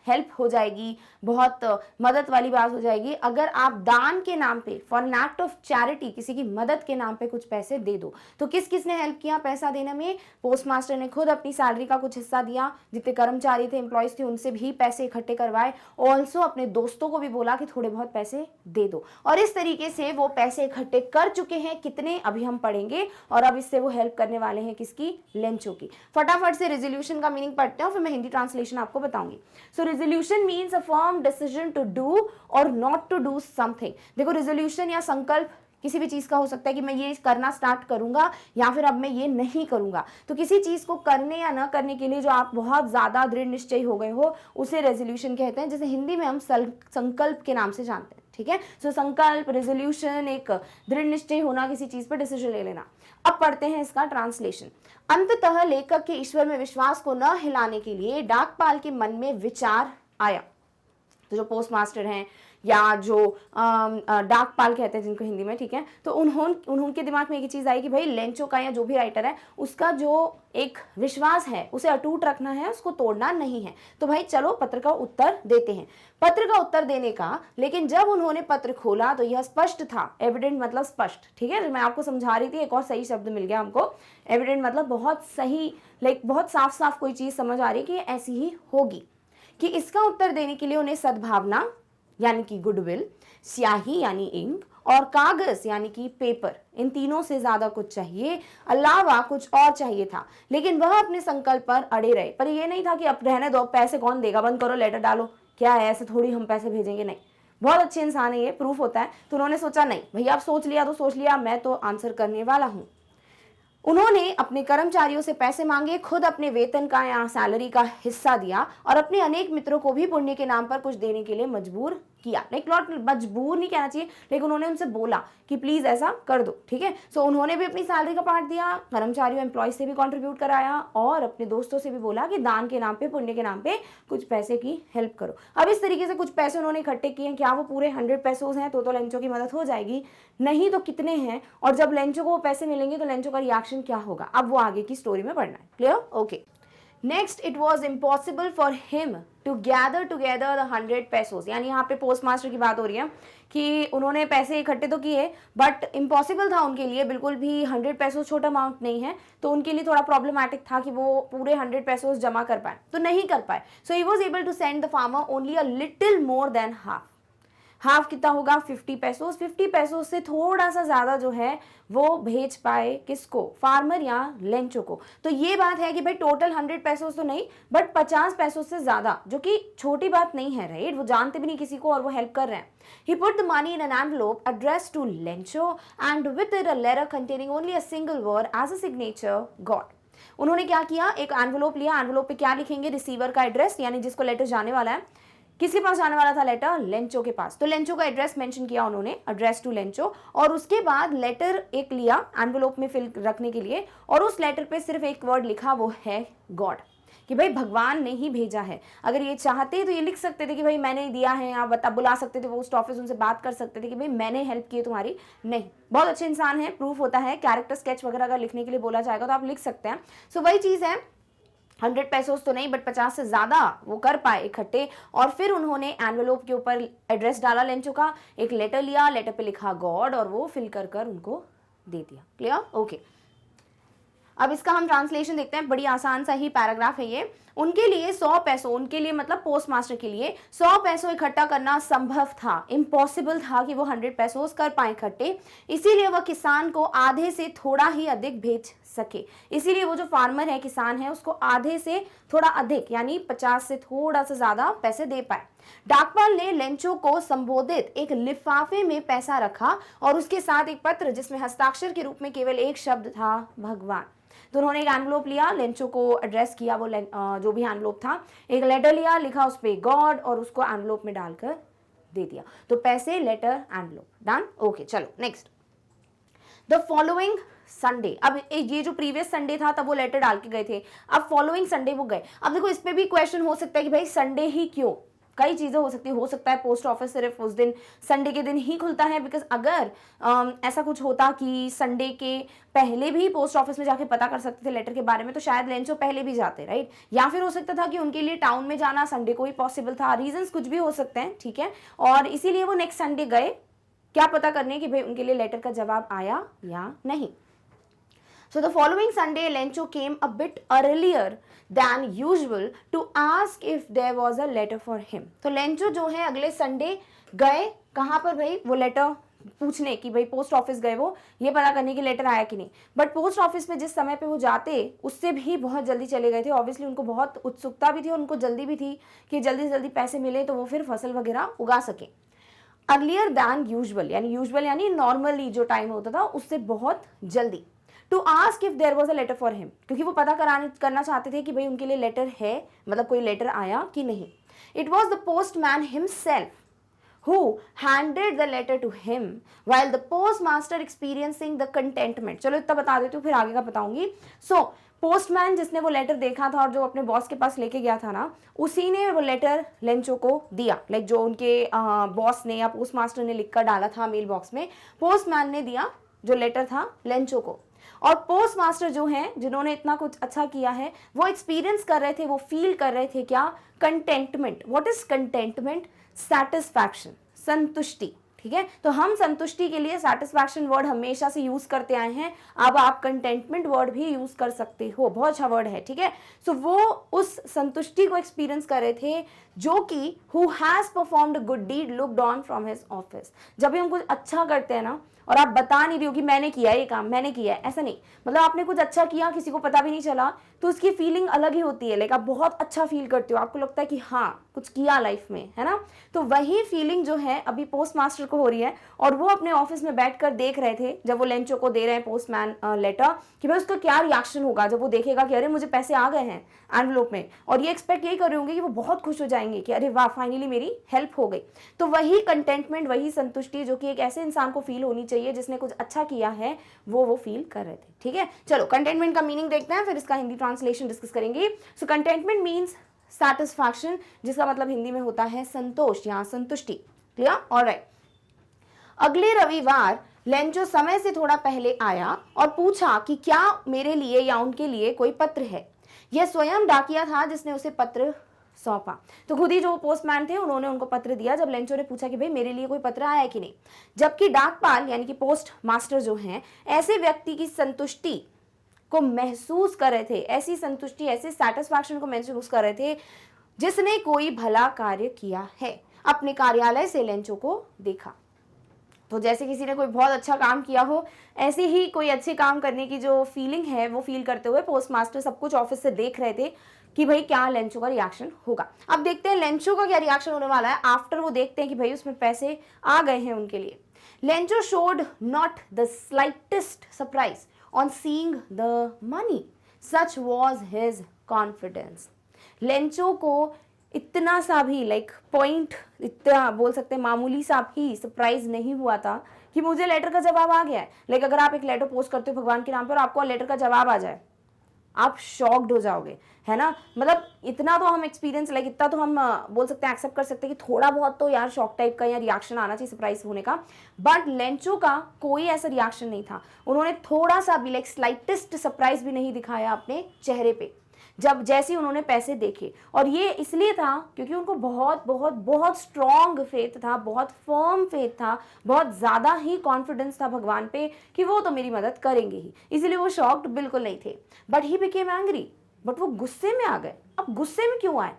हेल्प हो जाएगी, बहुत मदद वाली बात हो जाएगी अगर आप दान के नाम पे, for an act of charity, किसी की मदद के नाम पे कुछ पैसे दे दो। तो किस किस ने हेल्प किया पैसा देने में, पोस्ट मास्टर ने खुद अपनी सैलरी का कुछ हिस्सा दिया, जितने कर्मचारी थे, एम्प्लॉयज थे, उनसे भी पैसे इकट्ठे करवाए, ऑल्सो अपने दोस्तों को भी बोला कि थोड़े बहुत पैसे दे दो। और इस तरीके से वो पैसे इकट्ठे कर चुके हैं, कितने अभी हम पढ़ेंगे, और अब इससे वो हेल्प करने वाले हैं किसकी, लेंचो की। फटाफट से रेजोल्यूशन का मीनिंग पढ़ते हैं, फिर मैं हिंदी ट्रांसलेशन आपको बताऊंगी। So resolution means a firm decision to do और नॉट टू डू समथिंग। देखो रेजोल्यूशन या संकल्प किसी भी चीज का हो सकता है कि मैं ये करना स्टार्ट करूंगा या फिर अब मैं ये नहीं करूंगा। तो किसी चीज को करने या न करने के लिए जो आप बहुत ज्यादा दृढ़ निश्चय हो गए हो उसे रेजोल्यूशन कहते हैं, जैसे हिंदी में हम संकल्प के नाम से जानते हैं, ठीक है। सो संकल्प, रेजोल्यूशन, एक दृढ़ निश्चय होना, किसी चीज पर डिसीजन ले लेना। अब पढ़ते हैं इसका ट्रांसलेशन। अंततः लेखक के ईश्वर में विश्वास को न हिलाने के लिए डाकपाल के मन में विचार आया। तो जो पोस्ट मास्टर हैं या जो डाकपाल कहते हैं जिनको हिंदी में, ठीक है, तो उनके दिमाग में एक चीज़ आई कि भाई लेंचो का या जो भी राइटर है उसका जो एक विश्वास है उसे अटूट रखना है, उसको तोड़ना नहीं है। तो भाई चलो पत्र का उत्तर देते हैं। पत्र का उत्तर देने का, लेकिन जब उन्होंने पत्र खोला तो यह स्पष्ट था, एविडेंट मतलब स्पष्ट, ठीक है। मैं आपको समझा रही थी, एक और सही शब्द मिल गया हमको, एविडेंट मतलब बहुत सही, बहुत साफ साफ कोई चीज़ समझ आ रही है कि ऐसी ही होगी, कि इसका उत्तर देने के लिए उन्हें सद्भावना यानी कि गुडविल, स्याही यानी इंक और कागज यानी कि पेपर, इन तीनों से ज्यादा कुछ चाहिए, अलावा कुछ और चाहिए था। लेकिन वह अपने संकल्प पर अड़े रहे। पर ये नहीं था कि अब रहने दो, पैसे कौन देगा, बंद करो, लेटर डालो, क्या है ऐसे थोड़ी हम पैसे भेजेंगे, नहीं, बहुत अच्छे इंसान है ये, प्रूफ होता है। तो उन्होंने सोचा नहीं भैया आप सोच लिया तो सोच लिया, मैं तो आंसर करने वाला हूँ। उन्होंने अपने कर्मचारियों से पैसे मांगे, खुद अपने वेतन का या सैलरी का हिस्सा दिया और अपने अनेक मित्रों को भी पुण्य के नाम पर कुछ देने के लिए मजबूर किया। मजबूर नहीं कहना चाहिए, लेकिन उन्होंने उनसे बोला कि प्लीज ऐसा कर दो, ठीक है। सो उन्होंने भी अपनी सैलरी का पार्ट दिया, कर्मचारियों एम्प्लॉय से भी कंट्रीब्यूट कराया और अपने दोस्तों से भी बोला कि दान के नाम पे, पुण्य के नाम पे कुछ पैसे की हेल्प करो। अब इस तरीके से कुछ पैसे उन्होंने इकट्ठे किए। क्या वो पूरे 100 पेसोस हैं तो लेंचो की मदद हो जाएगी? नहीं तो कितने हैं, और जब लेंचो को वो पैसे मिलेंगे तो लेंचो का रिएक्शन क्या होगा, अब वो आगे की स्टोरी में पढ़ना है। Clear? Okay. Next, it was impossible for him to gather together the 100 pesos, यानी यहाँ पे पोस्ट मास्टर की बात हो रही है कि उन्होंने पैसे इकट्ठे तो किए बट इम्पॉसिबल था उनके लिए, बिल्कुल भी 100 pesos छोटा अमाउंट नहीं है, तो उनके लिए थोड़ा प्रॉब्लमैटिक था कि वो पूरे 100 pesos जमा कर पाए, तो नहीं कर पाए. So he was able to send the farmer only a little more than half कितना होगा 50 pesos. 50 pesos से थोड़ा सा ज़्यादा जो है वो भेज पाए किसको, फार्मर या लेंचो को. तो ये बात है कि भाई टोटल 100 pesos तो नहीं बट 50 pesos से ज़्यादा, जो कि छोटी बात नहीं है, राइट. वो जानते भी नहीं किसी को और वो हेल्प कर रहे हैं. He put the money in an envelope addressed to Lencho and with it a letter containing only a single word as a signature, God. उन्होंने क्या किया, एक एनवलोप लिया. एनवलोप पे क्या लिखेंगे, रिसीवर का एड्रेस, यानी जिसको लेटर जाने वाला है. किसके पास जाने वाला था लेटर, लेंचो के पास. तो लेंचो का एड्रेस मेंशन किया उन्होंने, एड्रेस टू लेंचो. और उसके बाद लेटर एक लिया एनवलोप में फिल रखने के लिए, और उस लेटर पे सिर्फ एक वर्ड लिखा, वो है गॉड, कि भाई भगवान ने ही भेजा है. अगर ये चाहते तो ये लिख सकते थे कि भाई मैंने दिया है, आप बुला सकते थे पोस्ट ऑफिस, उनसे बात कर सकते थे कि भाई मैंने हेल्प की है तुम्हारी. नहीं, बहुत अच्छे इंसान है, प्रूफ होता है. कैरेक्टर स्केच वगैरह अगर लिखने के लिए बोला जाएगा तो आप लिख सकते हैं. सो वही चीज़ है, 100 pesos तो नहीं बट 50 से ज़्यादा वो कर पाए इकट्ठे. और फिर उन्होंने एनवेलोप के ऊपर एड्रेस डाला लेंचो का, एक लेटर लिया, लेटर पे लिखा गॉड और वो फिल कर उनको दे दिया. Clear, okay. अब इसका हम ट्रांसलेशन देखते हैं. बड़ी आसान सा ही पैराग्राफ है ये. उनके लिए 100 पैसों, उनके लिए मतलब पोस्ट मास्टर के लिए 100 पैसों इकट्ठा करना संभव था, इम्पॉसिबल था कि वो 100 pesos कर पाए इकट्ठे. इसीलिए वह किसान को आधे से थोड़ा ही अधिक भेज सके. इसीलिए वो जो फार्मर है, किसान है, उसको आधे से थोड़ा अधिक यानी 50 से थोड़ा सा ज्यादा पैसे दे पाए. डाकपाल ने लेंचो को संबोधित एक लिफाफे में पैसा रखा और उसके साथ एक पत्र जिसमें हस्ताक्षर के रूप में केवल एक शब्द था, भगवान. तो उन्होंने एक एनवलोप लिया, लेंचो को एड्रेस किया, वो जो भी एनवलोप था, एक लेटर लिया, लिखा उस पर गॉड और उसको एनवलोप में डालकर दे दिया. तो पैसे, लेटर, एनवलोप, डन. ओके, चलो नेक्स्ट. द फॉलोइंग संडे, अब ये जो प्रीवियस संडे था तब वो लेटर डाल के गए थे, अब फॉलोइंग संडे वो गए. अब देखो इस पे भी क्वेश्चन हो सकता है कि भाई संडे ही क्यों, कई चीज़ें हो सकता है पोस्ट ऑफिस सिर्फ उस दिन संडे के दिन ही खुलता है. बिकॉज अगर ऐसा कुछ होता कि संडे के पहले भी पोस्ट ऑफिस में जाके पता कर सकते थे लेटर के बारे में, तो शायद लेंचो पहले भी जाते, राइट. या फिर हो सकता था कि उनके लिए टाउन में जाना संडे को ही पॉसिबल था. रीजंस कुछ भी हो सकते हैं, ठीक है. और इसीलिए वो नेक्स्ट संडे गए, क्या पता करने कि भाई उनके लिए लेटर का जवाब आया या नहीं. So the following Sunday, Lencho came a bit earlier than usual to ask if there was a letter for him. तो लेंचो जो है अगले संडे गए कहाँ पर भाई, वो लेटर पूछने की, भाई पोस्ट ऑफिस गए वो ये पता करने की लेटर आया कि नहीं. बट पोस्ट ऑफिस में जिस समय पे वो जाते उससे भी बहुत जल्दी चले गए थे. ऑब्वियसली उनको बहुत उत्सुकता भी थी और उनको जल्दी भी थी कि जल्दी से जल्दी पैसे मिले तो वो फिर फसल वगैरह उगा सके. अर्लियर दैन यूजुअल यानी नॉर्मली जो टाइम होता था उससे बहुत जल्दी. To ask if there was a letter for him, क्योंकि वो पता करना चाहते थे कि भाई उनके लिए लेटर है, मतलब कोई लेटर आया कि नहीं. It was the postman himself who handed the letter to him while the post master experiencing the contentment. चलो इतना बता देती हूँ, फिर आगे का बताऊंगी. सो पोस्टमैन जिसने वो लेटर देखा था और जो अपने बॉस के पास लेके गया था ना, उसी ने वो लेटर लेंचो को दिया. लाइक जो उनके बॉस ने या पोस्ट मास्टर ने लिख कर डाला था मेल बॉक्स में, पोस्टमैन ने दिया जो लेटर था लेंचो को. और पोस्ट मास्टर जो हैं जिन्होंने इतना कुछ अच्छा किया है, वो एक्सपीरियंस कर रहे थे, वो फील कर रहे थे क्या, contentment. What is contentment, satisfaction, संतुष्टि. ठीक है, तो हम संतुष्टि के लिए सेटिस्फैक्शन वर्ड हमेशा से यूज करते आए हैं. अब आप कंटेंटमेंट वर्ड भी यूज कर सकते हो, बहुत अच्छा वर्ड है. ठीक है, सो वो उस संतुष्टि को एक्सपीरियंस कर रहे थे जो कि who has performed a good deed looked on from his office. जब भी हम कुछ अच्छा करते हैं ना और आप बता नहीं रही हो कि मैंने किया ये काम, मैंने किया है, ऐसा नहीं, मतलब आपने कुछ अच्छा किया, किसी को पता भी नहीं चला, तो उसकी फीलिंग अलग ही होती है. लाइक आप बहुत अच्छा फील करते हो, आपको लगता है कि हाँ कुछ किया लाइफ में, है ना. तो वही फीलिंग जो है अभी पोस्ट मास्टर को हो रही है. और वो अपने ऑफिस में बैठकर देख रहे थे जब वो लेंचो को दे रहे हैं पोस्टमैन लेटर, कि भाई उसका क्या रिएक्शन होगा जब वो देखेगा कि अरे मुझे पैसे आ गए हैं एनवलप में. और ये एक्सपेक्ट यही कर रहे होंगे कि वो बहुत खुश हो जाएंगे कि अरे वाह फाइनली मेरी हेल्प हो गई. तो वही कंटेंटमेंट, वही संतुष्टि जो कि एक ऐसे इंसान को फील होनी चाहिए जिसने कुछ अच्छा किया है, वो फील कर रहे थे. ठीक है, चलो कंटेंटमेंट का मीनिंग देखते हैं, फिर इसका हिंदी ट्रांसलेशन डिस्कस करेंगे. सो कंटेंटमेंट मीन्स सैटिस्फैक्शन, जिसका मतलब हिंदी में होता है संतोष या संतुष्टि. Clear, alright. अगले रविवार लेंचो समय से थोड़ा पहले आया और पूछा कि क्या मेरे लिए या उनके लिए कोई पत्र है. यह स्वयं डाकिया था जिसने उसे पत्र सौंपा। तो खुद ही जो पोस्टमैन थे उन्होंने उनको पत्र दिया जब लेंचो ने पूछा कि भाई मेरे लिए कोई पत्र आया है कि नहीं। जबकि डाकपाल यानी कि पोस्ट मास्टर जो हैं ऐसे व्यक्ति की संतुष्टि को महसूस कर रहे थे, ऐसी संतुष्टि, ऐसे सेटिस्फैक्शन को महसूस कर रहे थे जिसने कोई भला कार्य किया है। अपने कार्यालय से लेंचो को देखा तो जैसे किसी ने कोई बहुत अच्छा काम किया हो, ऐसे ही कोई अच्छे काम करने की जो फीलिंग है वो फील करते हुए पोस्ट मास्टर सब कुछ ऑफिस से देख रहे थे कि भाई क्या लेंचो का रिएक्शन होगा। अब देखते हैं लेंचो का क्या रिएक्शन होने वाला है आफ्टर वो देखते हैं कि भाई उसमें पैसे आ गए हैं उनके लिए। Lencho showed not the slightest surprise on seeing the money, such was his confidence. Lencho को इतना सा भी पॉइंट, इतना बोल सकते हैं मामूली सा भी सरप्राइज नहीं हुआ था कि मुझे लेटर का जवाब आ गया है। अगर आप एक लेटर पोस्ट करते हो भगवान के नाम पे और आपको लेटर का जवाब आ जाए, आप शॉक्ड हो जाओगे, है ना। मतलब इतना तो हम एक्सपीरियंस इतना तो हम बोल सकते हैं, एक्सेप्ट कर सकते हैं कि थोड़ा बहुत तो यार शॉक टाइप का या रिएक्शन आना चाहिए सरप्राइज होने का। बट लेंचो का कोई ऐसा रिएक्शन नहीं था। उन्होंने थोड़ा सा भी स्लाइटेस्ट सरप्राइज भी नहीं दिखाया अपने चेहरे पे जब जैसे उन्होंने पैसे देखे। और ये इसलिए था क्योंकि उनको बहुत बहुत बहुत स्ट्रॉन्ग फेथ था, बहुत फर्म फेथ था, बहुत ज़्यादा ही कॉन्फिडेंस था भगवान पे कि वो तो मेरी मदद करेंगे ही, इसलिए वो शॉक्ड बिल्कुल नहीं थे। But he became angry, but वो गुस्से में आ गए। अब गुस्से में क्यों आए?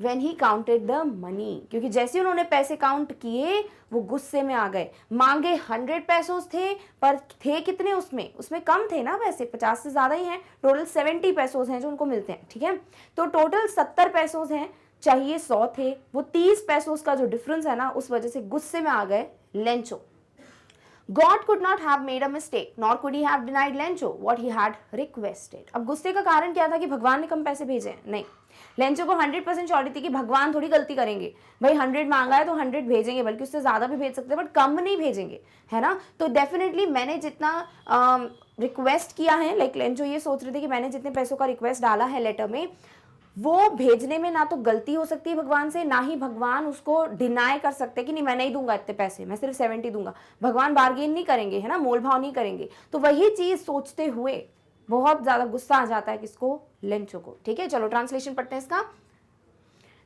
When he counted the money, क्योंकि जैसे उन्होंने पैसे काउंट किए वो गुस्से में आ गए। मांगे 100 पैसोस थे पर थे कितने उसमें कम थे ना पैसे, 50 से ज़्यादा ही हैं। टोटल 70 पैसोस हैं जो उनको मिलते हैं, ठीक है। तो टोटल 70 पैसोस हैं, चाहिए 100 थे। वो 30 पैसोस का जो डिफरेंस है ना, उस वजह से गुस्से में आ गए Lencho. God could not have made a mistake, nor could he have denied Lencho what he had requested. अब गुस्से का कारण क्या था कि भगवान ने कम पैसे भेजे हैं? नहीं, लेंचो को 100% श्योरिटी थी कि भगवान थोड़ी गलती करेंगे। भाई 100 मांगा है तो 100 भेजेंगे, बल्कि उससे ज़्यादा भी भेज सकते हैं, बट कम नहीं भेजेंगे, है ना। तो डेफिनेटली मैंने जितना रिक्वेस्ट किया है, लेंचो ये सोच रहे थे कि मैंने जितने पैसों का रिक्वेस्ट डाला है लेटर में, वो भेजने में ना तो गलती हो सकती है भगवान से, ना ही भगवान उसको डिनाई कर सकते कि नहीं मैं नहीं दूंगा इतने पैसे, मैं सिर्फ 70 दूंगा। भगवान बार्गेन नहीं करेंगे, है ना, मोल भाव नहीं करेंगे। तो वही चीज सोचते हुए बहुत ज्यादा गुस्सा आ जाता है किसको? लेंचो को। ठीक है, चलो ट्रांसलेशन पढ़ते हैं इसका।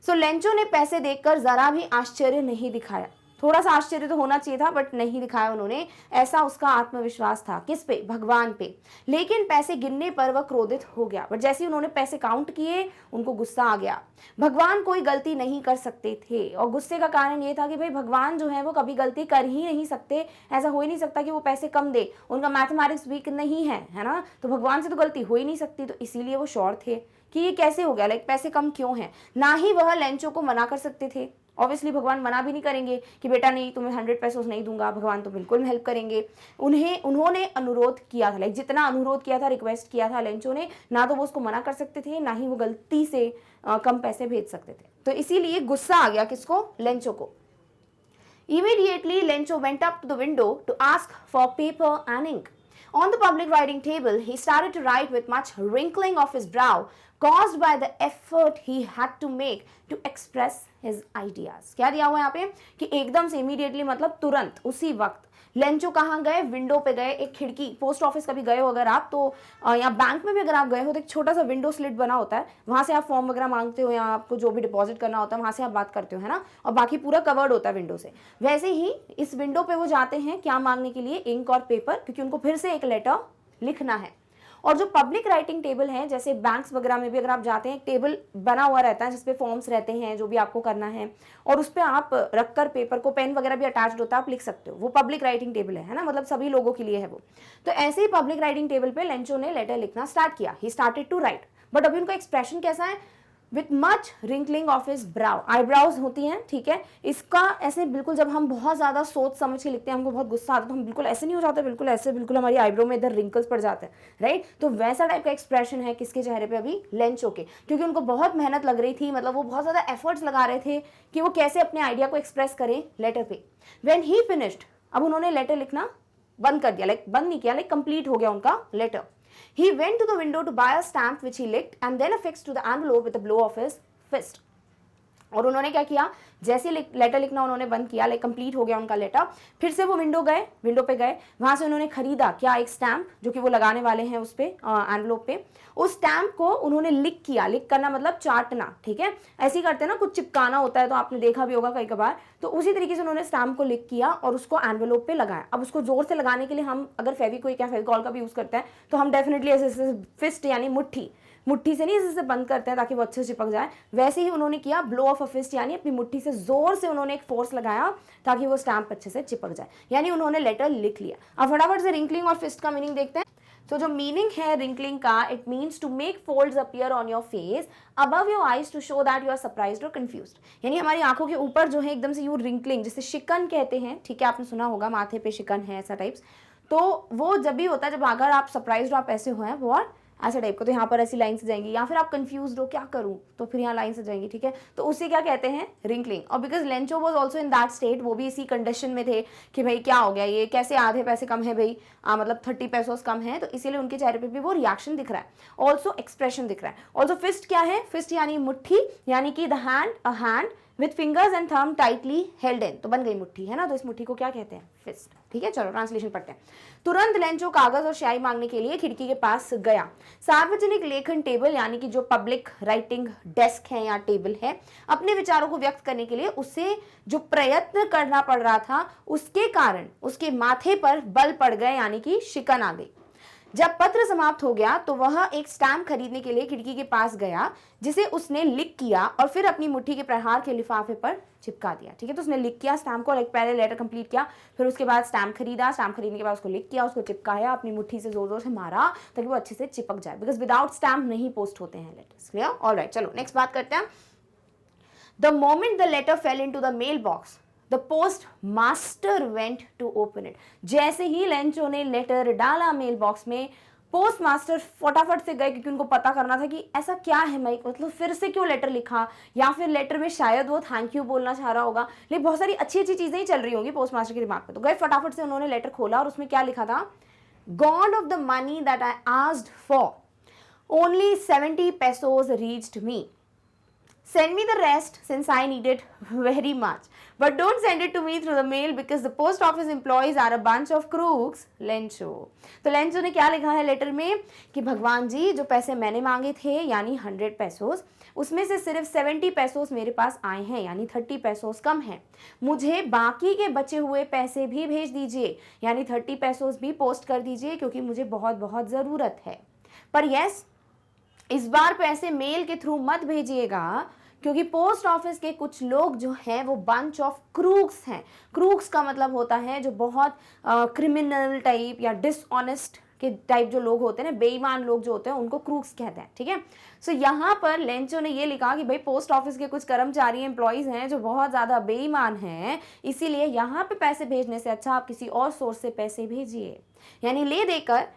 सो लेंचो ने पैसे देखकर जरा भी आश्चर्य नहीं दिखाया। थोड़ा सा आश्चर्य तो होना चाहिए था बट नहीं दिखाया उन्होंने, ऐसा उसका आत्मविश्वास था। किस पे? भगवान पे। लेकिन पैसे गिनने पर वह क्रोधित हो गया। बट जैसे ही उन्होंने पैसे काउंट किए उनको गुस्सा आ गया। भगवान कोई गलती नहीं कर सकते थे और गुस्से का कारण ये था कि भाई भगवान जो है वो कभी गलती कर ही नहीं सकते। ऐसा हो ही नहीं सकता कि वो पैसे कम दे, उनका मैथमेटिक्स वीक नहीं है ना, तो भगवान से तो गलती हो ही नहीं सकती। तो इसीलिए वो श्योर थे कि ये कैसे हो गया, पैसे कम क्यों हैं। ना ही वह लेंचो को मना कर सकते थे। ऑब्वियसली भगवान मना भी नहीं करेंगे कि बेटा नहीं, तुम्हें 100 पैसों नहीं दूंगा। भगवान तो बिल्कुल हेल्प करेंगे। उन्होंने अनुरोध किया था, जितना अनुरोध किया था, रिक्वेस्ट किया था लेंचो ने, ना तो वो उसको मना कर सकते थे, ना ही वो गलती से कम पैसे भेज सकते थे। तो इसीलिए गुस्सा आ गया किसको? लेंचो को। Immediately Lencho went up to the window to ask for paper and ink. On the public writing table, he started to write with much wrinkling of his brow, caused by the effort he had to make to express his ideas. क्या दिया हुआ है यहाँ पे कि एकदम से immediately मतलब तुरंत उसी वक्त लेंचो कहाँ गए? विंडो पे गए। एक खिड़की, पोस्ट ऑफिस कभी गए हो अगर आप तो, या बैंक में भी अगर आप गए हो तो एक छोटा सा विंडो स्लिट बना होता है, वहाँ से आप फॉर्म वगैरह मांगते हो या आपको जो भी डिपॉजिट करना होता है वहाँ से आप बात करते हो, है ना, और बाकी पूरा कवर्ड होता है विंडो से। वैसे ही इस विंडो पे वो जाते हैं क्या मांगने के लिए? इंक और पेपर, क्योंकि उनको फिर से एक लेटर लिखना है। और जो पब्लिक राइटिंग टेबल है, जैसे बैंक्स वगैरह में भी अगर आप जाते हैं, एक टेबल बना हुआ रहता है जिसपे फॉर्म्स रहते हैं जो भी आपको करना है, और उस पर आप रखकर पेपर को, पेन वगैरह भी अटैच्ड होता है, आप लिख सकते हो। वो पब्लिक राइटिंग टेबल है ना, मतलब सभी लोगों के लिए है वो। तो ऐसे ही पब्लिक राइटिंग टेबल पे लेंचो ने लेटर लिखना स्टार्ट किया। He started to write, but अभी उनका एक्सप्रेशन कैसा है? With much wrinkling of his brow. Eyebrows होती हैं, ठीक है, इसका ऐसे बिल्कुल जब हम बहुत ज़्यादा सोच समझ के लिखते हैं, हमको बहुत गुस्सा आता है तो हम बिल्कुल ऐसे नहीं हो जाते, बिल्कुल ऐसे, बिल्कुल हमारी आईब्रो में इधर रिंकल्स पड़ जाते हैं, राइट। तो वैसा टाइप का एक्सप्रेशन है किसके चेहरे पे अभी? लेंचो के, क्योंकि उनको बहुत मेहनत लग रही थी, मतलब वो बहुत ज़्यादा एफर्ट्स लगा रहे थे कि वो कैसे अपने आइडिया को एक्सप्रेस करें लेटर पे। व्हेन ही फिनिश्ड, अब उन्होंने लेटर लिखना बंद कर दिया, बंद नहीं किया, कंप्लीट हो गया उनका letter. He went to the window to buy a stamp which he licked and then affixed to the envelope with a blow of his fist. और उन्होंने क्या किया, जैसे लेटर लिखना उन्होंने बंद किया, लाइक कंप्लीट हो गया उनका लेटर, फिर से वो विंडो पे गए, वहां से उन्होंने खरीदा क्या, एक स्टैम्प जो कि वो लगाने वाले हैं उस पे एनवलप पे। उस स्टैम्प को उन्होंने लिख किया, लिख करना मतलब चाटना, ठीक है, ऐसे ही करते हैं ना, कुछ चिपकाना होता है तो आपने देखा भी होगा कई कबार, तो उसी तरीके से उन्होंने स्टैम्प को लिख किया और उसको एनवलप पे लगाया। अब उसको जोर से लगाने के लिए हम अगर फेविक्विक या फेविकॉल का भी यूज करते हैं तो हम डेफिनेटली ऐसे फिस्ट यानी मुट्ठी से नहीं इसे बंद करते हैं ताकि वो अच्छे से चिपक जाए, वैसे ही उन्होंने किया, ब्लो ऑफ अ फिस्ट यानी अपनी मुट्ठी से जोर से उन्होंने एक फोर्स लगाया ताकि वो स्टैम्प अच्छे से चिपक जाए, यानी उन्होंने लेटर लिख लिया। अब फटाफट से रिंकलिंग और फिस्ट का मीनिंग देखते हैं। तो जो मीनिंग है रिंकलिंग का, it means to make folds appear on your face above your eyes to show that you are surprised और कंफ्यूज्ड, यानी हमारी आंखों के ऊपर जो है एकदम से यू रिंकलिंग, जिसे शिकन कहते हैं, ठीक है, आपने सुना होगा माथे पे शिकन है ऐसा टाइप्स, तो वो जब भी होता है जब अगर आप सरप्राइज्ड आप ऐसे हो वो ऐसा टाइप का, तो यहाँ पर ऐसी लाइन से जाएंगी, या फिर आप कंफ्यूज हो क्या करूँ तो फिर यहाँ लाइन से जाएंगी, ठीक है, तो उसे क्या कहते हैं, रिंकलिंग। और because Lencho was also in that state, वो भी इसी कंडीशन में थे कि भाई क्या हो गया, ये कैसे आधे पैसे कम है भाई, मतलब 30 पैसोस कम है, तो इसीलिए उनके चेहरे पे भी वो रिएक्शन दिख रहा है, ऑल्सो एक्सप्रेशन दिख रहा है। ऑल्सो फिस्ट क्या है, फिस्ट यानी मुट्ठी, यानी कि the hand, a hand with fingers and thumb tightly held in, तो बन गई मुट्ठी, है ना, तो इस मुट्ठी को क्या कहते हैं, फिस्ट, ठीक है। चलो ट्रांसलेशन पढ़ते हैं। तुरंत लेंचो कागज और स्याही मांगने के लिए खिड़की के पास गया। सार्वजनिक लेखन टेबल यानी कि जो पब्लिक राइटिंग डेस्क है या टेबल है, अपने विचारों को व्यक्त करने के लिए उसे जो प्रयत्न करना पड़ रहा था उसके कारण उसके माथे पर बल पड़ गए, यानी कि शिकन आ गई। जब पत्र समाप्त हो गया तो वह एक स्टैम्प खरीदने के लिए खिड़की के पास गया, जिसे उसने लिख किया और फिर अपनी मुट्ठी के प्रहार के लिफाफे पर चिपका दिया, ठीक है। तो उसने लिख किया स्टैम्प को, पहले लेटर कंप्लीट किया, फिर उसके बाद स्टैम्प खरीदा, स्टैम्प खरीदने के बाद उसको लिख किया, उसको चिपकाया, अपनी मुट्ठी से जोर जोर से मारा ताकि वो अच्छे से चिपक जाए, बिकॉज विदाउट स्टैम्प नहीं पोस्ट होते हैं लेटर्स। क्लियर? ऑलराइट, चलो नेक्स्ट बात करते हैं। The moment the letter fell into the mail box the post master went to open it. जैसे ही लेंचो ने लेटर डाला मेल बॉक्स में, पोस्ट मास्टर फटाफट से गए, क्योंकि उनको पता करना था कि ऐसा क्या है माइक, मतलब फिर से क्यों लेटर लिखा, या फिर लेटर में शायद वो थैंक यू बोलना चाह रहा होगा, लेकिन बहुत सारी अच्छी अच्छी चीजें ही चल रही होंगी पोस्ट मास्टर के दिमाग में। तो गए फटाफट से, उन्होंने लेटर खोला और उसमें क्या लिखा था, God of the money that I asked for only 70 pesos reached me. Send me the rest since I need it very much. But don't send it to me through the mail because the post office employees are a bunch of crooks. Lencho. तो Lencho ने क्या लिखा है letter में कि भगवान जी, जो पैसे मैंने मांगे थे यानी 100 पैसोस, उसमें से सिर्फ 70 पैसोस मेरे पास आए हैं, यानी 30 पैसोस कम हैं। मुझे बाकी के बचे हुए पैसे भी भेज दीजिए, यानी 30 पैसोस भी पोस्ट कर दीजिए, क्योंकि मुझे बहुत बहुत ज़रूरत है। पर यस, इस बार पैसे मेल के थ्रू मत भेजिएगा, क्योंकि पोस्ट ऑफिस के कुछ लोग जो हैं वो बंच ऑफ क्रूक्स हैं। क्रूक्स का मतलब होता है जो बहुत क्रिमिनल टाइप या डिसऑनेस्ट के टाइप जो लोग होते हैं ना, बेईमान लोग जो होते हैं, उनको क्रूक्स कहते हैं, ठीक है। सो यहाँ पर लेंचो ने ये लिखा कि भाई पोस्ट ऑफिस के कुछ कर्मचारी एम्प्लॉयज हैं जो बहुत ज़्यादा बेईमान हैं, इसीलिए यहाँ पे पैसे भेजने से अच्छा आप किसी और सोर्स से पैसे भेजिए। यानी ले देकर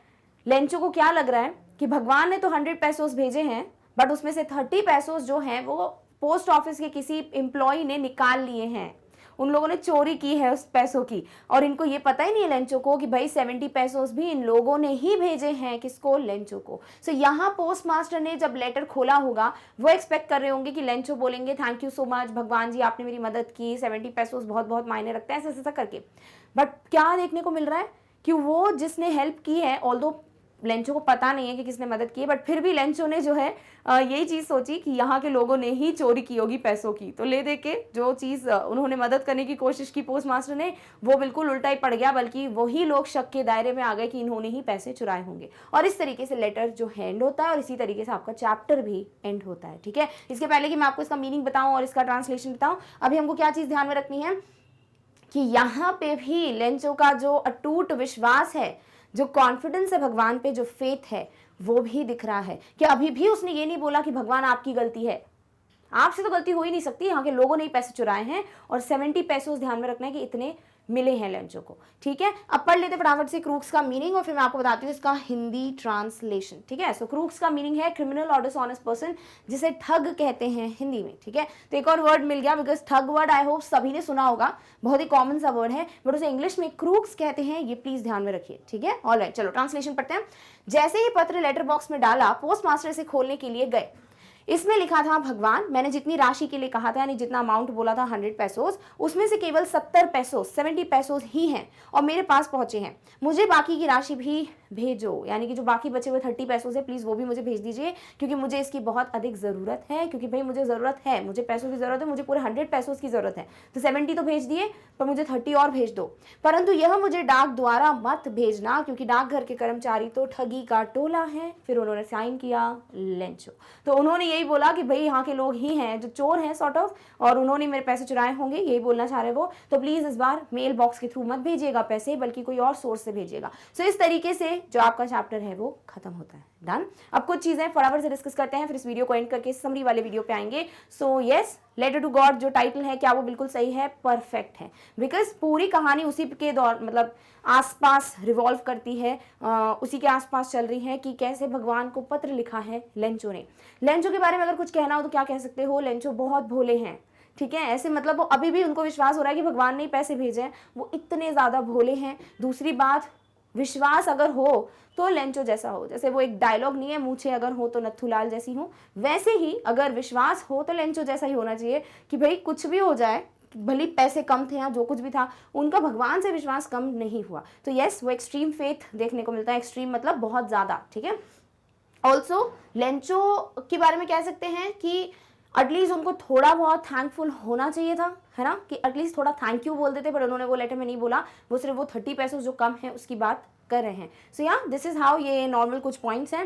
लेंचो को क्या लग रहा है कि भगवान ने तो 100 पैसोस भेजे हैं, बट उसमें से 30 पैसोस जो हैं वो पोस्ट ऑफिस के किसी एम्प्लॉय ने निकाल लिए हैं, उन लोगों ने चोरी की है उस पैसों की, और इनको ये पता ही नहीं है लेंचो को कि भाई 70 पैसोस भी इन लोगों ने ही भेजे हैं, किसको, लेंचो को। सो यहाँ पोस्ट मास्टर ने जब लेटर खोला होगा, वो एक्सपेक्ट कर रहे होंगे कि लेंचो बोलेंगे थैंक यू सो मच भगवान जी, आपने मेरी मदद की, 70 पैसोस बहुत बहुत मायने रखते हैं, ऐसा ऐसा करके। बट क्या देखने को मिल रहा है कि वो जिसने हेल्प की है, ऑल्दो लेंचो को पता नहीं है कि किसने मदद की है, बट फिर भी लेंचो ने जो है यही चीज़ सोची कि यहाँ के लोगों ने ही चोरी की होगी पैसों की। तो ले दे के जो चीज़ उन्होंने मदद करने की कोशिश की पोस्ट मास्टर ने, वो बिल्कुल उल्टा ही पड़ गया, बल्कि वही लोग शक के दायरे में आ गए कि इन्होंने ही पैसे चुराए होंगे। और इस तरीके से लेटर जो एंड होता है, और इसी तरीके से आपका चैप्टर भी एंड होता है, ठीक है। इसके पहले कि मैं आपको इसका मीनिंग बताऊँ और इसका ट्रांसलेशन बताऊँ, अभी हमको क्या चीज़ ध्यान में रखनी है कि यहाँ पे भी लेंचो का जो अटूट विश्वास है, जो कॉन्फिडेंस है भगवान पे, जो फेथ है, वो भी दिख रहा है कि अभी भी उसने ये नहीं बोला कि भगवान आपकी गलती है, आपसे तो गलती हो ही नहीं सकती, यहाँ के लोगों ने ही पैसे चुराए हैं। और 70 पैसों ध्यान में रखना है कि इतने मिले हैं लेंचो को, ठीक है। अब पढ़ लेते फटाफट से क्रूक्स का मीनिंग, और फिर मैं आपको बताती हूँ इसका हिंदी ट्रांसलेशन, ठीक है। सो क्रूक्स का मीनिंग है क्रिमिनल और डिसऑनेस्ट पर्सन, जिसे ठग कहते हैं हिंदी में, ठीक है। तो एक और वर्ड मिल गया, बिकॉज ठग वर्ड आई होप सभी ने सुना होगा, बहुत ही कॉमन सा वर्ड है, बट उसे इंग्लिश में क्रूक्स कहते हैं, ये प्लीज ध्यान में रखिए, ठीक है। ऑलराइट, चलो ट्रांसलेशन पढ़ते हैं। जैसे ही पत्र लेटर बॉक्स में डाला, पोस्ट मास्टर इसे खोलने के लिए गए। इसमें लिखा था भगवान, मैंने जितनी राशि के लिए कहा था यानी जितना अमाउंट बोला था 100 पैसोस, उसमें से केवल 70 पैसोस 70 पैसोस ही हैं और मेरे पास पहुंचे हैं। मुझे बाकी की राशि भी भेजो, यानी कि जो बाकी बचे हुए 30 पैसोस है प्लीज़ वो भी मुझे भेज दीजिए, क्योंकि मुझे इसकी बहुत अधिक ज़रूरत है। क्योंकि भाई मुझे ज़रूरत है, मुझे पैसों की ज़रूरत है, मुझे पूरे 100 पैसोस की ज़रूरत है। तो 70 तो भेज दिए, पर मुझे 30 और भेज दो। परंतु यह मुझे डाक द्वारा मत भेजना, क्योंकि डाकघर के कर्मचारी तो ठगी का टोला है। फिर उन्होंने साइन किया लेंचो। तो उन्होंने यही बोला कि भाई यहाँ के लोग ही हैं जो चोर हैं सॉर्ट ऑफ, और उन्होंने मेरे पैसे चुराए होंगे, यही बोलना चाह रहे वो। तो प्लीज़ इस बार मेल बॉक्स के थ्रू मत भेजिएगा पैसे, बल्कि कोई और सोर्स से भेजिएगा। सो इस तरीके से जो आपका चैप्टर है वो खत्म होता है। डन। अब कुछ चीज़ें फटाफट से डिस्कस करते हैं, फिर इस वीडियो को एंड करके समरी वाले वीडियो पे आएंगे। So yes, letter to God जो टाइटल है, क्या वो बिल्कुल सही है? परफेक्ट है, बिकॉज पूरी कहानी उसी के दौर मतलब आसपास रिवॉल्व करती है, उसी के आसपास चल रही है कि कैसे भगवान को पत्र लिखा है लेंचो ने। लेंचो के बारे में अगर कुछ कहना हो तो क्या कह सकते हो? लेंचो बहुत भोले हैं, ठीक है। ऐसे मतलब वो अभी भी उनको विश्वास हो रहा है कि भगवान ने ही पैसे भेजे हैं, वो इतने ज़्यादा भोले हैं। दूसरी बात, विश्वास अगर हो तो लेंचो जैसा हो। जैसे वो एक डायलॉग नहीं है, मूछे अगर हो तो नथुलाल जैसी हूँ, वैसे ही अगर विश्वास हो तो लेंचो जैसा ही होना चाहिए कि भाई कुछ भी हो जाए, भले पैसे कम थे या जो कुछ भी था, उनका भगवान से विश्वास कम नहीं हुआ। तो यस, वो एक्सट्रीम फेथ देखने को मिलता है। एक्सट्रीम मतलब बहुत ज़्यादा, ठीक है। ऑल्सो लेंचो के बारे में कह सकते हैं कि एटलीस्ट उनको थोड़ा बहुत थैंकफुल होना चाहिए था, है ना, कि एटलीस्ट थोड़ा थैंक यू बोल देते, पर उन्होंने वो लेटर में नहीं बोला। वो सिर्फ वो 30 पैसे जो कम है उसकी बात कर रहे हैं। सो या दिस इज हाउ, ये नॉर्मल कुछ पॉइंट्स हैं।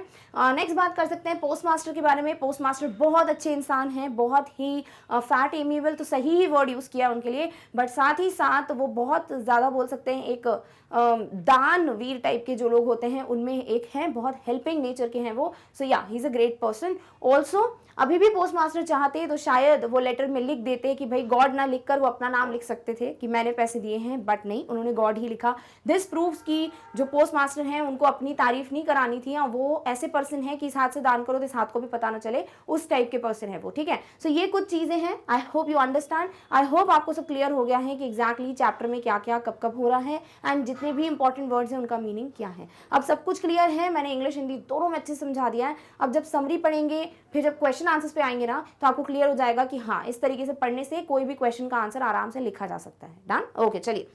नेक्स्ट बात कर सकते हैं पोस्ट मास्टर के बारे में। पोस्ट मास्टर बहुत अच्छे इंसान हैं, बहुत ही फैट एमिएबल, तो सही ही वर्ड यूज़ किया उनके लिए, बट साथ ही साथ वो बहुत ज़्यादा बोल सकते हैं एक दानवीर टाइप के जो लोग होते हैं उनमें एक हैं, बहुत हेल्पिंग नेचर के हैं वो। सो या he is a great person. Also अभी भी पोस्ट मास्टर चाहते तो शायद वो लेटर में लिख देते कि भाई गॉड ना लिखकर वो अपना नाम लिख सकते थे कि मैंने पैसे दिए हैं, बट नहीं, उन्होंने गॉड ही लिखा। दिस प्रूव्स कि जो पोस्ट मास्टर हैं उनको अपनी तारीफ नहीं करानी थी, वो ऐसे पर्सन है कि इस हाथ से दान करो तो इस हाथ को भी पता ना चले, उस टाइप के पर्सन है वो, ठीक है। सो ये कुछ चीज़ें हैं। I hope you understand, I hope आपको सब क्लियर हो गया है कि एग्जैक्टली चैप्टर में क्या क्या कब कब हो रहा है एंड जितने भी इंपॉर्टेंट वर्ड्स हैं उनका मीनिंग क्या है। अब सब कुछ क्लियर है, मैंने इंग्लिश हिंदी दोनों में अच्छे से समझा दिया है। अब जब समरी पढ़ेंगे, फिर जब क्वेश्चन आंसर्स पे आएंगे ना, तो आपको क्लियर हो जाएगा कि हाँ, इस तरीके से पढ़ने से कोई भी क्वेश्चन का आंसर आराम से लिखा जा सकता है। डन, ओके, चलिए।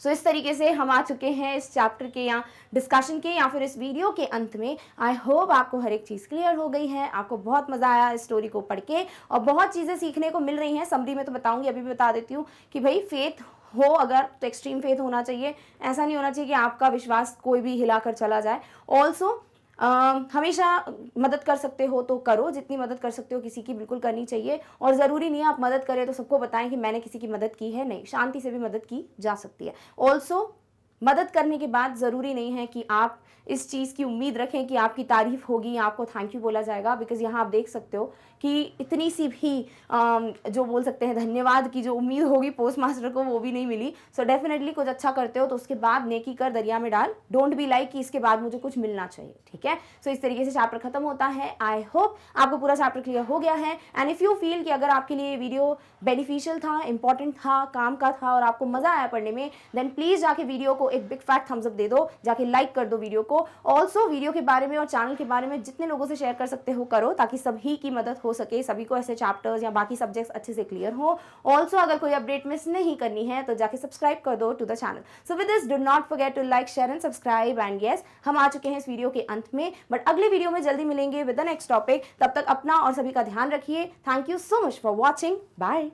सो इस तरीके से हम आ चुके हैं इस चैप्टर के या डिस्कशन के या फिर इस वीडियो के अंत में। आई होप आपको हर एक चीज़ क्लियर हो गई है, आपको बहुत मज़ा आया इस स्टोरी को पढ़ के और बहुत चीज़ें सीखने को मिल रही हैं। समरी में तो बताऊंगी, अभी भी बता देती हूँ कि भाई फेथ हो अगर तो एक्सट्रीम फेथ होना चाहिए। ऐसा नहीं होना चाहिए कि आपका विश्वास कोई भी हिला कर चला जाए। ऑल्सो हमेशा मदद कर सकते हो तो करो, जितनी मदद कर सकते हो किसी की बिल्कुल करनी चाहिए। और ज़रूरी नहीं है आप मदद करें तो सबको बताएं कि मैंने किसी की मदद की है, नहीं, शांति से भी मदद की जा सकती है। ऑल्सो मदद करने के बाद ज़रूरी नहीं है कि आप इस चीज़ की उम्मीद रखें कि आपकी तारीफ़ होगी, आपको थैंक यू बोला जाएगा, बिकॉज़ यहाँ आप देख सकते हो कि इतनी सी भी जो बोल सकते हैं धन्यवाद की जो उम्मीद होगी पोस्ट मास्टर को, वो भी नहीं मिली। सो डेफिनेटली कुछ अच्छा करते हो तो उसके बाद नेकी कर दरिया में डाल, डोंट बी लाइक कि इसके बाद मुझे कुछ मिलना चाहिए, ठीक है। सो इस तरीके से चैप्टर खत्म होता है। आई होप आपको पूरा चैप्टर क्लियर हो गया है एंड इफ़ यू फील कि अगर आपके लिए वीडियो बेनिफिशियल था, इंपॉर्टेंट था, काम का था और आपको मज़ा आया पढ़ने में, देन प्लीज़ जाके वीडियो को एक बिग फैट थम्स अप दे दो, जाके लाइक कर दो वीडियो को। ऑल्सो वीडियो के बारे में और चैनल के बारे में जितने लोगों से शेयर कर सकते हो करो, ताकि सभी की मदद हो सके, सभी को ऐसे चैप्टर्स या बाकी सब्जेक्ट्स अच्छे से क्लियर हो। ऑल्सो अगर कोई अपडेट मिस नहीं करनी है तो जाके सब्सक्राइब कर दो to the channel. So with this do not forget to like, share and subscribe. And yes, हम आ चुके हैं इस वीडियो के अंत में, बट अगले वीडियो में जल्दी मिलेंगे विद द नेक्स्ट टॉपिक। तब तक अपना और सभी का ध्यान रखिए। Thank you so much for watching, bye.